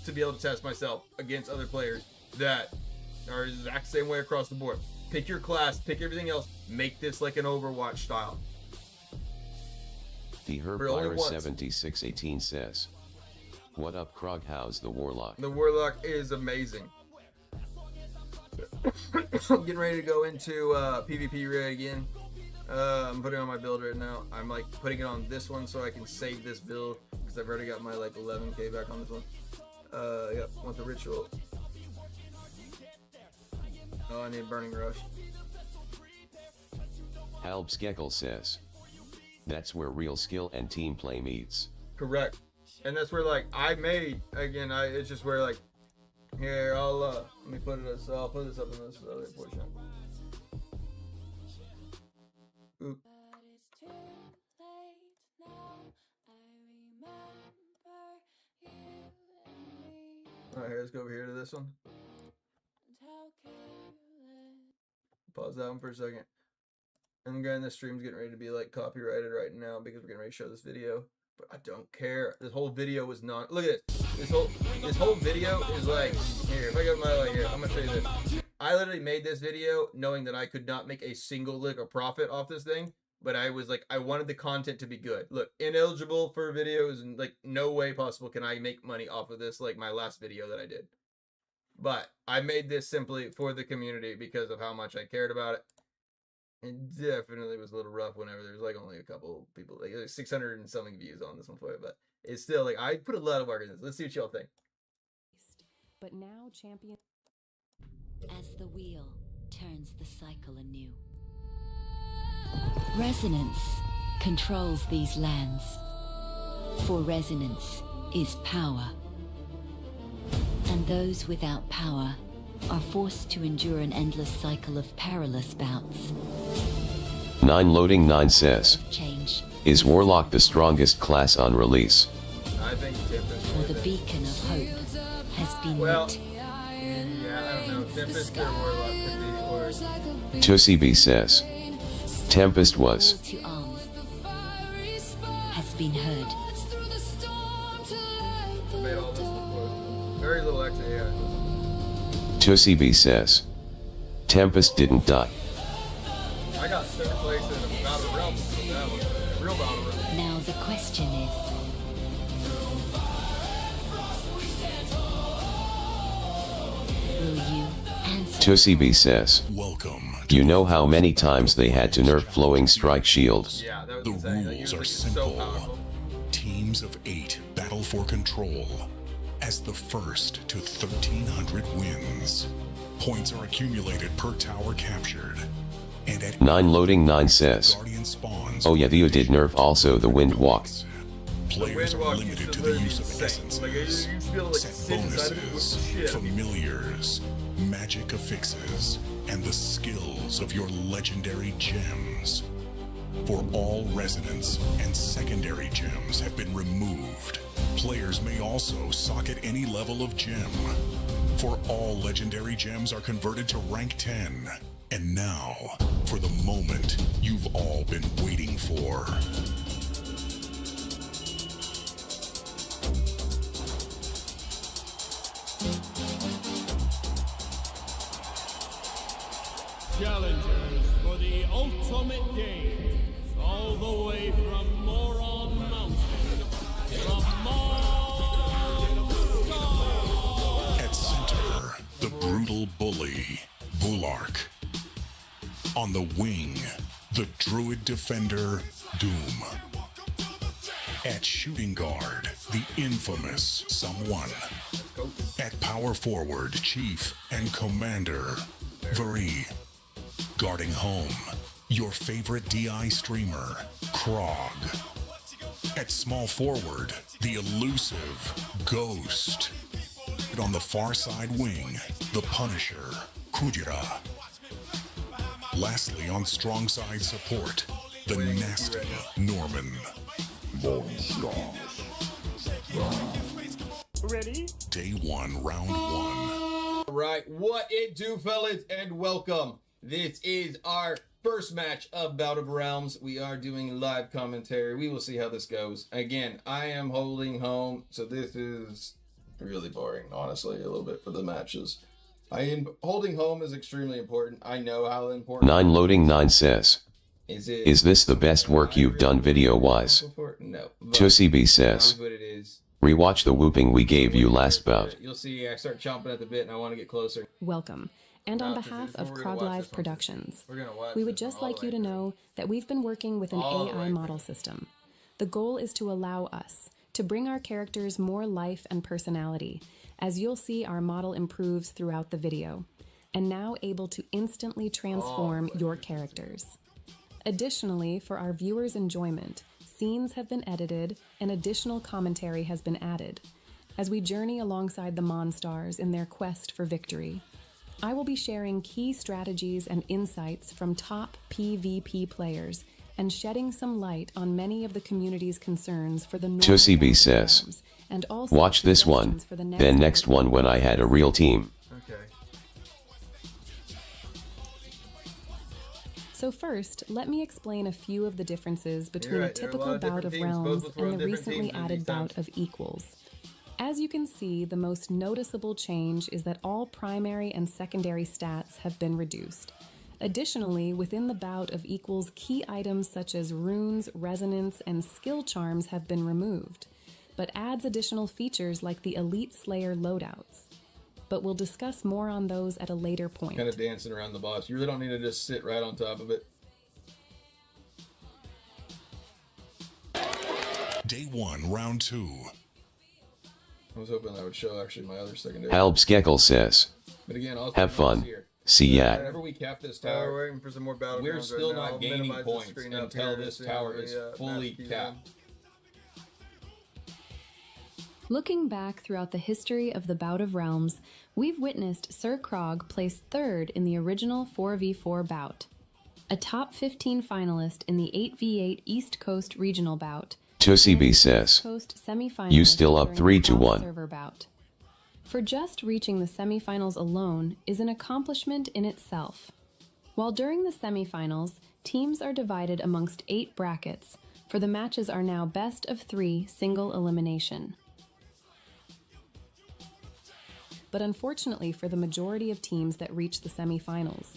to be able to test myself against other players that are the exact same way across the board. Pick your class, pick everything else, make this like an Overwatch style. The Herb7618 says, "What up, Krog? How's the Warlock?" The Warlock is amazing. I'm getting ready to go into PvP raid again. I'm putting on my build right now. I'm like putting it on this one so I can save this build because I've already got my like 11k back on this one. Yep, want the ritual. Oh, I need Burning Rush. Halbskekel says, "That's where real skill and team play meets." Correct. And that's where like I made again. It's just where like here I'll let me put it. So I'll put this up in this other portion. Oop. Alright, here, let's go over here to this one. Pause that one for a second. And again, this stream's getting ready to be like copyrighted right now because we're getting ready to show this video. But I don't care. This whole video was not. Look at this. This whole video is like here. If I go my here, I'm gonna show you this. I literally made this video knowing that I could not make a single lick of profit off this thing. But I was like, I wanted the content to be good. Look, ineligible for videos and like no way possible can I make money off of this like my last video that I did. But I made this simply for the community because of how much I cared about it. It definitely was a little rough whenever there was like only a couple people, like 600 and something views on this one for it, but it's still like I put a lot of work in this. Let's see what y'all think. But now champion as the wheel turns the cycle anew. Resonance controls these lands, for resonance is power. And those without power are forced to endure an endless cycle of perilous bouts. 9loading9 says, Change. "Is Warlock the strongest class on release?" I think Tempest. For the beacon of hope has been lit. Yeah, I don't know. Tempest or Warlock could be, or... Tussy says, "Tempest was." To arms has been heard. I made all this before. Very little actually, yeah. Tussy says, "Tempest didn't die." I got second place in a Battle Realms for that one. Real Battle Realms. Now the question is, will you answer? Tussy says, "Welcome. You know how many times they had to nerf flowing strike shield?" Yeah, that was The insane. rules are so simple. powerful. Teams of 8 battle for control. As the first to 1,300 wins. Points are accumulated per tower captured. And at 9loading9 says, Guardian spawns. "Oh yeah, you did nerf also the wind walk." Players are limited to the use of essences, Like, you used to be able to, like, set sit inside of it with bonuses, shit. familiars, magic affixes, and the skills of your legendary gems. For all resonance and secondary gems have been removed. Players may also socket any level of gem. For all legendary gems are converted to rank 10. And now, for the moment you've all been waiting for. Challengers for the ultimate game, all the way from Moron Mountain, from Mars. On the wing, the Druid Defender, Doom. At shooting guard, the infamous Someone. At power forward, Chief and Commander, Vary. Guarding home, your favorite DI streamer, Krog. At small forward, the elusive Ghost. And on the far side wing, the Punisher, Kujira. Lastly, on strong side support, the nasty Norman. Ready? Day 1, round 1. All right, what it do, fellas, and welcome. This is our first match of Bout of Realms. We are doing live commentary. We will see how this goes. Again, I am holding home, so this is really boring, honestly, a little bit for the matches. Holding home is extremely important. I know how important. 9 loading 9 says. Is this the best work you've done video-wise? No. ToCB says. What it is. Rewatch the whooping we gave you last bout. You'll see I start chomping at the bit and I want to get closer. Welcome. And on behalf of Krog Live Productions, we would just like you to know that we've been working with an AI model system. The goal is to allow us to bring our characters more life and personality. As you'll see, our model improves throughout the video, and now able to instantly transform your characters. Additionally, for our viewers' enjoyment, scenes have been edited and additional commentary has been added, as we journey alongside the Monstars in their quest for victory. I will be sharing key strategies and insights from top PvP players and shedding some light on many of the community's concerns for the ToCB says. And also watch this one, then next one when I had a real team. Okay. So first, let me explain a few of the differences between a typical Bout of Realms and the recently added Bout of Equals. As you can see, the most noticeable change is that all primary and secondary stats have been reduced. Additionally, within the Bout of Equals, key items such as runes, resonance, and skill charms have been removed, but adds additional features like the Elite Slayer loadouts. But we'll discuss more on those at a later point. Kind of dancing around the boss. You really don't need to just sit right on top of it. Day 1, round 2. I was hoping that would show actually my other secondary. Halbskekel says. But again, I'll have fun. See ya. Whenever we cap this tower, we're waiting for some more Battlegrounds. We're still right not gaining points until this tower is fully capped. Looking back throughout the history of the Bout of Realms, we've witnessed Sir Krog place 3rd in the original 4v4 bout, a top 15 finalist in the 8v8 East Coast Regional Bout, ToCB says. You still up 3-1. Server bout. For just reaching the semifinals alone is an accomplishment in itself. While during the semifinals, teams are divided amongst 8 brackets, for the matches are now best of 3 single elimination. But unfortunately for the majority of teams that reach the semifinals,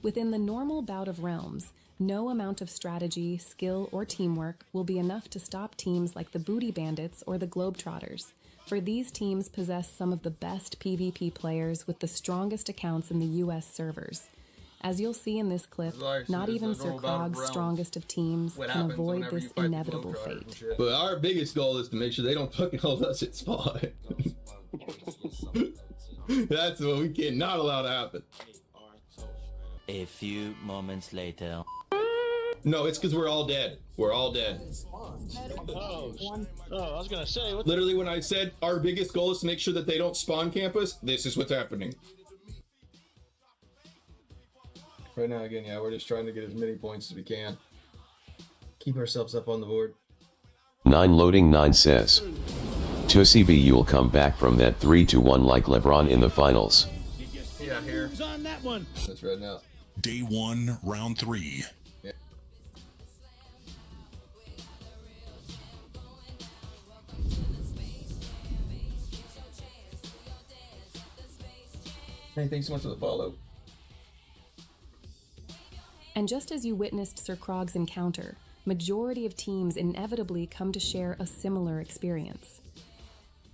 within the normal Bout of Realms, no amount of strategy, skill, or teamwork will be enough to stop teams like the Booty Bandits or the Globetrotters, for these teams possess some of the best PvP players with the strongest accounts in the US servers. As you'll see in this clip, not even Sir Krog's strongest of teams can avoid this inevitable fate. But our biggest goal is to make sure they don't fucking hold us at spawn. That's what we cannot allow to happen. A few moments later. No, it's because we're all dead. We're all dead. Oh, I was gonna say. Literally, when I said our biggest goal is to make sure that they don't spawn camp us, this is what's happening. Right now, again, yeah, we're just trying to get as many points as we can. Keep ourselves up on the board. 9 loading 9 says. ToCB, you'll come back from that 3-1 like LeBron in the finals. Yeah, here. On that one. That's right now. Day 1, round 3. Yeah. Hey, thanks so much for the follow. And just as you witnessed Sir Krog's encounter, majority of teams inevitably come to share a similar experience.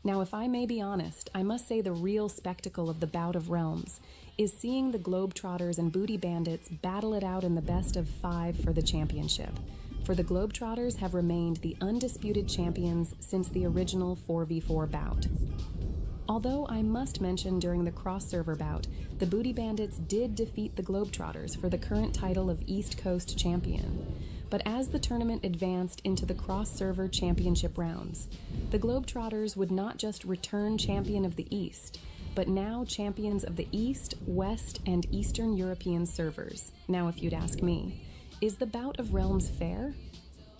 Now, if I may be honest, I must say the real spectacle of the Bout of Realms is seeing the Globetrotters and Booty Bandits battle it out in the best of 5 for the championship. For the Globetrotters have remained the undisputed champions since the original 4v4 bout. Although I must mention during the cross-server bout, the Booty Bandits did defeat the Globetrotters for the current title of East Coast Champion. But as the tournament advanced into the cross-server championship rounds, the Globetrotters would not just return champion of the East, but now champions of the East, West, and Eastern European servers. Now, if you'd ask me, is the Bout of Realms fair?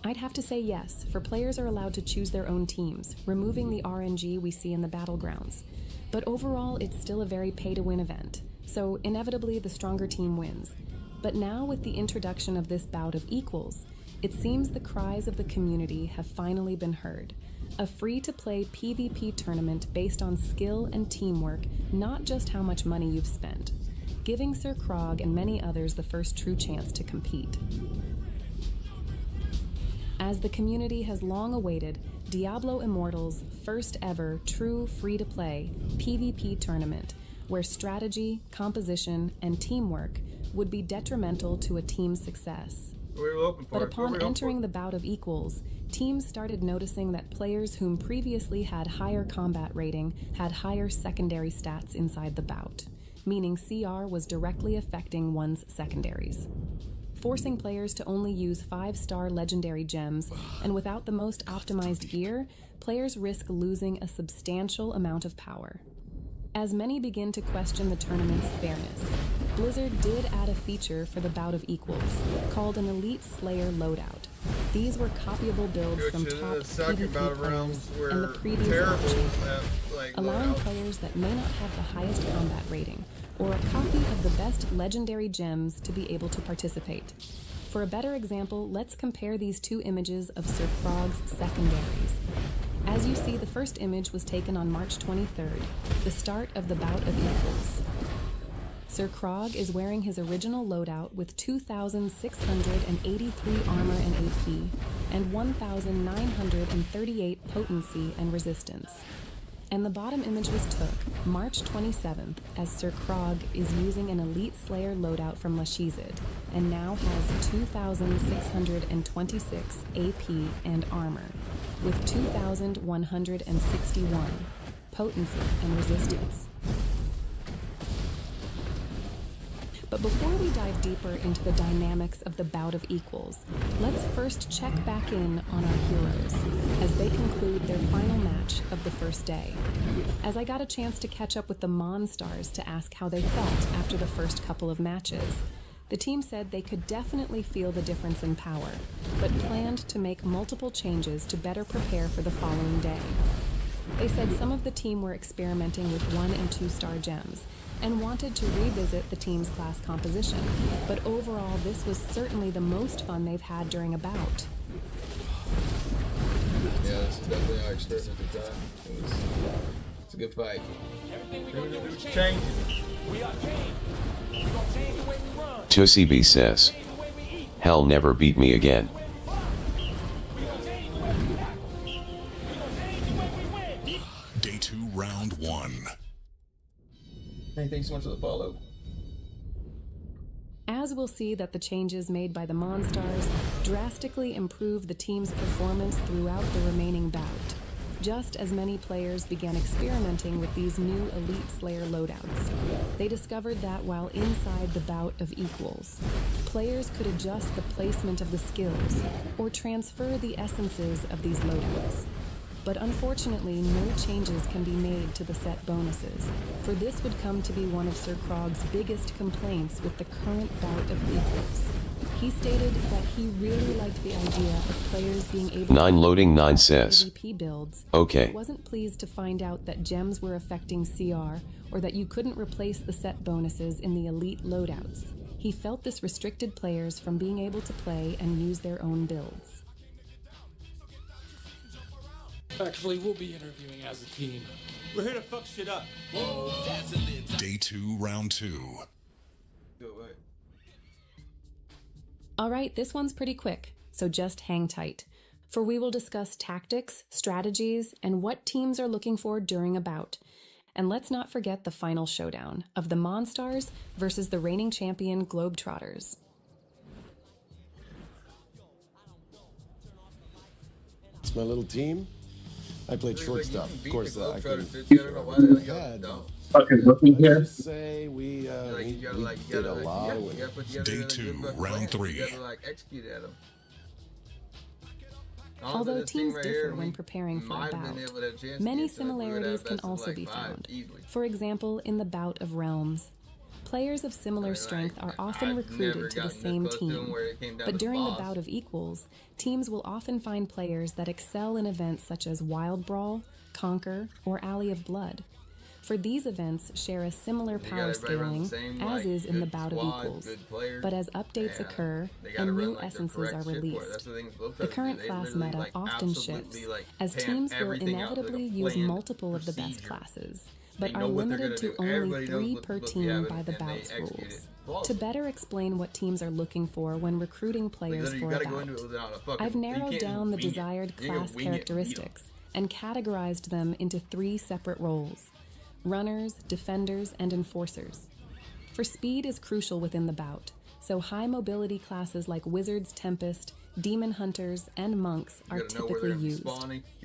I'd have to say yes, for players are allowed to choose their own teams, removing the RNG we see in the Battlegrounds. But overall, it's still a very pay-to-win event, so inevitably the stronger team wins. But now with the introduction of this bout of equals, it seems the cries of the community have finally been heard. A free-to-play PvP tournament based on skill and teamwork, not just how much money you've spent, giving Sir Krog and many others the first true chance to compete. As the community has long awaited, Diablo Immortal's first ever true free-to-play PvP tournament, where strategy, composition, and teamwork would be detrimental to a team's success. But upon entering the Bout of Equals, teams started noticing that players whom previously had higher combat rating had higher secondary stats inside the bout, meaning CR was directly affecting one's secondaries, forcing players to only use 5-star legendary gems, and without the most optimized gear, players risk losing a substantial amount of power. As many begin to question the tournament's fairness, Blizzard did add a feature for the Bout of Equals, called an Elite Slayer loadout. These were copyable builds from top PvP players and the previous option, allowing players that may not have the highest combat rating, or a copy of the best legendary gems to be able to participate. For a better example, let's compare these two images of Sir Krog's secondaries. As you see, the first image was taken on March 23rd, the start of the Bout of Equals. Sir Krog is wearing his original loadout with 2,683 armor and AP, and 1,938 potency and resistance. And the bottom image was took March 27th as Sir Krog is using an Elite Slayer loadout from Lashizid, and now has 2,626 AP and armor, with 2,161 potency and resistance. But before we dive deeper into the dynamics of the Bout of Equals, let's first check back in on our heroes as they conclude their final match of the first day. As I got a chance to catch up with the Monstars to ask how they felt after the first couple of matches, the team said they could definitely feel the difference in power, but planned to make multiple changes to better prepare for the following day. They said some of the team were experimenting with 1- and 2-star gems, and wanted to revisit the team's class composition, but overall this was certainly the most fun they've had during a bout. Yeah, this is definitely our experiment at the time. It's a good fight. Everything we gonna do is change. We are changed. We gonna change the way we run. Tussie B says, "Hell never beat me again." Day 2, round 1. Hey, thanks so much for the follow. As we'll see that the changes made by the Monstars drastically improve the team's performance throughout the remaining bout, just as many players began experimenting with these new Elite Slayer loadouts. They discovered that while inside the Bout of Equals, players could adjust the placement of the skills or transfer the essences of these loadouts. But unfortunately, no changes can be made to the set bonuses, for this would come to be one of Sir Krog's biggest complaints with the current Bout of Equals. He stated that he really liked the idea of players being able 9 loading 9 to says, PvP builds, okay. but wasn't pleased to find out that gems were affecting CR, or that you couldn't replace the set bonuses in the elite loadouts. He felt this restricted players from being able to play and use their own builds. Actually, we'll be interviewing as a team. We're here to fuck shit up. Day 2, round 2. Alright, this one's pretty quick, so just hang tight. for we will discuss tactics, strategies, and what teams are looking for during a bout. And let's not forget the final showdown of the Monstars versus the reigning champion Globetrotters. It's my little team. I played shortstop. Of course, I couldn't. Fucking looking here. Let's just say we did a lot of winning. Day 2, round 3. Execute at them. Although teams differ when preparing for a bout, many similarities can also be found. For example, in the Bout of Realms. Players of similar strength are often recruited to the same team, but during the Bout of Equals, teams will often find players that excel in events such as Wild Brawl, Conquer, or Alley of Blood. For these events share a similar power scaling as is in the Bout of Equals, but as updates occur and new essences are released, the current class meta often shifts, as teams will inevitably use multiple of the best classes, but are limited to only 3 per team by the bout's rules. To better explain what teams are looking for when recruiting players for a bout, I've narrowed down the desired class characteristics and categorized them into 3 separate roles: runners, defenders, and enforcers. For speed is crucial within the bout, so high mobility classes like Wizards, Tempest, Demon Hunters, and Monks are typically used,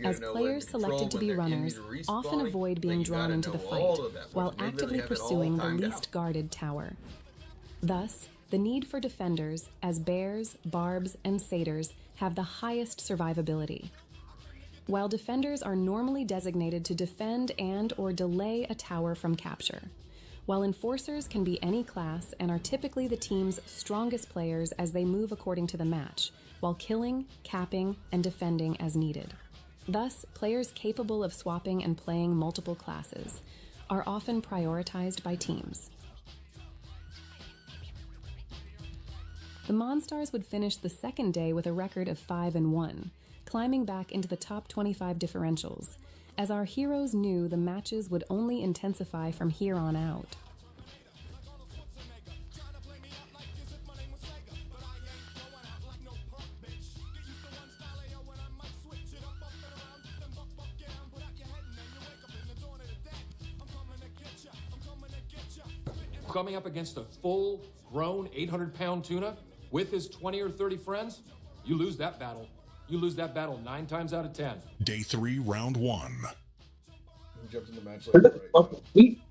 as players selected to be runners often avoid being drawn into the fight, while actively pursuing the least guarded tower. Thus, the need for defenders, as bears, barbs, and satyrs, have the highest survivability. While defenders are normally designated to defend and or delay a tower from capture, while enforcers can be any class and are typically the team's strongest players as they move according to the match, while killing, capping, and defending as needed. Thus, players capable of swapping and playing multiple classes are often prioritized by teams. The Monstars would finish the second day with a record of 5-1, climbing back into the top 25 differentials, as our heroes knew the matches would only intensify from here on out. Coming up against a full-grown 800-pound tuna with his 20 or 30 friends, you lose that battle. You lose that battle 9 times out of 10. Day 3, round 1.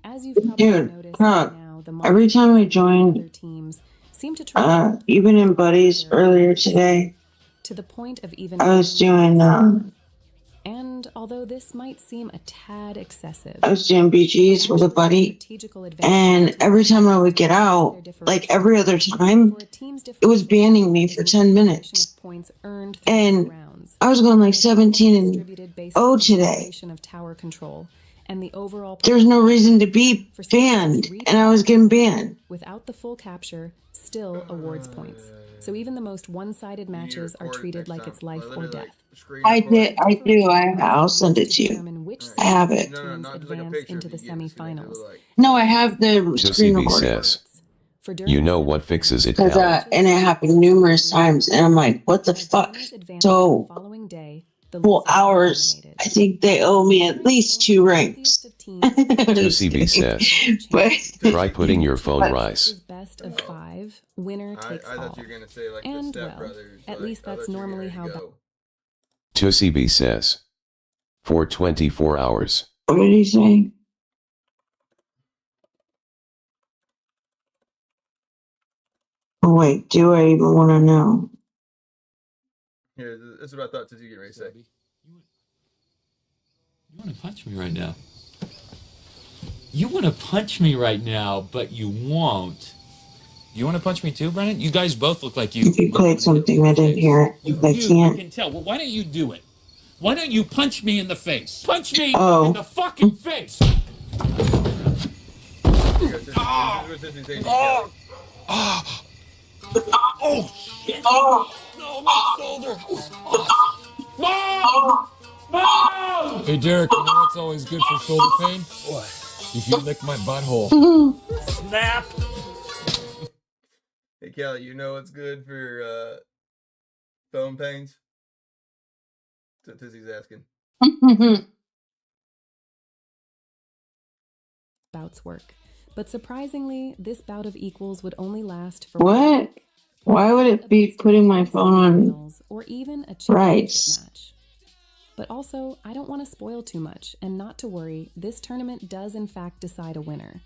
As you've probably noticed by now, the every time I join, other teams seem to try even in Buddies earlier today, to the point of even I was doing, and although this might seem a tad excessive, I was doing BGs with a buddy, and every time I would get out, like every other time, it was banning me for 10 minutes. And I was going like 17-0 today. There's no reason to be banned, and I was getting banned. Without the full capture, still awards points. So even the most one-sided matches are treated like it's life or death. I do. I'll send it to you. I have it. Advance into the semifinals. No, I have the screen Josie recording. says, you know what fixes it Because now? and it happened numerous times, and I'm like, what the fuck? So, full hours. I think they owe me at least 2 ranks. Josie B says, try putting your phone rise. Best of 5, winner takes all. Like and well, at least that's normally how. Josie B says, for 24 hours. What did he say? Oh, wait, do I even want to know? Here, this is what I thought you get ready to say. You want to punch me right now. You want to punch me right now, but you won't. You want to punch me too, Brennan? You guys both look like you. If you played something, I didn't hear it. I can't. I can tell. Well, why don't you do it? Why don't you punch me in the face? Punch me in the fucking face! Oh shit! No, my shoulder! Mom! Mom! Hey, Derek, you know what's always good for shoulder pain? What? If you lick my butthole. Snap! Hey, Kelly, you know what's good for phone pains? Tizzy's asking. Bouts work. But surprisingly, this bout of equals would only last for What? Why would it be putting my phone on or even a rice? match? But also, I don't want to spoil too much, and not to worry, this tournament does in fact decide a winner.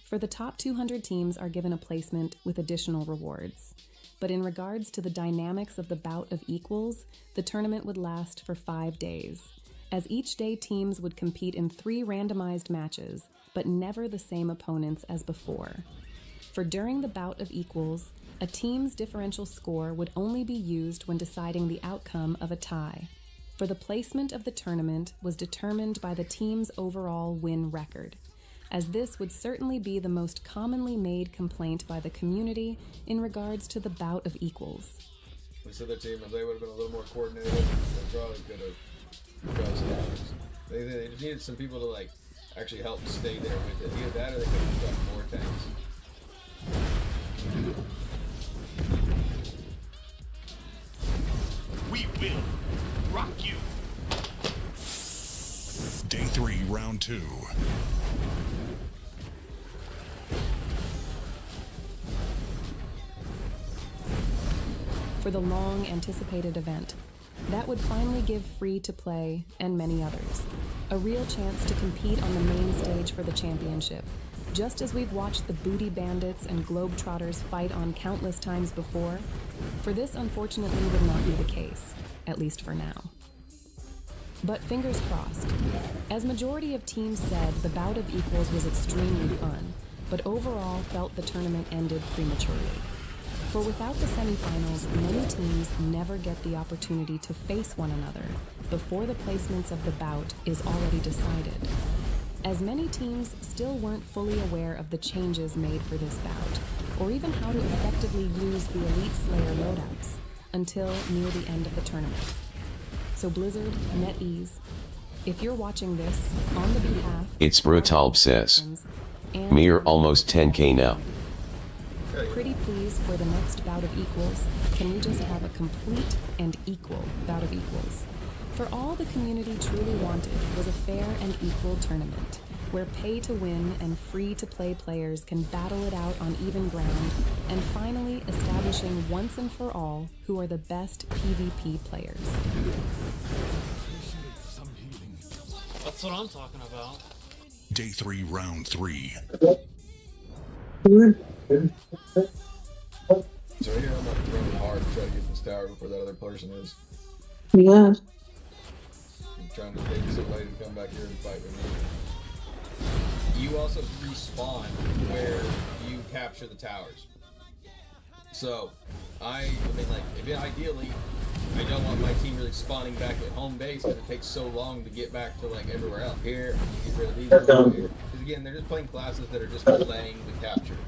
For the top 200 teams are given a placement with additional rewards. But in regards to the dynamics of the bout of equals, the tournament would last for 5 days, as each day teams would compete in 3 randomized matches, but never the same opponents as before. For during the bout of equals, a team's differential score would only be used when deciding the outcome of a tie. For the placement of the tournament was determined by the team's overall win record, as this would certainly be the most commonly made complaint by the community in regards to the bout of equals. This other team, if they would have been a little more coordinated, they probably could have crossed towers. They just needed some people to like actually help stay there with it. Either that or they could have done more tanks. We will rock you. Day 3, round 2. For the long anticipated event, that would finally give Free to Play, and many others, a real chance to compete on the main stage for the championship, just as we've watched the Booty Bandits and Globetrotters fight on countless times before. For this unfortunately would not be the case, at least for now. But fingers crossed. As majority of teams said, the bout of equals was extremely fun, but overall felt the tournament ended prematurely. For without the semifinals, many teams never get the opportunity to face one another before the placements of the bout is already decided, as many teams still weren't fully aware of the changes made for this bout, or even how to effectively use the Elite Slayer loadouts until near the end of the tournament. So Blizzard, NetEase, if you're watching this, on the behalf... It's Brutal says. Mere almost 10k now. Pretty please, for the next bout of equals, can we just have a complete and equal bout of equals? For all the community truly wanted was a fair and equal tournament, where pay-to-win and free-to-play players can battle it out on even ground, and finally establishing once and for all who are the best PvP players. That's what I'm talking about. Day 3, round 3. So here I'm like running hard to try to get this tower before that other person is. Yeah. I'm trying to take somebody to come back here and fight with me. You also respawn where you capture the towers. So, I mean, like, if ideally, I don't want my team really spawning back at home base because it takes so long to get back to, like, everywhere else. Here, get rid of these over here. Because, again, they're just playing classes that are just delaying the capture.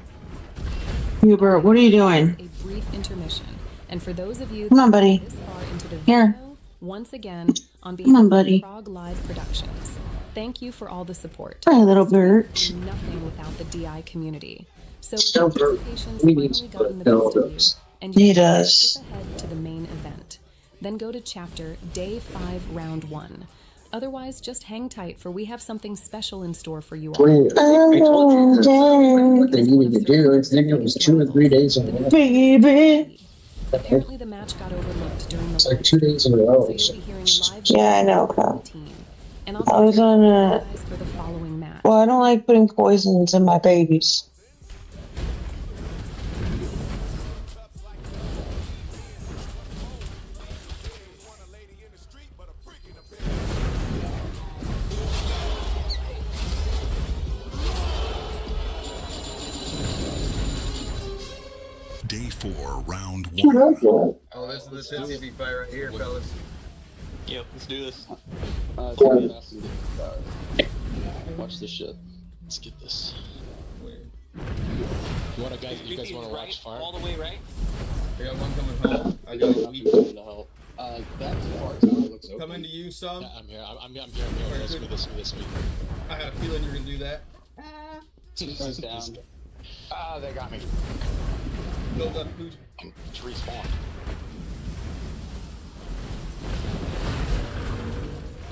Hubert, what are you doing? A brief intermission. And for those of you Come on, buddy. this far into the Here. video, once again, on Come on, behalf buddy. of Frog Live Productions, thank you for all the support. Hi, little Bert. Nothing without the DI community. So So anticipation's we finally need gotten the to best of you, and He you can does. skip ahead to the main event. Then go to chapter Day 5, Round 1. Otherwise, just hang tight, for we have something special in store for you all. I told you what they needed to do. I think it was 2 or 3 days in a row. Baby. Apparently the match got overlooked during the It's like 2 days in a row. Yeah, I know, Kyle. and I was on a... for the following match. Well, I don't like putting poisons in my babies. Day 4, round 1. Oh, this is the TCB fight right here, fellas. Yep, let's do this. Watch this shit. Let's get this. You guys want to watch fire? All the way right? I got one coming home. I got a weak. That far tower looks okay. Coming to you, some. Yeah, I'm here. I'm here. This me. I had a feeling you were gonna do that. They got me. Build up, food. Respawn.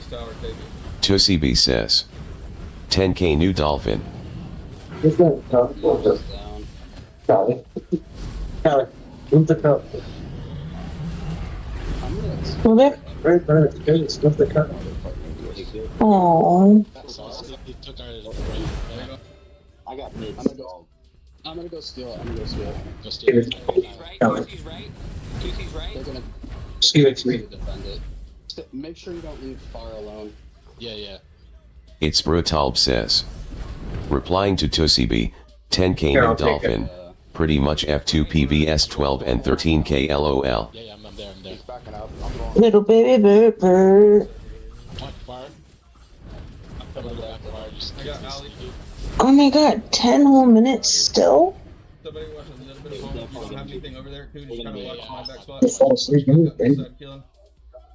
this tower, take it. Tussie B says 10k new dolphin. Aww. I got mid. I'm gonna go steal. Go steal. Tusie's right. They're gonna defend it. Make sure you don't leave far alone. Yeah. It's Brutalb says. Replying to Tussie B, 10k new dolphin. Pretty much F2 PVS 12 and 13k LOL. Yeah, I'm there. He's backing up. I'm going. Little baby bird. I got Ali. Oh my god, 10 whole minutes still? Somebody watch a little bit of home. You don't have anything over there? Could just kind of watch my back spot? Just fall asleep, Kill him.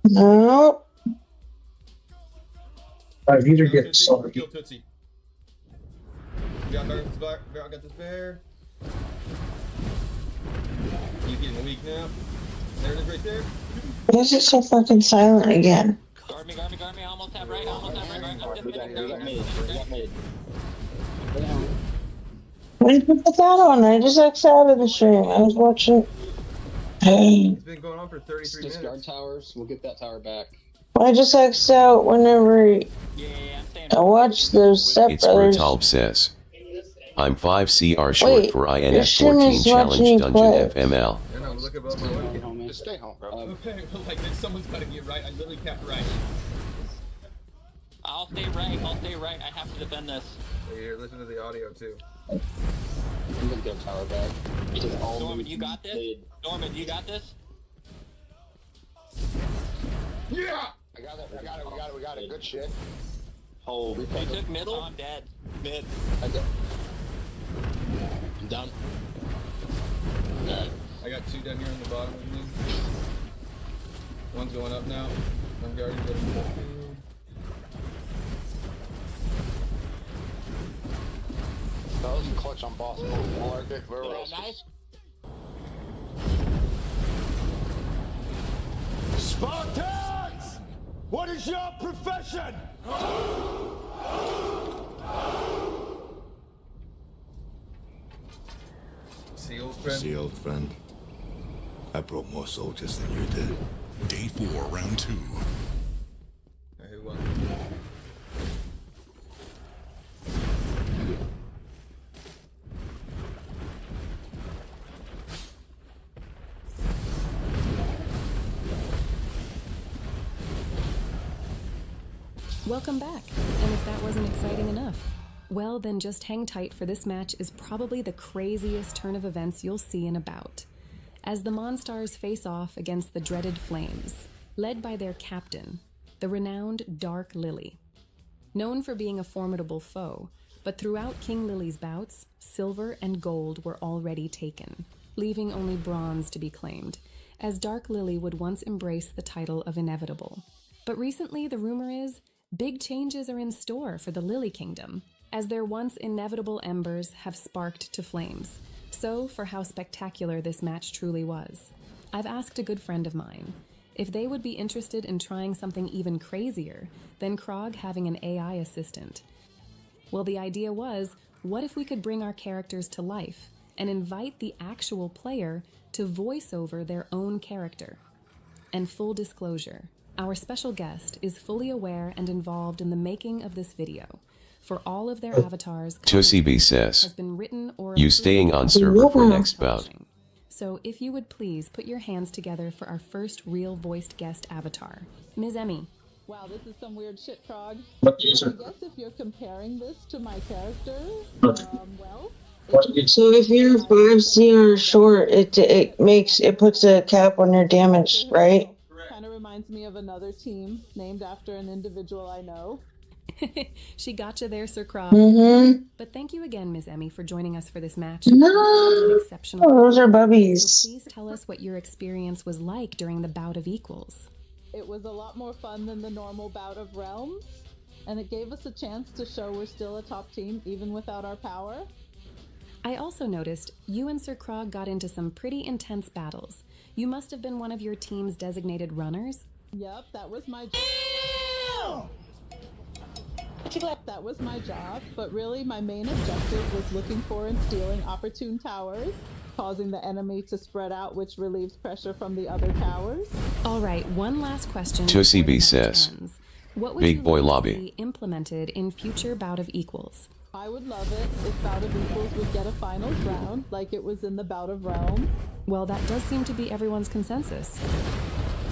No. These are getting solid. Kill Tootsie. We got this bear. I got this bear. You getting weak now? There it is right there. Why is it so fucking silent again? Guard me, almost have right. Why did you put that on? I just X'd out of the stream. I was watching. Hey. It's been going on for 33 minutes. Discard towers. We'll get that tower back. I just X'd out whenever I watch those Step It's Brothers. Brutalb says. I'm 5 CR short Wait, for your INF stream 14 is challenge watching dungeon play. FML. Yeah, no, look above my way. Just stay home, bro. Okay, but like someone's got to get right. I literally kept right. I'll stay right. I have to defend this. Here, listen to the audio too. I'm gonna get a tower back. Norman, you got this? Norman, you got this? Yeah! I got it. We got it. Good shit. Oh, They took middle? I'm dead. Mid. I'm down. I got two down here on the bottom of me. One's going up now. I'm guarding the That was a clutch on boss. Nice. Spartans! What is your profession? See, old friend. See, old friend. I brought more soldiers than you did. Day 4, round 2. Who won? Welcome back, and if that wasn't exciting enough, well then just hang tight, for this match is probably the craziest turn of events you'll see in a bout. As the Monstars face off against the dreaded Flames, led by their captain, the renowned Dark Lily. Known for being a formidable foe, but throughout King Lily's bouts, silver and gold were already taken, leaving only bronze to be claimed, as Dark Lily would once embrace the title of Inevitable. But recently, the rumor is, big changes are in store for the Lily Kingdom, as their once inevitable embers have sparked to flames. So, for how spectacular this match truly was, I've asked a good friend of mine if they would be interested in trying something even crazier than Krog having an AI assistant. Well, the idea was, what if we could bring our characters to life and invite the actual player to voice over their own character? And full disclosure, our special guest is fully aware and involved in the making of this video. For all of their avatars, Tussie B says, has been written or you staying on server for next bout. So if you would please put your hands together for our first real voiced guest avatar, Ms. Emmy. Wow, this is some weird shit, Krog. I guess if you're comparing this to my character, well... So if you're 5 CR short, it puts a cap on your damage, right? Kind of reminds me of another team named after an individual I know. She gotcha there, Sir Krog. But thank you again, Ms. Emmy, for joining us for this match. No, exceptional. Those are bubbies. So please tell us what your experience was like during the bout of equals. It was a lot more fun than the normal bout of realms, and it gave us a chance to show we're still a top team even without our power. I also noticed you and Sir Krog got into some pretty intense battles. You must have been one of your team's designated runners. Yep, that was my That was my job, but really my main objective was looking for and stealing opportune towers, causing the enemy to spread out, which relieves pressure from the other towers. All right, one last question. Tussie B says, what would Big you Boy like Lobby. to see implemented in future Bout of Equals? I would love it if Bout of Equals would get a finals round, like it was in the Bout of Realms. Well, that does seem to be everyone's consensus.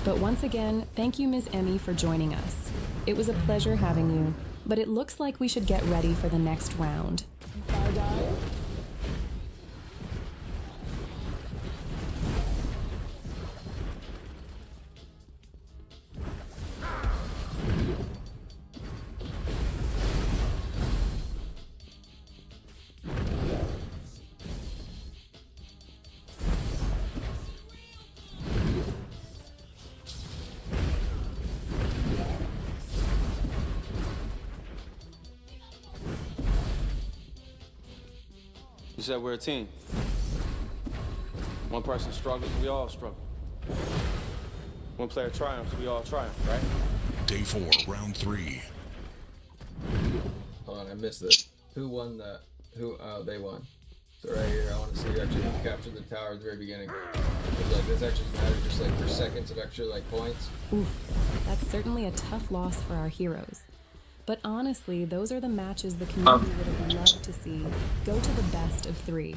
But once again, thank you, Ms. Emmy, for joining us. It was a pleasure having you, but it looks like we should get ready for the next round. Bye, guys. You said we're a team. One person struggles, we all struggle. One player triumphs, we all triumph, right? Day 4, round 3. Hold on, I missed it. Who won that? They won. So right here, I want to see actually who captured the tower at the very beginning. Because like this actually matters just like for seconds of extra like points. Oof, that's certainly a tough loss for our heroes. But honestly, those are the matches the community would have loved to see go to the best of 3.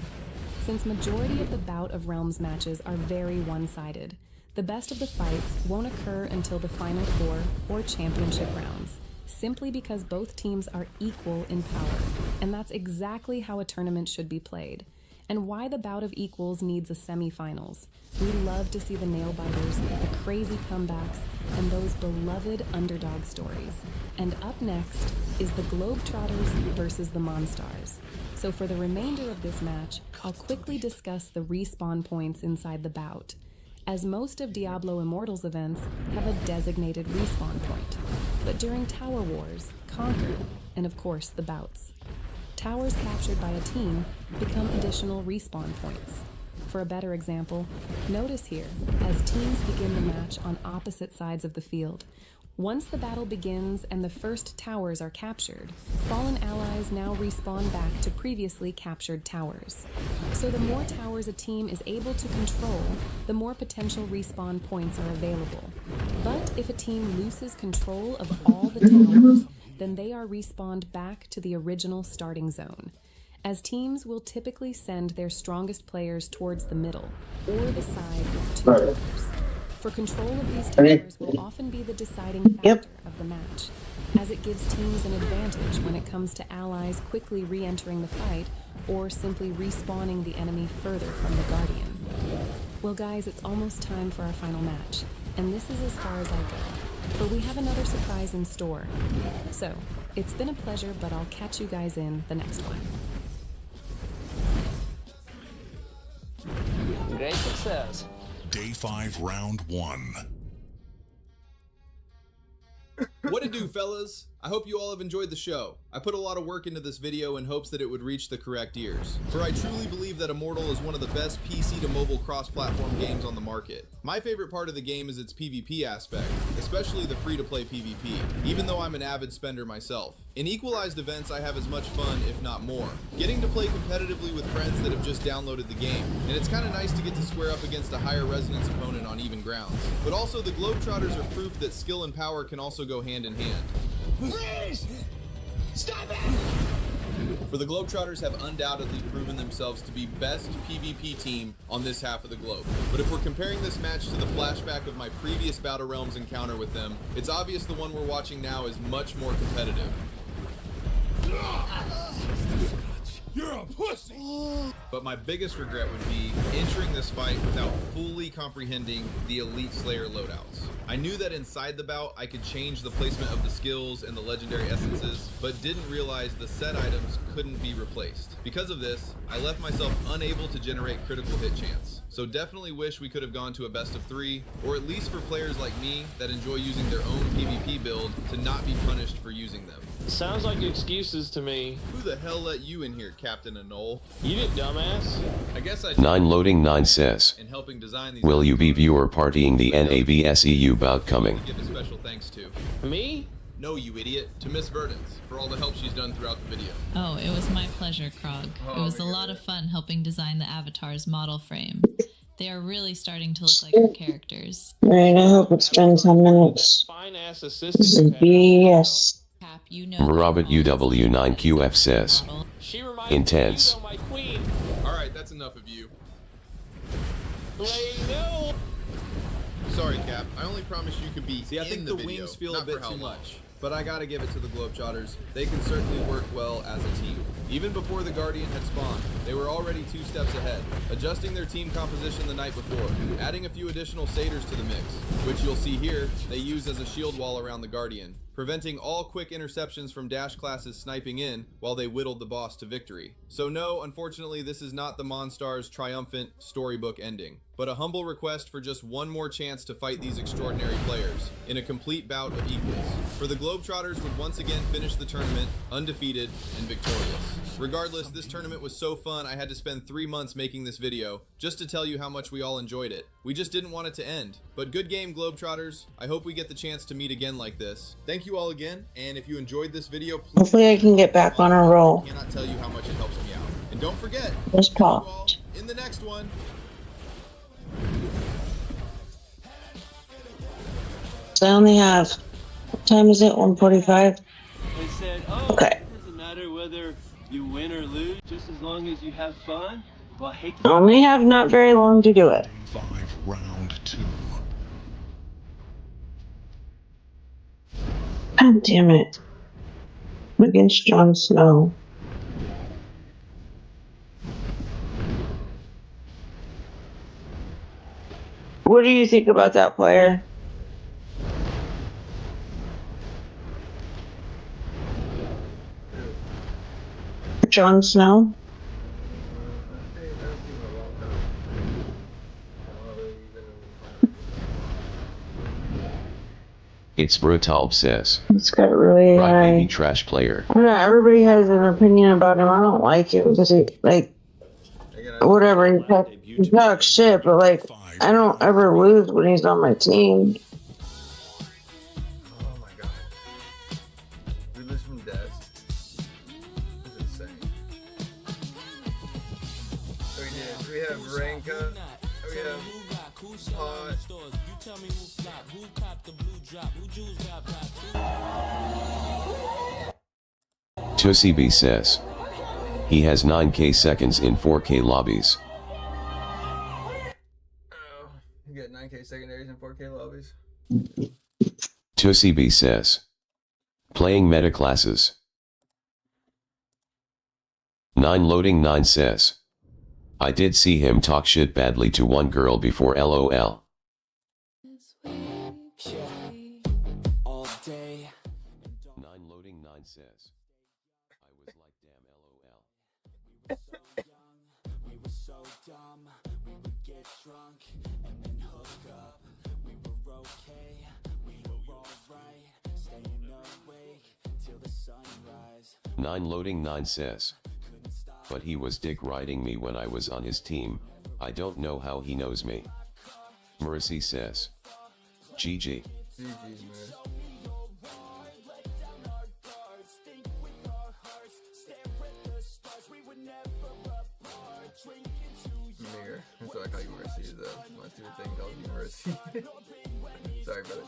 Since majority of the Bout of Realms matches are very one-sided, the best of the fights won't occur until the Final 4 or Championship rounds, simply because both teams are equal in power, and that's exactly how a tournament should be played, and why the Bout of Equals needs a semi-finals. We love to see the nail-biters, the crazy comebacks, and those beloved underdog stories. And up next is the Globetrotters versus the Monstars. So for the remainder of this match, I'll quickly discuss the respawn points inside the bout, as most of Diablo Immortal's events have a designated respawn point. But during Tower Wars, Conquer, and of course the bouts, towers captured by a team become additional respawn points. For a better example, notice here, as teams begin the match on opposite sides of the field, once the battle begins and the first towers are captured, fallen allies now respawn back to previously captured towers. So the more towers a team is able to control, the more potential respawn points are available. But if a team loses control of all the towers, then they are respawned back to the original starting zone, as teams will typically send their strongest players towards the middle, or the side with 2 towers. For control of these towers will often be the deciding factor of the match, as it gives teams an advantage when it comes to allies quickly re-entering the fight, or simply respawning the enemy further from the Guardian. Well guys, it's almost time for our final match, and this is as far as I go, for we have another surprise in store. So, it's been a pleasure, but I'll catch you guys in the next one. Great success. Day 5, round 1. What it do, fellas? I hope you all have enjoyed the show. I put a lot of work into this video in hopes that it would reach the correct ears, for I truly believe that Immortal is one of the best PC to mobile cross-platform games on the market. My favorite part of the game is its PvP aspect, especially the free-to-play PvP, even though I'm an avid spender myself. In equalized events, I have as much fun, if not more, getting to play competitively with friends that have just downloaded the game, and it's kind of nice to get to square up against a higher resonance opponent on even grounds. But also, the Globetrotters are proof that skill and power can also go hand in hand. Please! Stop it! For the Globetrotters have undoubtedly proven themselves to be best PvP team on this half of the globe. But if we're comparing this match to the flashback of my previous Battle Realms encounter with them, it's obvious the one we're watching now is much more competitive. You're a pussy! But my biggest regret would be entering this fight without fully comprehending the Elite Slayer loadouts. I knew that inside the bout I could change the placement of the skills and the legendary essences, but didn't realize the set items couldn't be replaced. Because of this, I left myself unable to generate critical hit chance. So definitely wish we could have gone to a best of 3, or at least for players like me that enjoy using their own PvP build to not be punished for using them. Sounds like excuses to me. Who the hell let you in here, Captain Anole? You did, dumbass. I guess I 9 loading 9 says, in helping design these. Will you be viewer partying the NAVSEU bout coming? Give a special thanks to me? No, you idiot. To Miss Verdance, for all the help she's done throughout the video. Oh, it was my pleasure, Krog. It was a lot of fun helping design the avatar's model frame. They are really starting to look like our characters. Alright, I hope it's been 10 minutes. Fine-ass This assistant. is BS. Cap, you know Robert UW9QF says. Intense. Alright, that's enough of you. No. Sorry, Cap. I only promised you could be See, I think the the video, wings feel not a bit for how too long. much. But I gotta give it to the Globetrotters. They can certainly work well as a team. Even before the Guardian had spawned, they were already 2 steps ahead, adjusting their team composition the night before, adding a few additional satyrs to the mix, which you'll see here, they use as a shield wall around the Guardian, preventing all quick interceptions from Dash classes sniping in while they whittled the boss to victory. So no, unfortunately, this is not the Monstars' triumphant storybook ending, but a humble request for just one more chance to fight these extraordinary players in a complete bout of equals. For the Globetrotters would once again finish the tournament undefeated and victorious. Regardless, this tournament was so fun I had to spend 3 months making this video just to tell you how much we all enjoyed it. We just didn't want it to end. But good game, Globetrotters. I hope we get the chance to meet again like this. Thank you all again, and if you enjoyed this video, please Hopefully I can get back on a roll. I cannot tell you how much it helps me out. And don't forget, Just popped. in the next one. So I only have, what time is it? 1:45? They said, oh, Okay. it doesn't matter whether you win or lose, just as long as you have fun. Well, I hate I only have not very long to do it. 5, round 2. God damn it. I'm against Jon Snow. What do you think about that player? Jon Snow? It's brutal says. It's got really Right, baby high. trash player. I don't know, everybody has an opinion about him. I don't like it because he, like, whatever, he talks shit, but, like, I don't ever lose when he's on my team. Oh my god. We lose from Des. This is insane. We have Ranka. We have Hot. Tussie B says. He has 9k seconds in 4k lobbies. Oh, you got 9k secondaries and 4k lobbies. Tussie B says. Playing meta classes. 9 loading 9 says. I did see him talk shit badly to one girl before LOL. All day. 9 loading 9 says. I was like damn LOL. We were so dumb. We would get drunk and then hook up. We were okay. We were alright. Staying awake till the sunrise. 9 loading 9 says. But he was dick riding me when I was on his team. I don't know how he knows me. Mercy says. GG. GG's, man. Nigger. That's what I call you Mercy, though. My stupid thing calls you Mercy. Sorry, brother.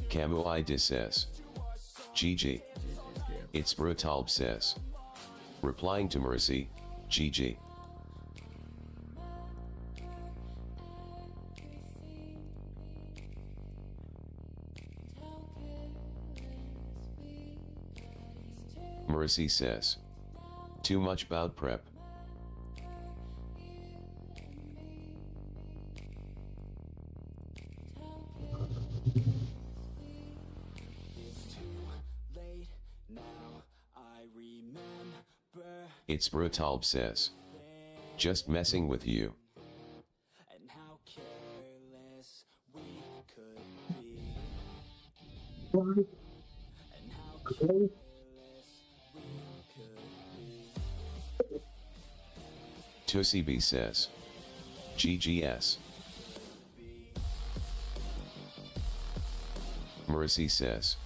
Camuidis says. GG. It's brutal says. Replying to Mercy, GG. Mercy says. Too much bout prep. It's brutal says. Just messing with you. And how careless we could be. And how careless we could be. Tussie B says. GGS. Mercy says.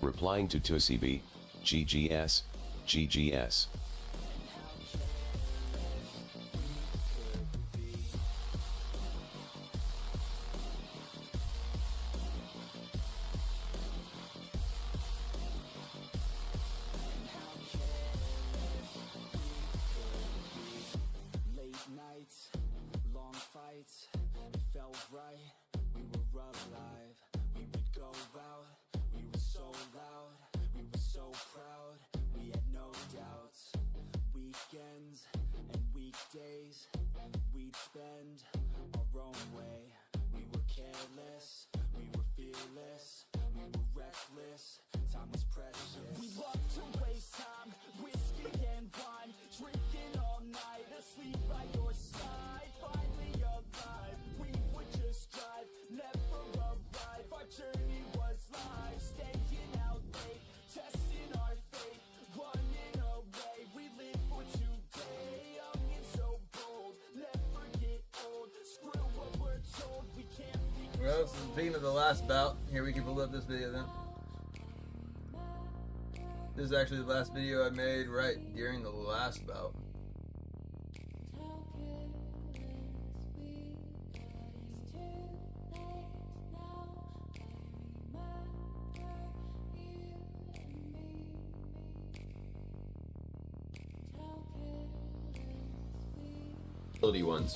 Replying to Tusibi, GGS, GGS. Well, this is the beginning of the last bout. Here, we can pull up this video then. This is actually the last video I made right during the last bout. Ability ones.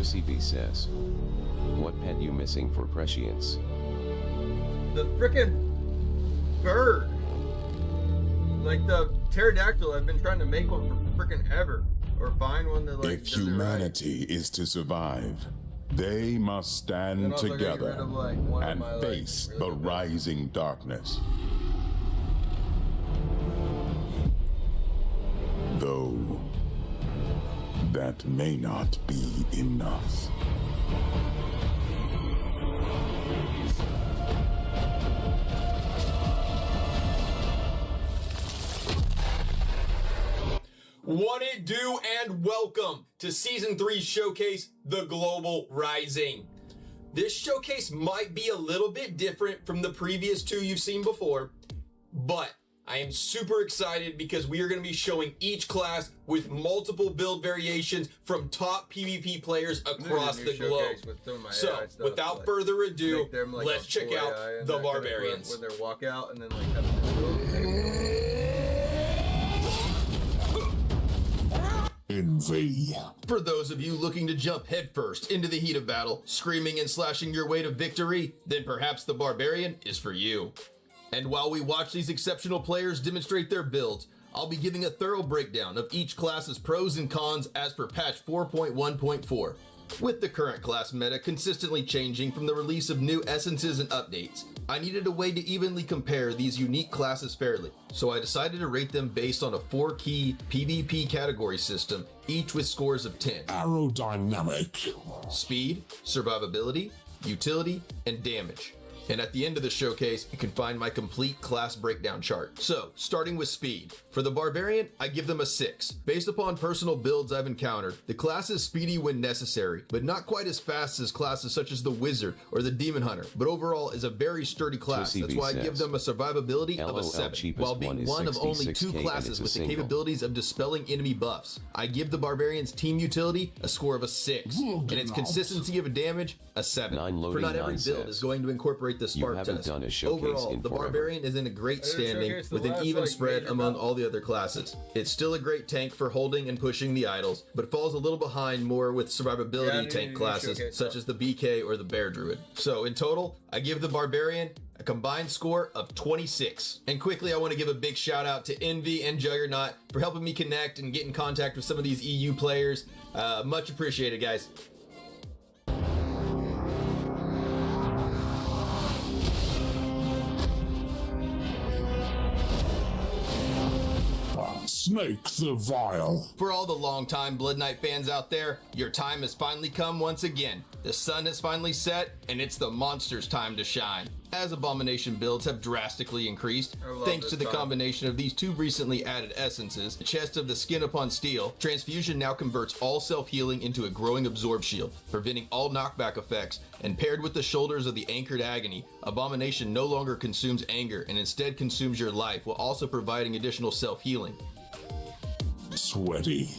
CB says, what pet you missing for prescience? The frickin' bird. Like the pterodactyl, I've been trying to make one for frickin' ever. Or find one that like if humanity is to survive, they must stand together and face the rising darkness. Though that may not be enough. What it do, and welcome to Season 3 Showcase, The Global Rising. This showcase might be a little bit different from the previous two you've seen before, but I am super excited because we are going to be showing each class with multiple build variations from top PvP players across the globe. So, without further ado, let's check out the Barbarians. When they walk out and then like have to Envy. For those of you looking to jump headfirst into the heat of battle, screaming and slashing your way to victory, then perhaps the Barbarian is for you. And while we watch these exceptional players demonstrate their builds, I'll be giving a thorough breakdown of each class's pros and cons as per patch 4.1.4. With the current class meta consistently changing from the release of new essences and updates, I needed a way to evenly compare these unique classes fairly, so I decided to rate them based on a 4-key PvP category system, each with scores of 10. Aerodynamic. Speed, survivability, utility, and damage. And at the end of the showcase, you can find my complete class breakdown chart. So, starting with speed. For the Barbarian, I give them a 6. Based upon personal builds I've encountered, the class is speedy when necessary, but not quite as fast as classes such as the Wizard or the Demon Hunter, but overall is a very sturdy class. That's why I give them a survivability of a 7, while being one of only 2 classes with the capabilities of dispelling enemy buffs. I give the Barbarian's team utility a score of a 6, and its consistency of damage a 7. For not every build is going to incorporate the spark test. Overall, the Barbarian is in a great standing with an even spread among all the other classes. It's still a great tank for holding and pushing the idols, but falls a little behind more with survivability tank classes such as the BK or the Bear Druid. So in total, I give the Barbarian a combined score of 26. And quickly, I want to give a big shout out to Envy and Juggernaut for helping me connect and get in contact with some of these EU players. Much appreciated, guys. Snake the Vile. For all the longtime Blood Knight fans out there, your time has finally come once again. The sun has finally set, and it's the monster's time to shine. As Abomination builds have drastically increased, thanks to the combination of these two recently added essences, the Chest of the Skin Upon Steel, Transfusion now converts all self-healing into a growing Absorb Shield, preventing all knockback effects, and paired with the Shoulders of the Anchored Agony, Abomination no longer consumes anger and instead consumes your life while also providing additional self-healing. Sweaty.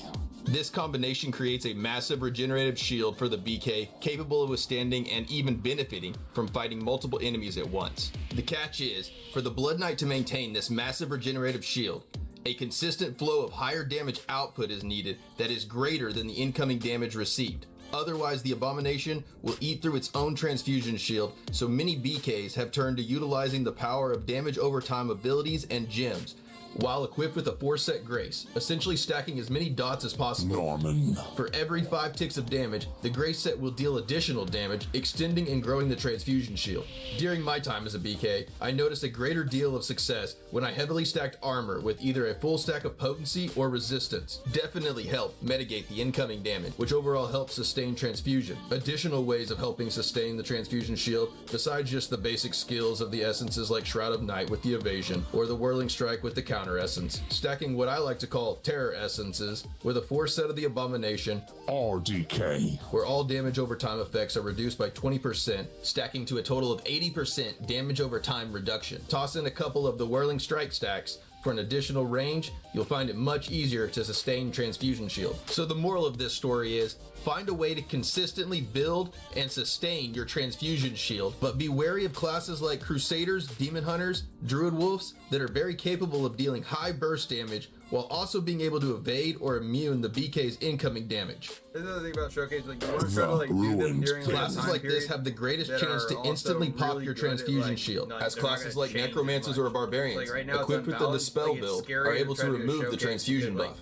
This combination creates a massive regenerative shield for the BK, capable of withstanding and even benefiting from fighting multiple enemies at once. The catch is, for the Blood Knight to maintain this massive regenerative shield, a consistent flow of higher damage output is needed that is greater than the incoming damage received. Otherwise, the Abomination will eat through its own transfusion shield, so many BKs have turned to utilizing the power of damage over time abilities and gems, while equipped with a 4-set Grace, essentially stacking as many dots as possible. Norman. For every 5 ticks of damage, the Grace set will deal additional damage, extending and growing the transfusion shield. During my time as a BK, I noticed a greater deal of success when I heavily stacked armor with either a full stack of potency or resistance. Definitely helped mitigate the incoming damage, which overall helps sustain transfusion. Additional ways of helping sustain the transfusion shield, besides just the basic skills of the essences like Shroud of Night with the evasion, or the Whirling Strike with the counter essence, stacking what I like to call terror essences with a 4-set of the Abomination, RDK, where all damage over time effects are reduced by 20%, stacking to a total of 80% damage over time reduction. Toss in a couple of the Whirling Strike stacks for an additional range, you'll find it much easier to sustain transfusion shield. So the moral of this story is, find a way to consistently build and sustain your transfusion shield, but be wary of classes like Crusaders, Demon Hunters, Druid Wolves that are very capable of dealing high burst damage while also being able to evade or immune the BK's incoming damage. This is the thing about Showcase, like you want to try to like do them during classes like this have the greatest chance to instantly pop your transfusion shield, as classes like Necromancers or Barbarians, equipped with the Dispel build, are able to remove the transfusion buff.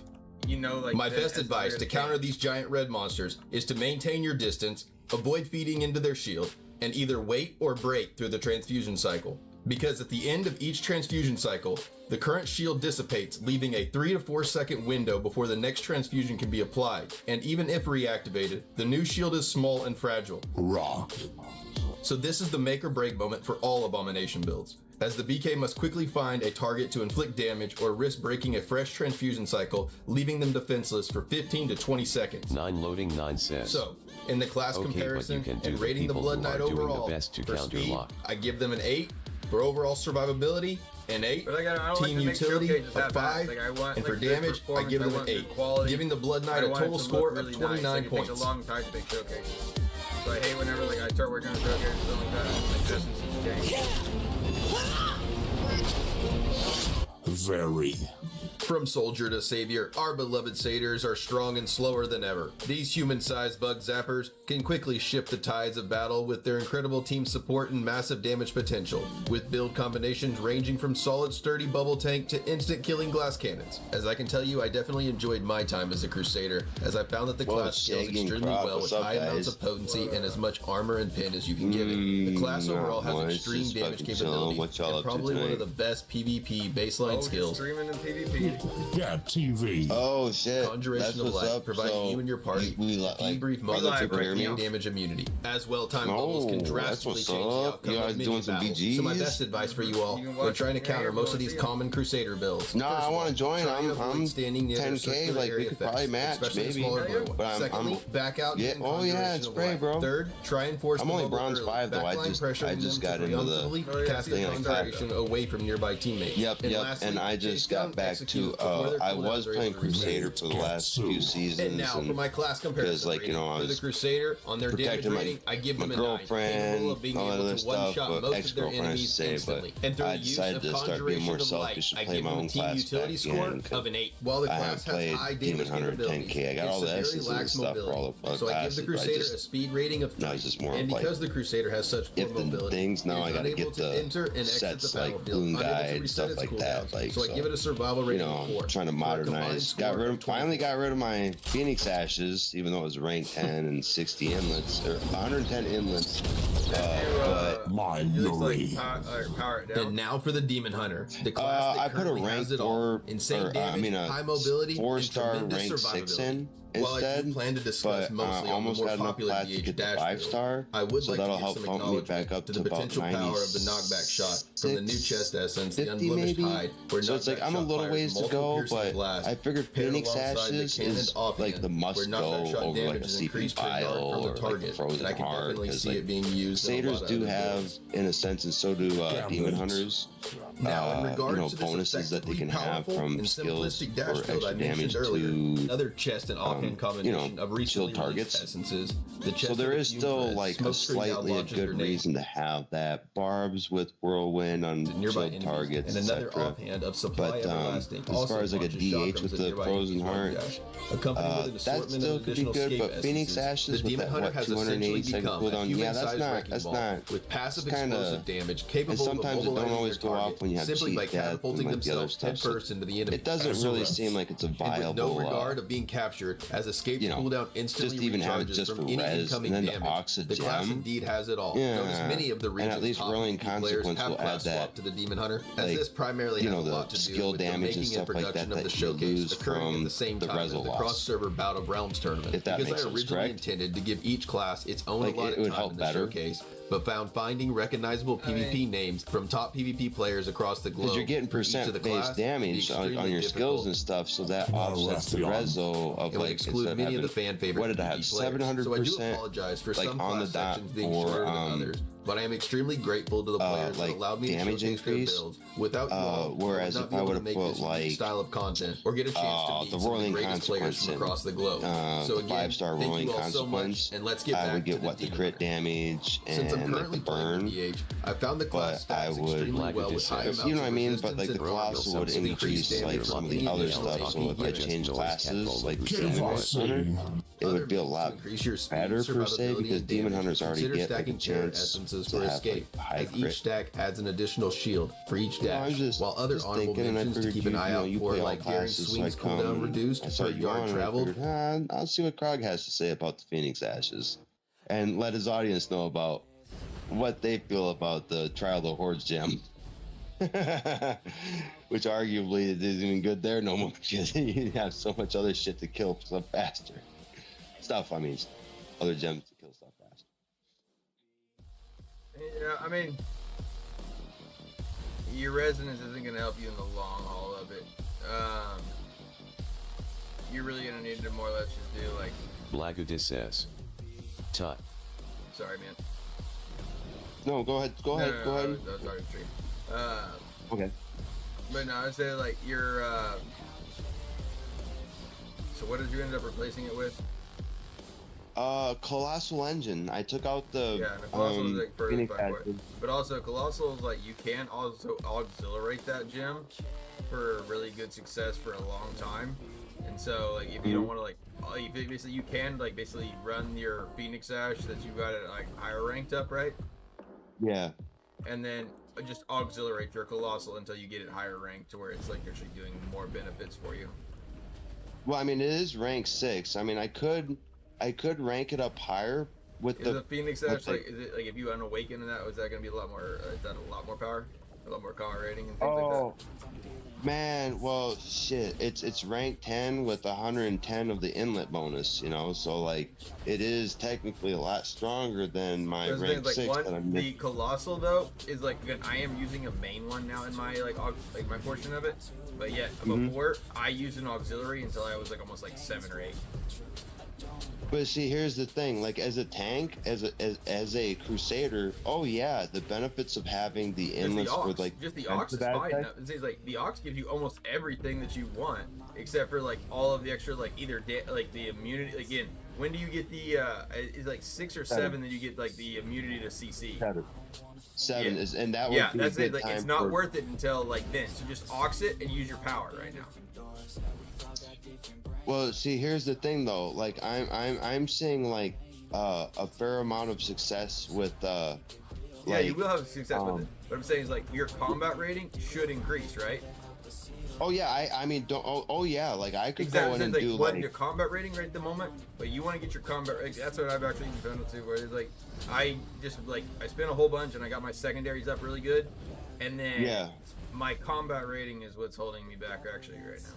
You know, like my best advice to counter these giant red monsters is to maintain your distance, avoid feeding into their shield, and either wait or break through the transfusion cycle. Because at the end of each transfusion cycle, the current shield dissipates, leaving a 3 to 4 second window before the next transfusion can be applied. And even if reactivated, the new shield is small and fragile. Rock. So this is the make or break moment for all Abomination builds, as the BK must quickly find a target to inflict damage or risk breaking a fresh transfusion cycle, leaving them defenseless for 15 to 20 seconds. 9 loading 9 says. So, in the class comparison and rating the Blood Knight overall, for speed, I give them an 8. For overall survivability, an 8. Team utility, a 5. And for damage, I give them an 8. Giving the Blood Knight a total score of 29 points. It takes a long time to make showcases. So I hate whenever like I start working on showcases and like that. Very. From soldier to savior, our beloved satyrs are strong and slower than ever. These human-sized bug zappers can quickly shift the tides of battle with their incredible team support and massive damage potential, with build combinations ranging from solid sturdy bubble tank to instant killing glass cannons. As I can tell you, I definitely enjoyed my time as a crusader, as I found that the class scales extremely well with high amounts of potency and as much armor and pin as you can give it. The class overall has extreme damage capability and probably one of the best PvP baseline skills. Streaming in PvP. Gat TV. Oh shit. Conjuration of Light, providing you and your party debrief moments of breaking damage immunity. As well-timed bubbles can drastically change the outcome of many battles. So my best advice for you all when trying to counter most of these common Crusader builds. No, I want to join. I'm 10K. Like we could probably match, maybe. But I'm back out. Yeah. Oh yeah, it's great, bro. Third, try and force. I'm only bronze 5 though. I just got into the casting concentration away from nearby teammates. Yep. And I just got back to. I was playing Crusader for the last few seasons. And now for my class comparison, because like you know, I was the Crusader on their damage rating, I give them a 9, capable of being able to one-shot most of their enemies instantly. And through the use of Conjuration of Light, I give them a team utility score of an 8. While the class has high damage capability, I got all the essences and stuff for all the so I give the Crusader a speed rating of 3. And because the Crusader has such poor mobility, now I gotta get the sets like Balloon Guide, stuff like that. Like so I give it a survival rating 4. trying to modernize. Finally got rid of my Phoenix Ashes, even though it was rank 10 and 60 inlets, or 110 inlets. But power it down. And now for the Demon Hunter, the class that I put a rank 4, insane damage, high mobility, 4-star rank 6 in. While I Instead, do plan to discuss but mostly on the almost more got enough popular plat to DH get the dash 5-star, I would so like that'll to give help some bump me acknowledgement back up to to the about potential power of the knockback shot from the new chest essence, the 50 Unblemished maybe. Hide, where So it's like knockback I'm a shot little fires ways to multiple go, piercing but blast, I figured paired Phoenix alongside the Ashes cannoned is offhand, like the must where go knockback shot over like damage a is CP increased per yard pile from the or target, like Frozen and I can Heart, definitely because see like it being used in a Crusaders lot of do other have, builds. in a sense, and so do Demon Hunters. Now, in regards to this bonuses that they can have powerful from and skills simplistic for dash build I extra damage mentioned earlier, to another chest and offhand combination of recently released essences. The chest so there of is Fume still Thread, like a smoke screen slightly a launches good grenade reason to have that. Barbs with whirlwind on nearby shield targets, and another etc. offhand of supply But everlasting. as Also far as like a launches DH shotguns with at the nearby Frozen enemies Heart, while dash. Accompanied with an that assortment still of could be additional good. scape But Phoenix essences, Ashes the with Demon that Hunter what has 280 essentially second become a cooldown, yeah, human-sized that's wrecking ball not. with passive It's kinda- explosive damage And capable of sometimes it don't immobilizing always their go target off when you have simply by cheat death catapulting and like the other themselves stuff. So headfirst into the enemy. it doesn't really seem like it's a And viable. with no regard of being captured, as escape's you know, cooldown instantly just even have it recharges just from for any res, incoming and then damage. the Oxygen. The class indeed has it all. Yeah, Notice many of the and region's at least top rolling PvP players consequence have will class add swapped that, to the Demon Hunter, as like, this primarily has a the lot to do skill with the damage and making and stuff like production that of the that you showcase lose occurring at from the same the time as the Rezo loss. cross-server Battle of Realms tournament. If that Because makes I sense, originally correct? intended to give each class its own Like, allotted it would time help in the better. showcase, but found finding recognizable PvP names from top PvP players across the globe. Because you're getting for each of the class percent-based damage would be on extremely your difficult. skills and stuff, so that offsets the rezo of It would like exclude instead of many of having, the fan favorite what did I have, PvP players. 700%, So I do apologize for like some on the class dot sections being for shorter than others, but I am extremely grateful to the players like that allowed me to damage showcase their increase. builds. Without you all, Whereas I would if not be I able would to have make put this unique like style of content or get a chance to meet the some of the rolling greatest players consequence from across the globe. the So again, 5-star thank rolling you all so much, consequence, and let's get I back would get to the what the Demon crit Hunter. damage Since I'm and like currently the playing burn. DH, I found the class But I stacks would, extremely well with high amounts you know what I of mean? resistance But like the and colossal would increased increase like damage some of on the other any stuff. So if I unit. change classes, like Give Demon us Hunter, it Other would be a means to lot increase your speed, better per se survivability, because and Demon damage. Hunters already Consider get like a stacking terror chance essences to for have escape, like high as crit. each stack adds an additional shield for each dash, while other just honorable thinking, and I mentions to figured keep an eye out you for, play all like Daring classes, so Swings I cooldown come, reduced I per start yard going, and I traveled. figured, I'll see what Krog has to say about the Phoenix Ashes, and let his audience know about what they feel about the Trial of the Hordes gem. Which arguably isn't even good there no more because you have so much other shit to kill stuff faster. Stuff, I mean, other gems to kill stuff faster. Yeah, I mean, your resonance isn't going to help you in the long haul of it. You're really going to need to more or less just do like... Blackudis says. Tut. Sorry, man. No, go ahead. Go ahead. Go ahead. I was already stream. Okay. But no, I'd say like your... So what did you end up replacing it with? Colossal Engine. I took out the Yeah, and the Colossal is like further Phoenix backward. Ashes. But also, Colossal is like you can also auxiliate that gem for really good success for a long time. And so, like, if you don't want to, like, basically you can like basically run your Phoenix Ash that you got it like higher ranked up, right? Yeah. And then just auxiliate your Colossal until you get it higher ranked to where it's like actually doing more benefits for you. Well, I mean, it is rank 6. I mean, I could rank it up higher with Is the Phoenix Ash like is it like if you unawaken in that, is that gonna be a lot more? Is that a lot more power? A lot more power rating and things like that? Man, well, shit, it's rank 10 with 110 of the inlet bonus, you know, so like it is technically a lot stronger than my rank 6 that I'm the Colossal though is like, again, I am using a main one now in my like my portion of it, but yet before I used an auxiliary until I was like almost like 7 or 8. But see, here's the thing, like as a tank, as a crusader, oh yeah, the benefits of having the inlets with like just the Ox is fine. It's like the Ox gives you almost everything that you want, except for like all of the extra like either like the immunity. Again, when do you get the? It's like 6 or 7 that you get like the immunity to CC. 7 is, and that would yeah, be that's a good it. Like time it's not for- worth it until like then. So just Ox it and use your power right now. Well, see, here's the thing though. Like I'm seeing like a fair amount of success with Yeah, you will have success with it. What I'm saying is like your combat rating should increase, right? Oh yeah, I mean, don't. Oh yeah, like I could go in and like, do what like your combat rating right at the moment, but you want to get your combat. That's what I've actually found too. Where it's like, I spent a whole bunch and I got my secondaries up really good, and then my combat rating is what's holding me back actually right now.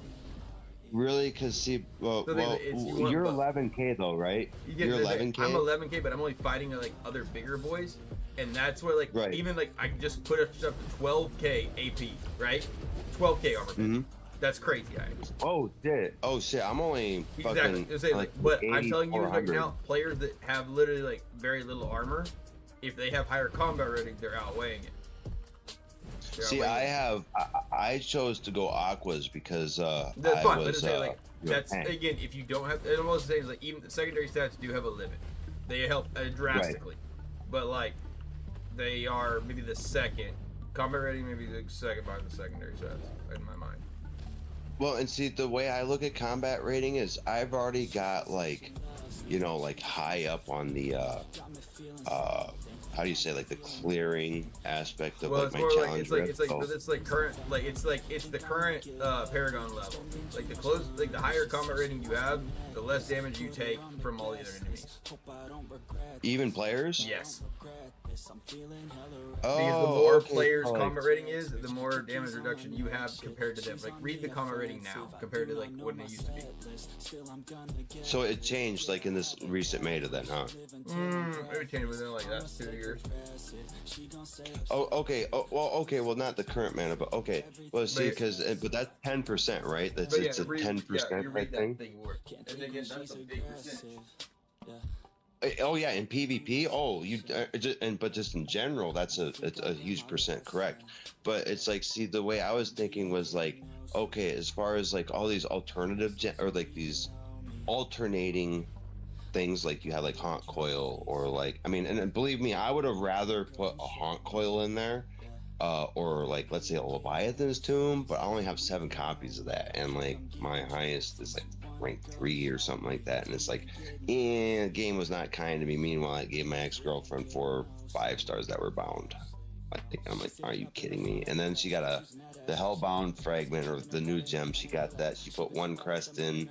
Really? Because see, well, you're 11K though, right? You're 11K. I'm 11K, but I'm only fighting like other bigger boys, and that's where like even like I just put it up to 12K AP, right? 12K armor. That's crazy. Oh shit! I'm only exactly. fucking like, but I'm telling you right now, players that have literally like very little armor, if they have higher combat rating, they're outweighing it. See, I chose to go aquas because that's fine, but it's like that's again, if you don't have, it almost says like even the secondary stats do have a limit. They help drastically, but like they are maybe the second combat rating, maybe the second by the secondary stats in my mind. Well, and see, the way I look at combat rating is I've already got like, you know, like high up on the how do you say, like the clearing aspect of like my challenge. It's like current, like it's the current Paragon level. Like the higher combat rating you have, the less damage you take from all the other enemies. Even players? Yes. Oh, because the more players' combat rating is, the more damage reduction you have compared to them. Like read the combat rating now compared to like when it used to be. So it changed like in this recent meta then, huh? Maybe changed within like that 2 years. Oh, okay. Oh, well, okay. Well, not the current mana, but okay. Well, see, because but that's 10%, right? That's it's a 10% thing. And again, that's a big percentage. Oh yeah, in PvP. Oh, but just in general, it's a huge percent, correct? But it's like, see, the way I was thinking was like, okay, as far as like all these alternative or like these alternating things, like you have like Haunt Coil or like, I mean, and believe me, I would have rather put a Haunt Coil in there, or like let's say a Leviathan's Tomb, but I only have 7 copies of that, and like my highest is like rank 3 or something like that, and it's like, the game was not kind to me. Meanwhile, I gave my ex-girlfriend 4 or 5 stars that were bound. I'm like, are you kidding me? And then she got the Hellbound fragment, or the new gem. She got that. She put 1 crest in,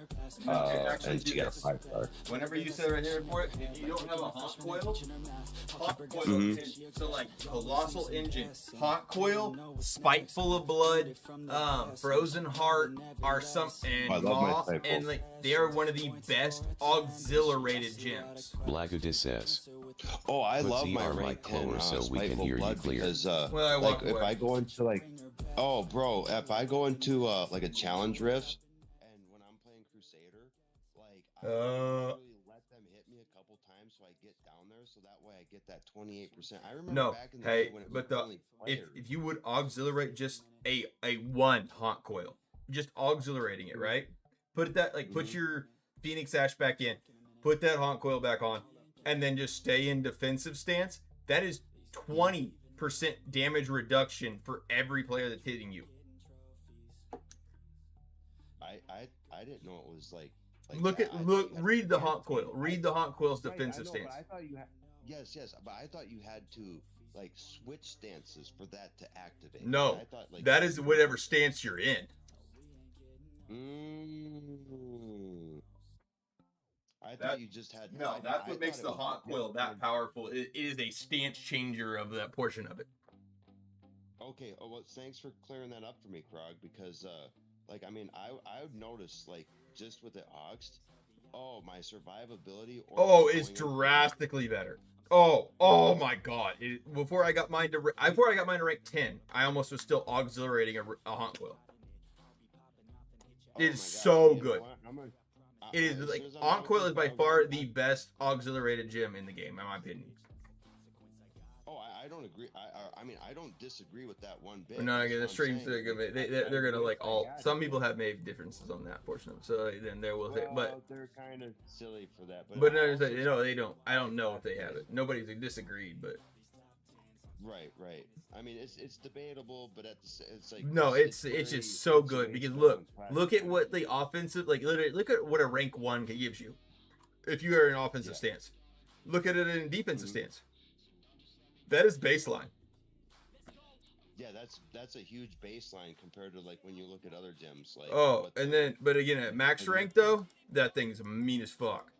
and she got a 5-star. Whenever you sit right here for it, if you don't have a Haunt Coil is, so like Colossal Engine, Haunt Coil, Spiteful of Blood, Frozen Heart are and Maw, and like they are one of the best auxiliated gems. Blagudis says, oh, I love my rank 10 so we can hear you clear. Because like if I go into like, oh bro, if I go into like a challenge rift, and when I'm playing Crusader, like I really let them hit me a couple times so I get down there, so that way I get that 28%. I remember back in the day when it was only players. If you would auxiliate just a 1 Haunt Coil, just auxiliating it, right? Put that put your Phoenix Ash back in, put that Haunt Coil back on, and then just stay in defensive stance. That is 20% damage reduction for every player that's hitting you. I didn't know it was like read the Haunt Coil. Read the Haunt Coil's defensive stance. I thought you had, yes, but I thought you had to like switch stances for that to activate. No, I thought, like, that is whatever stance you're in. I thought you just had. No, that's what makes the Haunt Coil that powerful. It is a stance changer of that portion of it. Okay. Oh well, thanks for clearing that up for me, Krog. Because like I mean, I've noticed like just with the Auxt, my survivability. It's drastically better. Oh my God! Before I got mine to rank 10, I almost was still auxiliating a Haunt Coil. It is so good. It is like Haunt Coil is by far the best auxiliated gem in the game, in my opinion. Oh, I don't agree. I mean, I don't disagree with that one bit. No, again, the streams they're gonna like all. Some people have made differences on that portion of it, so then they will. But they're kind of silly for that. But no, they don't. I don't know if they have it. Nobody's disagreed, but. Right. I mean, it's debatable, but it's like no, it's just so good because look at what the offensive literally look at what a rank 1 gives you if you are in an offensive stance. Look at it in a defensive stance. That is baseline. Yeah, that's a huge baseline compared to like when you look at other gems. Like and then but again at max rank though, that thing's mean as fuck.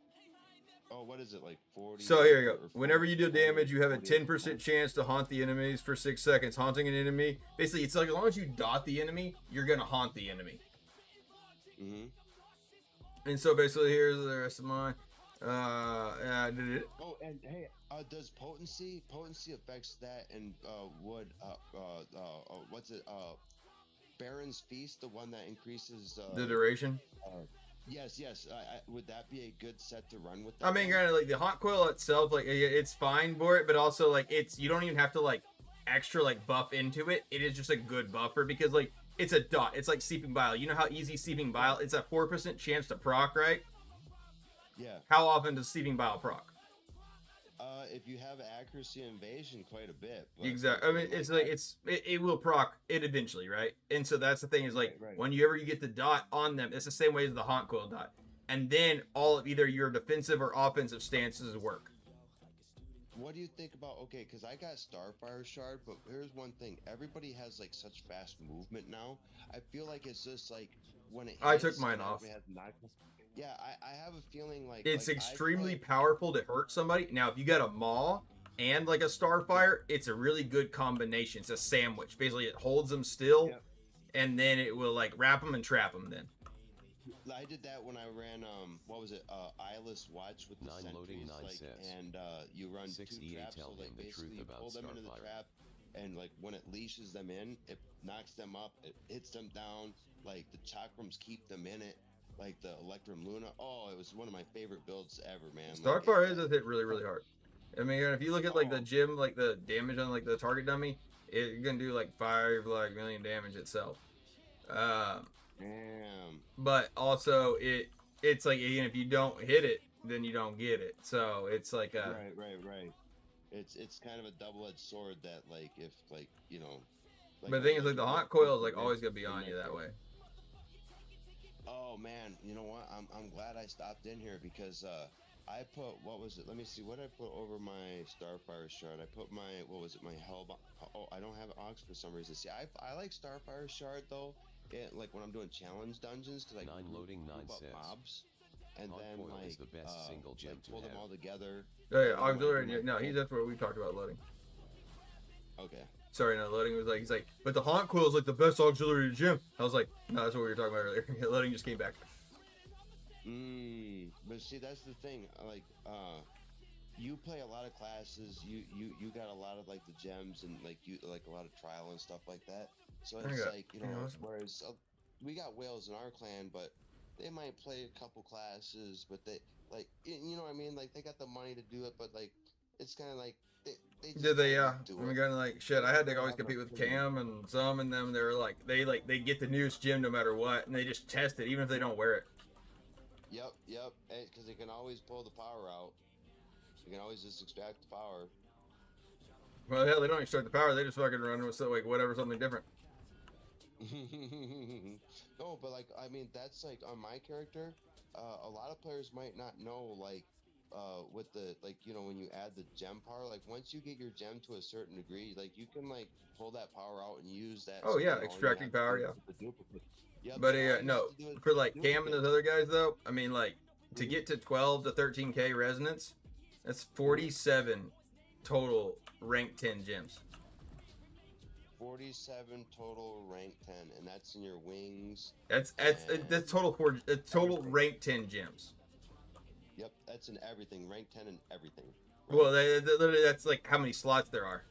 Oh, what is it like 40? So here you go. Whenever you do damage, you have a 10% chance to haunt the enemies for 6 seconds. Haunting an enemy, basically, it's like as long as you dot the enemy, you're gonna haunt the enemy. And so basically, here's the rest of mine. I did it. Oh, and hey, does potency affects that? And what's it? Baron's Feast, the one that increases The duration. Yes. Would that be a good set to run with? That I mean, granted, like the haunt coil itself, like it's fine for it, but also like you don't even have to like extra like buff into it. It is just a good buffer because like it's a dot. It's like Seeping Bile. You know how easy Seeping Bile? It's a 4% chance to proc, right? Yeah. How often does Seeping Bile proc? If you have accuracy and evasion, quite a bit. Exactly. I mean, it's like it will proc it eventually, right? And so that's the thing is like whenever you get the dot on them, it's the same way as the haunt coil dot, and then all of either your defensive or offensive stances work. What do you think about? Okay, because I got Starfire Shard, but here's one thing: everybody has like such fast movement now. I feel like it's just like when it. I took mine off. Yeah, I have a feeling like it's extremely powerful to hurt somebody. Now, if you got a Maw and like a Starfire, it's a really good combination. It's a sandwich. Basically, it holds them still, and then it will like wrap them and trap them. Then I did that when I ran what was it? Eyeless Watch with the sentries, and you run 2 traps. So like basically, you pull them into the trap, and like when it leashes them in, it knocks them up. It hits them down. Like the chakrams keep them in it. Like the Electrum Luna. Oh, it was one of my favorite builds ever, man. Starfire is hit really, really hard. I mean, if you look at like the gym, like the damage on like the target dummy, you're gonna do like 5 million damage itself. Damn. But also it's like again, if you don't hit it, then you don't get it. So it's like right. It's kind of a double-edged sword that like if like you know. Like, but the thing is like the haunt coil is like always gonna be on you that way. Oh man, you know what? I'm glad I stopped in here because I put what was it? Let me see what I put over my Starfire Shard. I put my what was it? My Hellbound. Oh, I don't have Ox for some reason. See, I like Starfire Shard though. Like when I'm doing challenge dungeons because I loading 9 says mobs, and haunt then coil like is the best single gem like, pull to them all together. Yeah, auxiliary. No, that's where we talked about loading. Okay. Sorry, no, loading was like, he's like, but the haunt coil is like the best auxiliary to gym. I was like, no, that's what we were talking about earlier. Loading just came back. But see, that's the thing. Like, you play a lot of classes. You got a lot of like the gems and like you like a lot of trial and stuff like that. So it's like you know, whereas we got whales in our clan, but they might play a couple classes, but they like you know what I mean. Like they got the money to do it, but like it's kind of like. Did they? Yeah. I'm gonna like shit. I had to always compete with Cam and some, and them. They're like they get the newest gym no matter what, and they just test it even if they don't wear it. Yep. Because they can always pull the power out. You can always just extract the power. Well, hell, they don't extract the power. They just fucking run with like whatever, something different. No, but like I mean, that's like on my character. A lot of players might not know like. With the like you know when you add the gem power, like once you get your gem to a certain degree, like you can like pull that power out and use that. Oh yeah, extracting power, yeah. Yep, but no, for like Cam and those other guys though, I mean like to get to 12 to 13k resonance, that's 47 total rank 10 gems. 47 total rank 10, and that's in your wings. That's total rank 10 gems. Yep, that's in everything. Rank 10 and everything. Well, literally, that's like how many slots there are.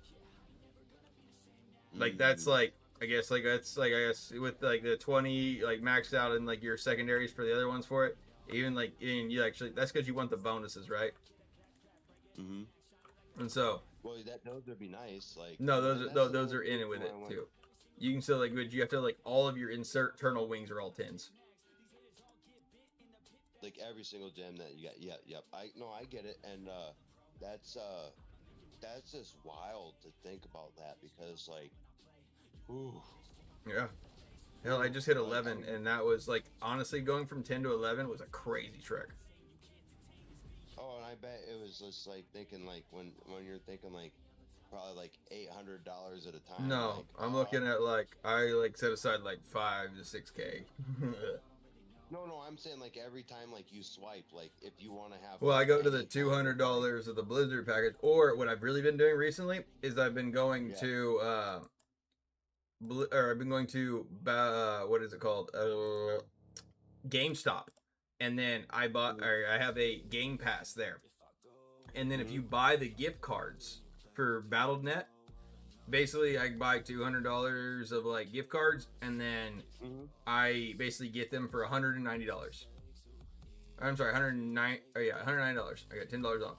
Like that's like I guess with like the 20 like maxed out and like your secondaries for the other ones for it. Even like you actually that's because you want the bonuses, right? And so. Well, those would be nice. Like no, those are in it with it too. You can still like you have to like all of your internal wings are all 10s. Like every single gem that you got, yep. I get it, and that's just wild to think about that because like, ooh, yeah, hell, I just hit 11, and that was like honestly going from 10 to 11 was a crazy trick. Oh, and I bet it was just like thinking like when you're thinking like, probably like $800 at a time. No, like, I'm looking at like I like set aside like 5 to 6K. No, I'm saying like every time like you swipe, like if you want to have. Well, I like, go to the any kind of, $200 of the Blizzard package, or what I've really been doing recently is I've been going to I've been going to what is it called? GameStop, and then I have a Game Pass there, and then if you buy the gift cards for Battle.net, basically I buy $200 of like gift cards, and then I basically get them for $190. I'm sorry, $109. I got $10 off,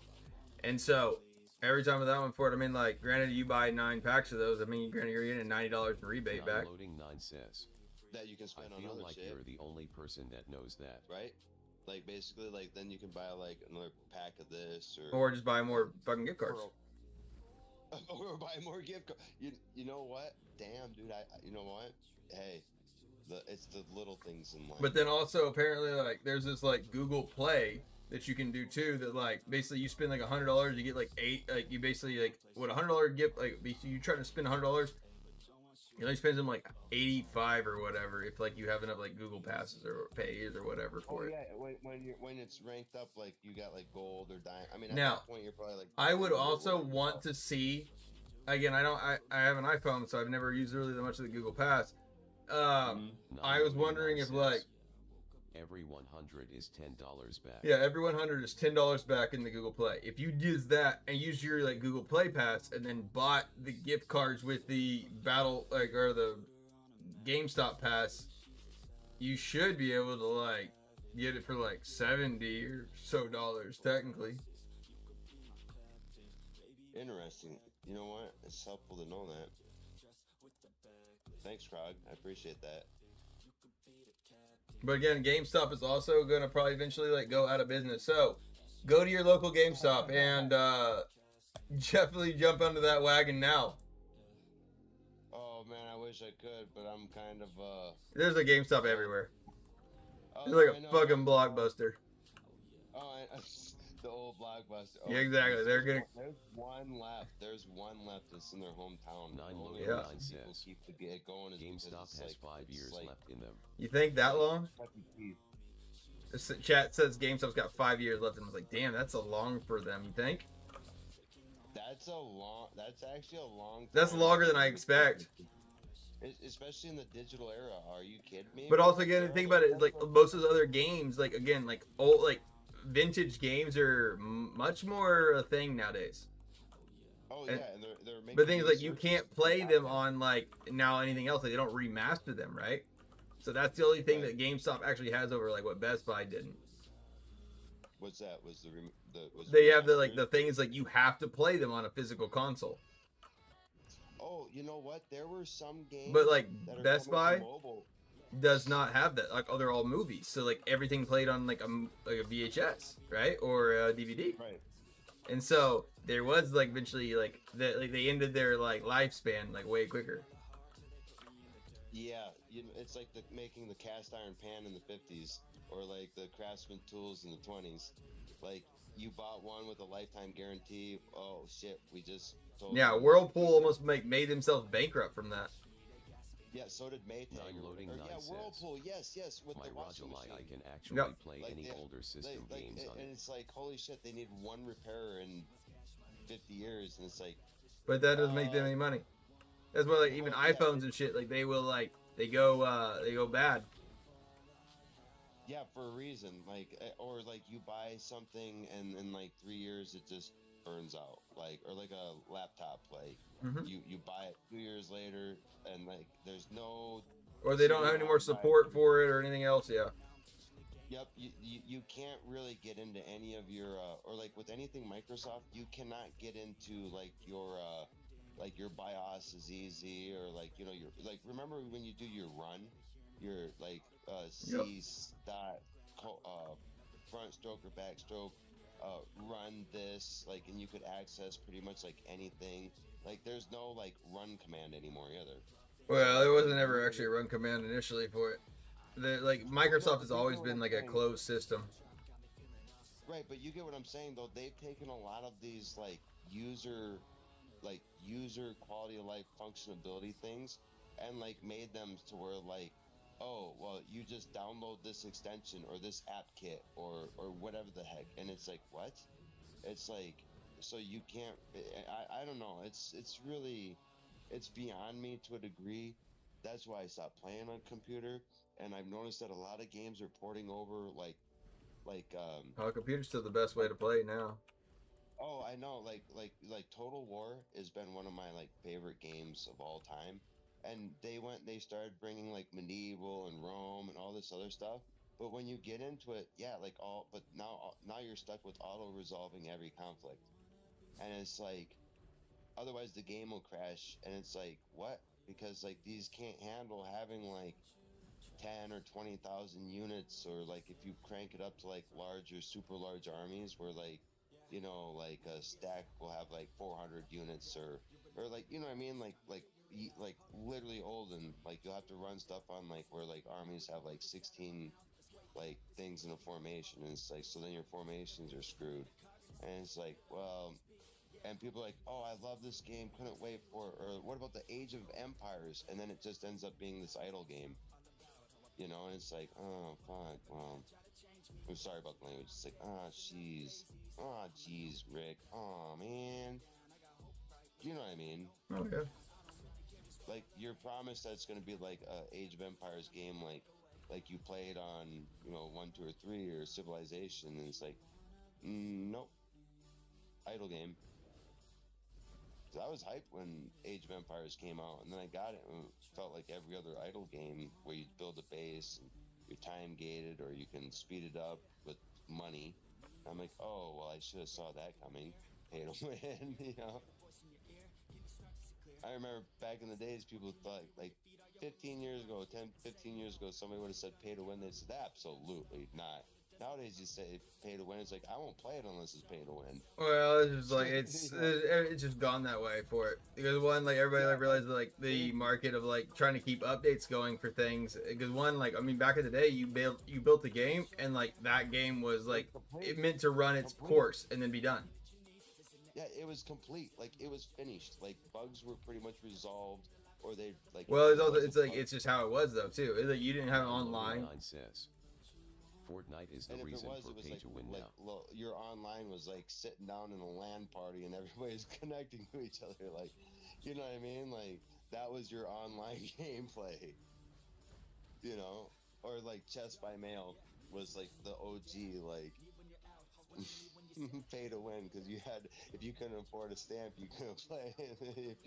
and so every time with that one for it, I mean, like, granted, you buy 9 packs of those. I mean, granted, you're getting $90 in rebate back. Loading 9 says that you can spend I on feel other like shit. you're the only person that knows that. Right? Like basically, like then you can buy like another pack of this, or just buy more fucking gift cards. Or buy more gift cards. You know what? Damn, dude. You know what? Hey, it's the little things in life. But then also apparently like there's this like Google Play that you can do too. That like basically you spend like $100, you get like 8. Like you basically like what $100 gift, like you try to spend $100. You only spend them like 85 or whatever if like you have enough like Google Passes or Pays or whatever for it. Yeah, when it's ranked up, like you got like gold or diamond. I mean, at Now, that point you're probably like. I would also want to see. Again, I have an iPhone, so I've never used really that much of the Google Pass. I was wondering if like every 100 is $10 back. Yeah, every 100 is $10 back in the Google Play. If you use that and use your like Google Play Pass and then bought the gift cards with the Battle or the GameStop Pass, you should be able to like get it for like $70 or so technically. Interesting. You know what? It's helpful to know that. Thanks, Krog. I appreciate that. But again, GameStop is also going to probably eventually like go out of business. So go to your local GameStop and definitely jump onto that wagon now. Oh man, I wish I could, but I'm kind of There's a GameStop everywhere. Oh, It's like a fucking Blockbuster. Oh, the old Blockbuster. Oh, Yeah, exactly. They're gonna. There's one left. There's one left that's in their hometown. 9 Only loading 9 reason people says keep it going is GameStop because has 5 years left in them. You think that long? This chat says GameStop's got 5 years left, and I was like, damn, that's a long for them. You think? That's actually a long. That's longer than I expect. Especially in the digital era. Are you kidding me? But also, again, think about it. Like most of those other games, like again, like old, like vintage games are much more a thing nowadays. Oh yeah, and they're making. But the thing is, like, you can't play them on like now anything else. Like, they don't remaster them, right? So that's the only thing that GameStop actually has over like what Best Buy didn't. What's that? They have the like the things like you have to play them on a physical console. Oh, you know what? There were some games. But like that Best Buy mobile. does not have that. Like, oh, they're all movies, so like everything played on like a VHS, right, or a DVD. Right. And so there was like eventually like they ended their like lifespan like way quicker. Yeah, it's like making the cast iron pan in the 50s, or like the Craftsman tools in the 20s. Like you bought one with a lifetime guarantee. Oh shit, we just told. Yeah, Whirlpool almost made themselves bankrupt from that. Yeah, so did Maytag. Yeah, Whirlpool. Yes. With my the washing machine. I can actually play any they- older system like, games on and it. it's like, holy shit, they need one repair in 50 years, and it's like. But that doesn't make them any money. That's why like even iPhones and shit, like they will like they go bad. Yeah, for a reason. Like, or like you buy something and in like 3 years it just burns out. Like, or like a laptop. Like, you buy it 2 years later and like there's no. Or they don't have any more support for it or anything else. Yeah. Yep, you can't really get into any of your or like with anything Microsoft, you cannot get into like your BIOS is easy, or like, you know, your like, remember when you do your run, your like C dot front stroke or back stroke, run this, like, and you could access pretty much like anything. Like there's no like run command anymore either. Well, there wasn't ever actually a run command initially for it. Like Microsoft has always been like a closed system. Right, but you get what I'm saying though. They've taken a lot of these like user like user quality of life functionability things, and like made them to where like, oh well, you just download this extension or this app kit or whatever the heck, and it's like, what? It's like, so you can't, I don't know, it's really, it's beyond me to a degree. That's why I stopped playing on computer, and I've noticed that a lot of games are porting over like computer's still the best way to play now. Oh, I know, like Total War has been one of my like favorite games of all time, and they started bringing like medieval and Rome and all this other stuff. But when you get into it, yeah, but now you're stuck with auto resolving every conflict, and it's like, otherwise the game will crash, and it's like, what? Because like these can't handle having like 10 or 20,000 units, or like if you crank it up to like large or super large armies where like, you know, like a stack will have like 400 units or like, you know what I mean? Like literally Olden, like you'll have to run stuff on like where like armies have like 16 like things in a formation, and it's like, so then your formations are screwed. And it's like, well, and people are like, oh, I love this game, couldn't wait for it. Or what about the Age of Empires? And then it just ends up being this idle game. You know, and it's like, oh, fuck, well, I'm sorry about the language. It's like, oh, jeez, Rick, oh, man. You know what I mean? Okay. Like, you're promised that it's going to be like a Age of Empires game, like you played on, you know, 1, 2, or 3, or Civilization, and it's like, nope, idle game. I was hyped when Age of Empires came out, and then I got it, and it felt like every other idle game where you build a base and you're time gated, or you can speed it up with money. I'm like, oh, well, I should have saw that coming. Pay to win, you know? I remember back in the days, people thought, like 15 years ago, 15 years ago, somebody would have said pay to win. They said, absolutely not. Nowadays, you say pay to win. It's like, I won't play it unless it's pay to win. Well, it's just like it's just gone that way for it, because one, like everybody like realized like the market of like trying to keep updates going for things, because one, like, I mean, back in the day you built the game, and like that game was like it meant to run its course and then be done. Yeah, it was complete. Like, it was finished. Like, bugs were pretty much resolved, or they like. Well, it's like it's just how it was though too. It's like you didn't have it online. Fortnite is the reason for pay to win now. Your online was like sitting down in a LAN party and everybody's connecting to each other. Like, you know what I mean? Like, that was your online gameplay. You know, or like chess by mail was like the OG, like pay to win, because you had, if you couldn't afford a stamp, you couldn't play. If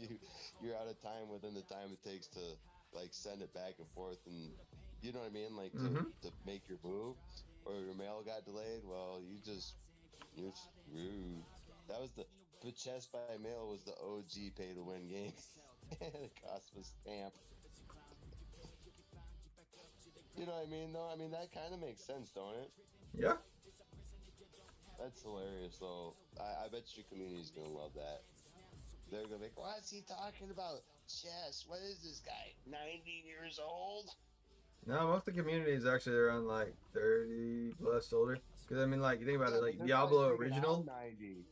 you're out of time within the time it takes to like send it back and forth, and you know what I mean, like to make your move, or your mail got delayed, well, you're screwed. That was the chess by mail was the OG pay to win game. It cost a stamp. You know what I mean, though? I mean, that kind of makes sense, don't it? Yeah. That's hilarious, though. I bet your community's gonna love that. They're gonna be like, what's he talking about? Chess. What is this guy? 90 years old? No, most of the community is actually around like 30 plus older. Because I mean, like, you think about it, like Diablo original. 90.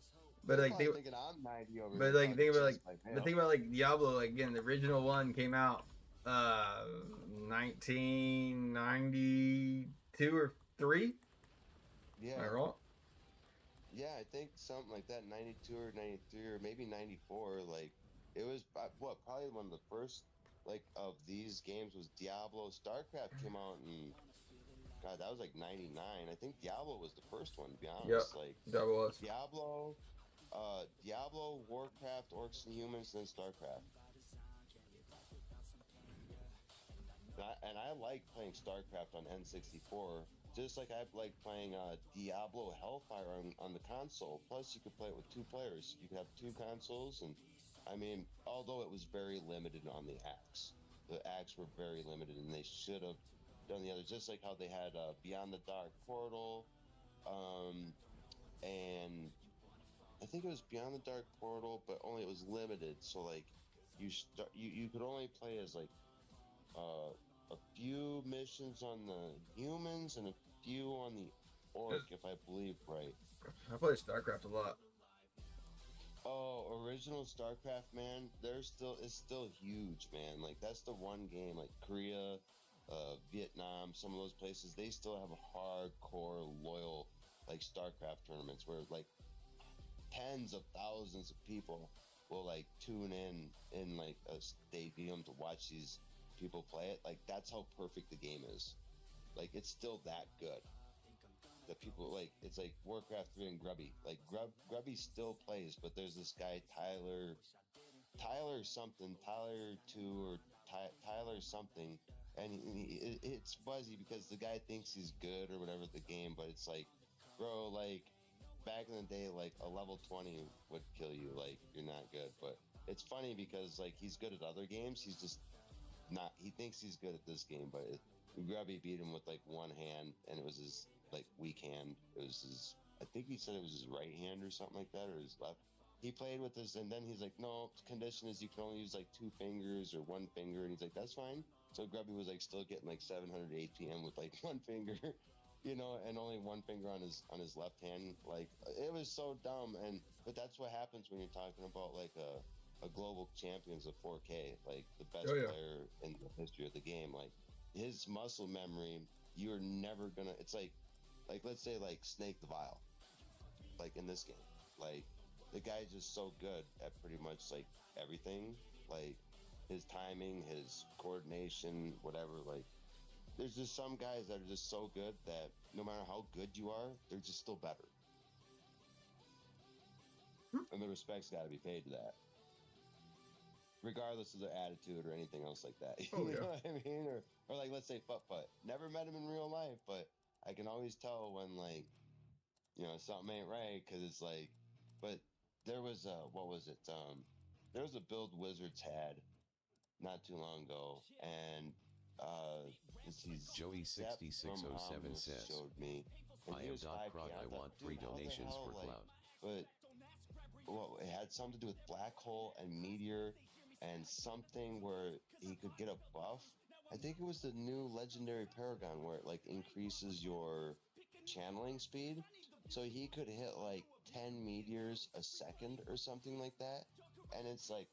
But like thinking I'm 90 over but like think about like Diablo, like, again, the original one came out 1992 or 3. Yeah. Am I wrong? Yeah, I think something like that, 92 or 93 or maybe 94. Like, it was probably one of the first like of these games was Diablo. StarCraft came out in, God, that was like 99. I think Diablo was the first one, to be honest. Yep, Like, Diablo was. Diablo, Warcraft, Orcs and Humans, and then StarCraft. And I like playing StarCraft on N64, just like I like playing Diablo Hellfire on the console. Plus, you could play it with 2 players. You could have 2 consoles, and I mean, although it was very limited on the axe. The axe were very limited, and they should have done the others, just like how they had Beyond the Dark Portal, and I think it was Beyond the Dark Portal, but only it was limited. So like, you could only play as like a few missions on the humans and a few on the orc, if I believe right. I play StarCraft a lot. Oh, original StarCraft, man. It's still huge, man. Like that's the one game, like Korea, Vietnam, some of those places, they still have a hardcore loyal like StarCraft tournaments where like tens of thousands of people will like tune in like a stadium to watch these people play it. Like that's how perfect the game is. Like it's still that good. The people like it's like Warcraft 3 and Grubby. Like Grubby still plays, but there's this guy Tyler something, Tyler 2 or Tyler something, and it's fuzzy because the guy thinks he's good or whatever at the game, but it's like, bro, like back in the day, like a level 20 would kill you. Like you're not good, but it's funny because like he's good at other games. He's just not. He thinks he's good at this game, but Grubby beat him with like one hand, and it was his like weak hand. It was his. I think he said it was his right hand or something like that, or his left. He played with this, and then he's like, "No, condition is you can only use like 2 fingers or 1 finger," and he's like, "That's fine." So Grubby was like still getting like 700 APM with like 1 finger, you know, and only 1 finger on his left hand. Like it was so dumb, but that's what happens when you're talking about like a global champions of 4K, like the best player in the history of the game. Like his muscle memory, you're never gonna. It's like let's say like Snake the Vile, like in this game, like the guy's just so good at pretty much like everything, like his timing, his coordination, whatever. Like there's just some guys that are just so good that no matter how good you are, they're just still better, and the respect's got to be paid to that, regardless of their attitude or anything else like that. You know what I mean? Or like let's say Putt. Never met him in real life, but I can always tell when like, you know, something ain't right, because it's like, but there was what was it? There was a build Wizards had not too long ago, and Joey 6607 says, showed me. I am Crog. I want free donations for Cloud. But well, it had something to do with Black Hole and Meteor, and something where he could get a buff. I think it was the new Legendary Paragon where it like increases your channeling speed, so he could hit like 10 meteors a second or something like that. And it's like,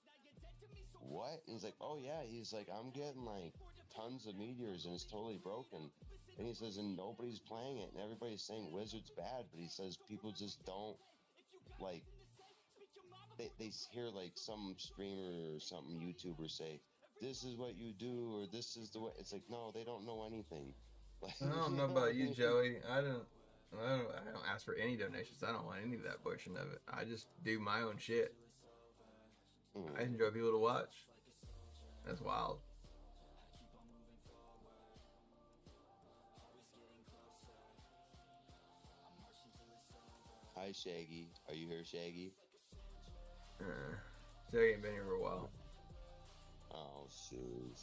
what? And he's like, oh yeah. He's like, I'm getting like tons of meteors and it's totally broken. And he says, and nobody's playing it, and everybody's saying Wizard's bad, but he says people just don't like. They hear like some streamer or something YouTuber say, this is what you do, or this is the way. It's like, no, they don't know anything. Like, I don't know about you, Joey. I don't ask for any donations. I don't want any of that portion of it. I just do my own shit. I enjoy people to watch. That's wild. Hi, Shaggy. Are you here, Shaggy? Shaggy ain't been here for a while. Oh, shoot.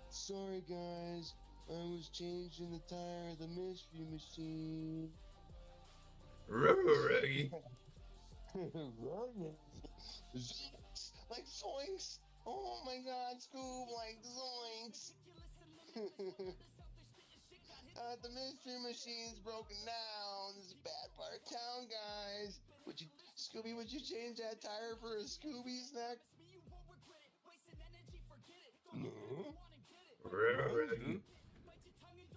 Sorry, guys. I was changing the tire of the mystery machine. Ruggy. Like zoinks. Oh my god, Scoob, like zoinks. The mystery machine's broken down. This is a bad part of town, guys. Scooby, would you change that tire for a Scooby snack? No.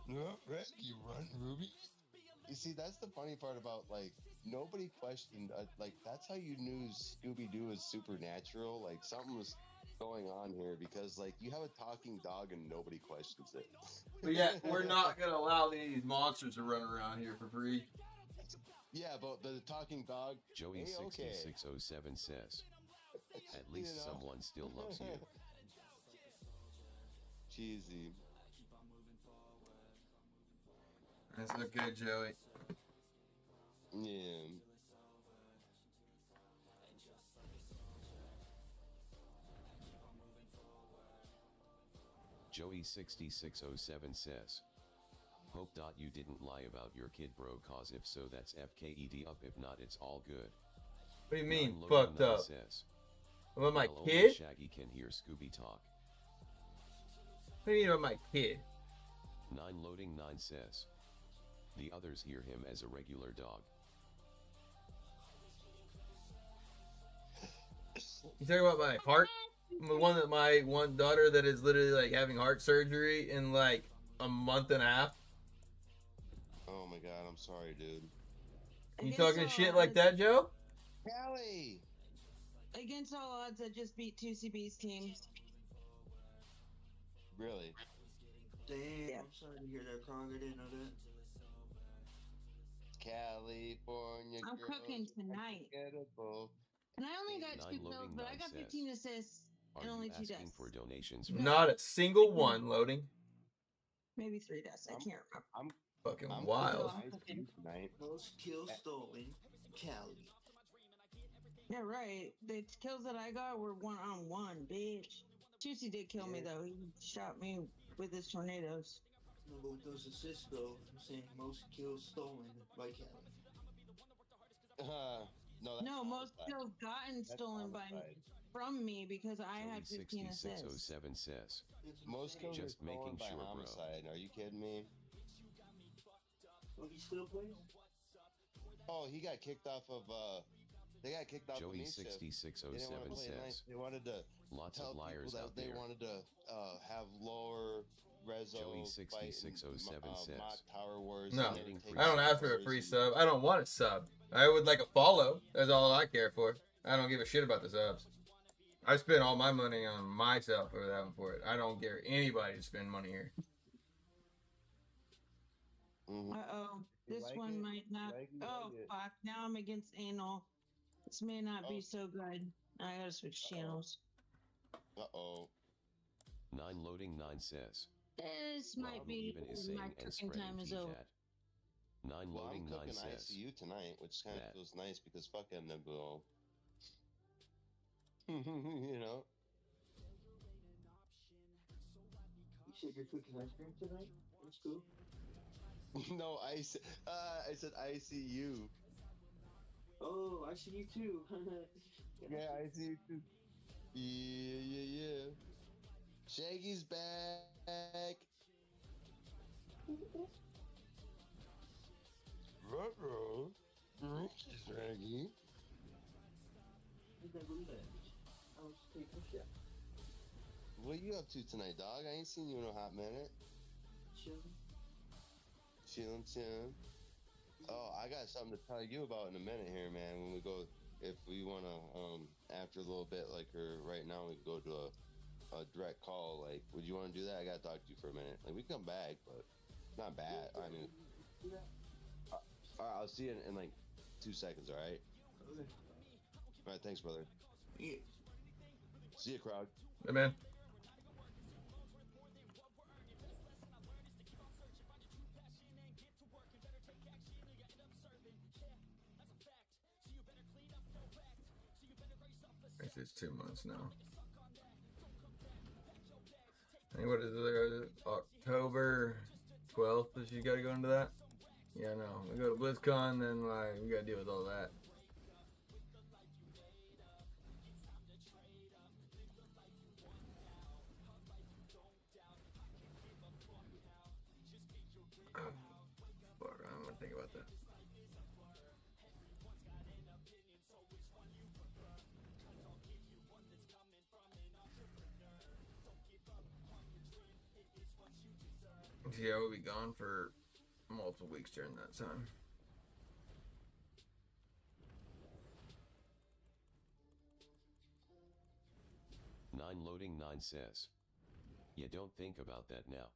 No, you run, Ruby. You see, that's the funny part about, like, nobody questioned, like, that's how you knew Scooby-Doo was supernatural. Like, something was going on here, because, like, you have a talking dog and nobody questions it. But yeah, we're not going to allow any of these monsters to run around here for free. Yeah, but the talking dog... Joey 6607 says, at least someone still loves you. Cheesy. That's okay, Joey. Yeah. Joey 6607 says, hope you didn't lie about your kid, bro, cause if so that's FKED up, if not it's all good. What do you mean fucked up? Says, about my well, kid? Shaggy can hear Scooby talk. What do you mean about my kid? 9 loading 9 says, the others hear him as a regular dog. You talking about my heart? The one that my one daughter that is literally like having heart surgery in like a month and a half. Oh my god, I'm sorry, dude. You talking shit like that, Joe? Callie! Against all odds, I just beat 2CB's team. Really? Damn, Yeah. I'm sorry to hear that, Krog. I didn't know that. California I'm girls cooking tonight. unforgettable. And I only got 2 Nine kills, loading but I got 15 assists and only 2 asking deaths. for donations. Not a single one loading. Maybe 3 deaths. I can't remember. I'm fucking I'm wild. cooking tonight. Most kills stolen, Cali. Yeah, right. The kills that I got were 1-on-1, bitch. Juicy did kill me though. He shot me with his tornadoes. No, but with those assists though, I'm saying most kills stolen by Cali. No, most kills gotten stolen from me because I had 15 assists. 6607 says. Most kills Just are stolen making by sure, bro. homicide. Are you kidding me? Oh, he still plays? Oh, he got kicked off of they got kicked off of Joey me shift. 6607 says. They wanted to Lots tell of liars people that out they there. wanted to have lower reso Joey fight 6607 says. mock tower wars. No, and take I don't ask for a towers free and- sub. I don't want a sub. I would like a follow. That's all I care for. I don't give a shit about the subs. I spend all my money on myself for that one for it. I don't care anybody to spend money here. Uh-oh. This one might not. Fuck. Now I'm against anal. This may not be so good. I gotta switch channels. Uh-oh. 9 loading 9 says. This might Rob be even is my saying and cooking spreading time is tea over. chat. 9 Well, loading I'm 9 cooking says. ICU tonight, which kind of feels nice because fuck Nibble. You know? You said you're cooking ice cream tonight? That's cool. No, I said ICU. Oh, I see you too. Yeah, I see you too. Yeah. Shaggy's back. Ruh-roh. Shaggy. I was taking a shit. What you up to tonight, dog? I ain't seen you in a hot minute. Chilling. Oh, I got something to tell you about in a minute here, man. When we go, if we want to, after a little bit, like, or right now, we can go to a direct call. Like, would you want to do that? I got to talk to you for a minute. Like, we come back, but not bad. I mean, all right, I'll see you in like 2 seconds, all right? Okay. All right, thanks, brother. Yeah. See you, crowd. Hey, man. It's 2 months now. I think what is it? October 12th is you gotta go into that? Yeah, no. We go to BlizzCon, then like we gotta deal with all that. Fuck, I'm gonna think about that. Yeah, we'll be gone for multiple weeks during that time. Nine loading 9 says. You don't think about that now.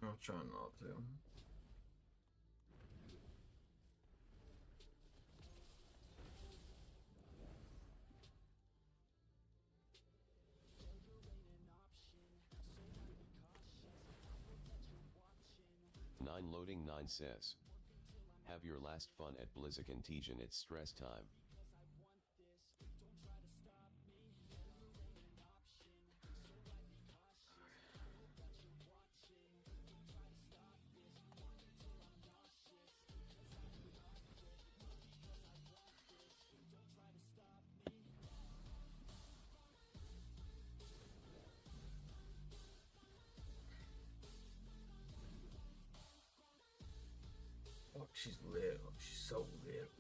I'm trying not to. Nine loading 9 says. Have your last fun at BlizzCon Tijan, it's stress time. Oh, she's lit. Oh, she's so lit.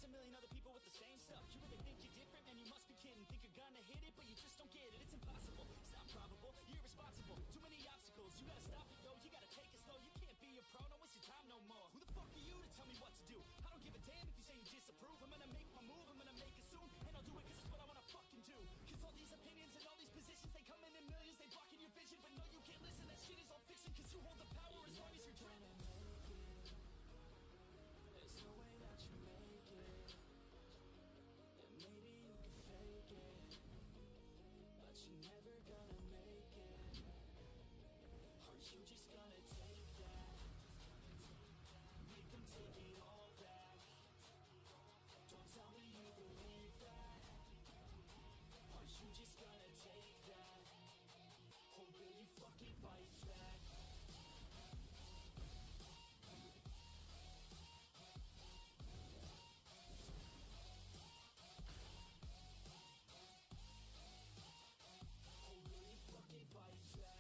there's a million other people with the same stuff. You really think you're different, man, you must be kidding. Think you're gonna hit it, but you just don't get it. It's impossible, it's not probable, you're irresponsible. Too many obstacles, you gotta stop it, yo. You gotta take it slow, you can't be a pro, don't waste your time no more. Who the fuck are you to tell me what to do? I don't give a damn if you say you disapprove. I'm gonna make my move, I'm gonna make it soon, and I'll do it cause it's what I wanna fucking do. Cause all these opinions and all these positions, they come in millions, they blocking your vision. But no, you can't listen, that shit is all fiction. Cause you hold the power as long as you're dreaming. There's no way that you make it. And maybe you can fake it, but you're never gonna make it. Aren't you just gonna take that? Make them take it all back. Don't tell me you believe that. Aren't you just gonna take that? Or will you fucking fight back? Or will you fucking fight back?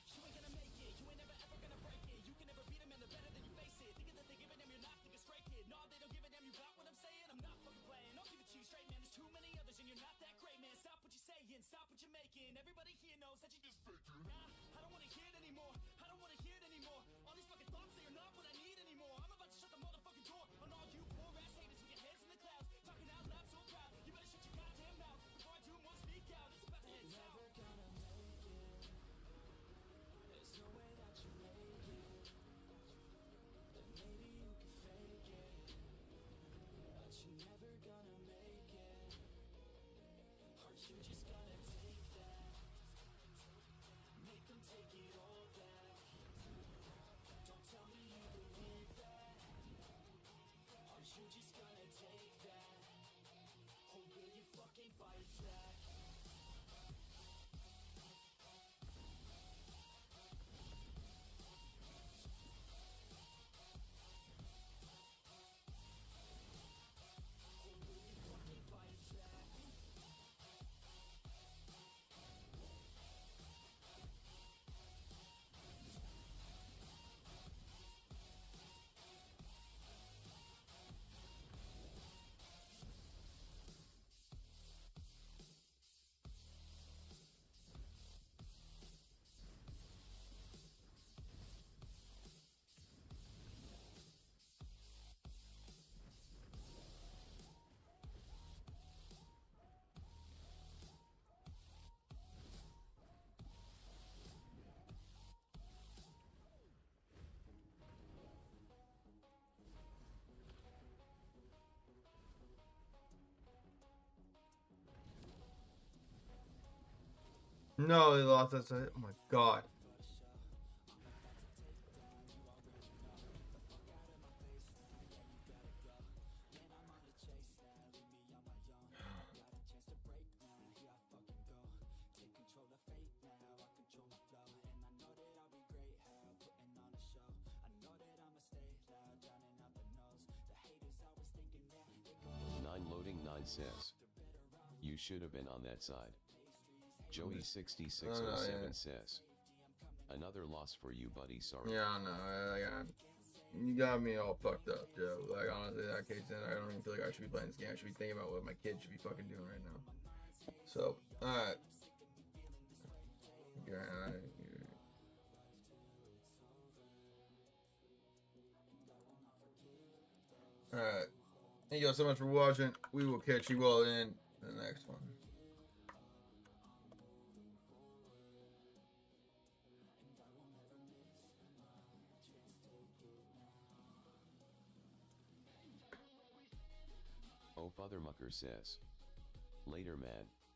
You ain't gonna make it, you ain't never ever gonna break it. You can never beat them and they're better than you face it. Thinking that they give a damn, you're not, think a straight kid. No, they don't give a damn, you got what I'm saying? I'm not fucking playing, I'll give it to you straight, man. There's too many others and you're not that great, man. Stop what you're saying, stop what you're making. Everybody here knows that you just fake it. Nah, I don't wanna hear it anymore, I don't wanna hear it anymore. All these fucking thoughts, they are not what I need anymore. I'm about to shut the motherfucking door on all you poor ass haters with your heads in the clouds. Talking out loud so proud, you better shut your goddamn mouth before I do more speak out. It's about to head south. Never gonna make it. There's no way that you make it. Then maybe you can fake it, but you're never gonna make it. Aren't you just gonna take that? Make them take it all back. Don't tell me you believe that. Aren't you just gonna take that? Or will you fucking fight back? Or will you fucking fight back? No, they lost us. Oh my god. Loading 9 says, you should have been on that side. Joey 6607 says, another loss for you, buddy. Sorry. Yeah, no, you got me all fucked up, Joe. Like, honestly, in that case, then I don't even feel like I should be playing this game. I should be thinking about what my kid should be fucking doing right now. So, alright. Alright. Thank you all so much for watching. We will catch you all in the next one. Oh, Father Mucker says, later, man.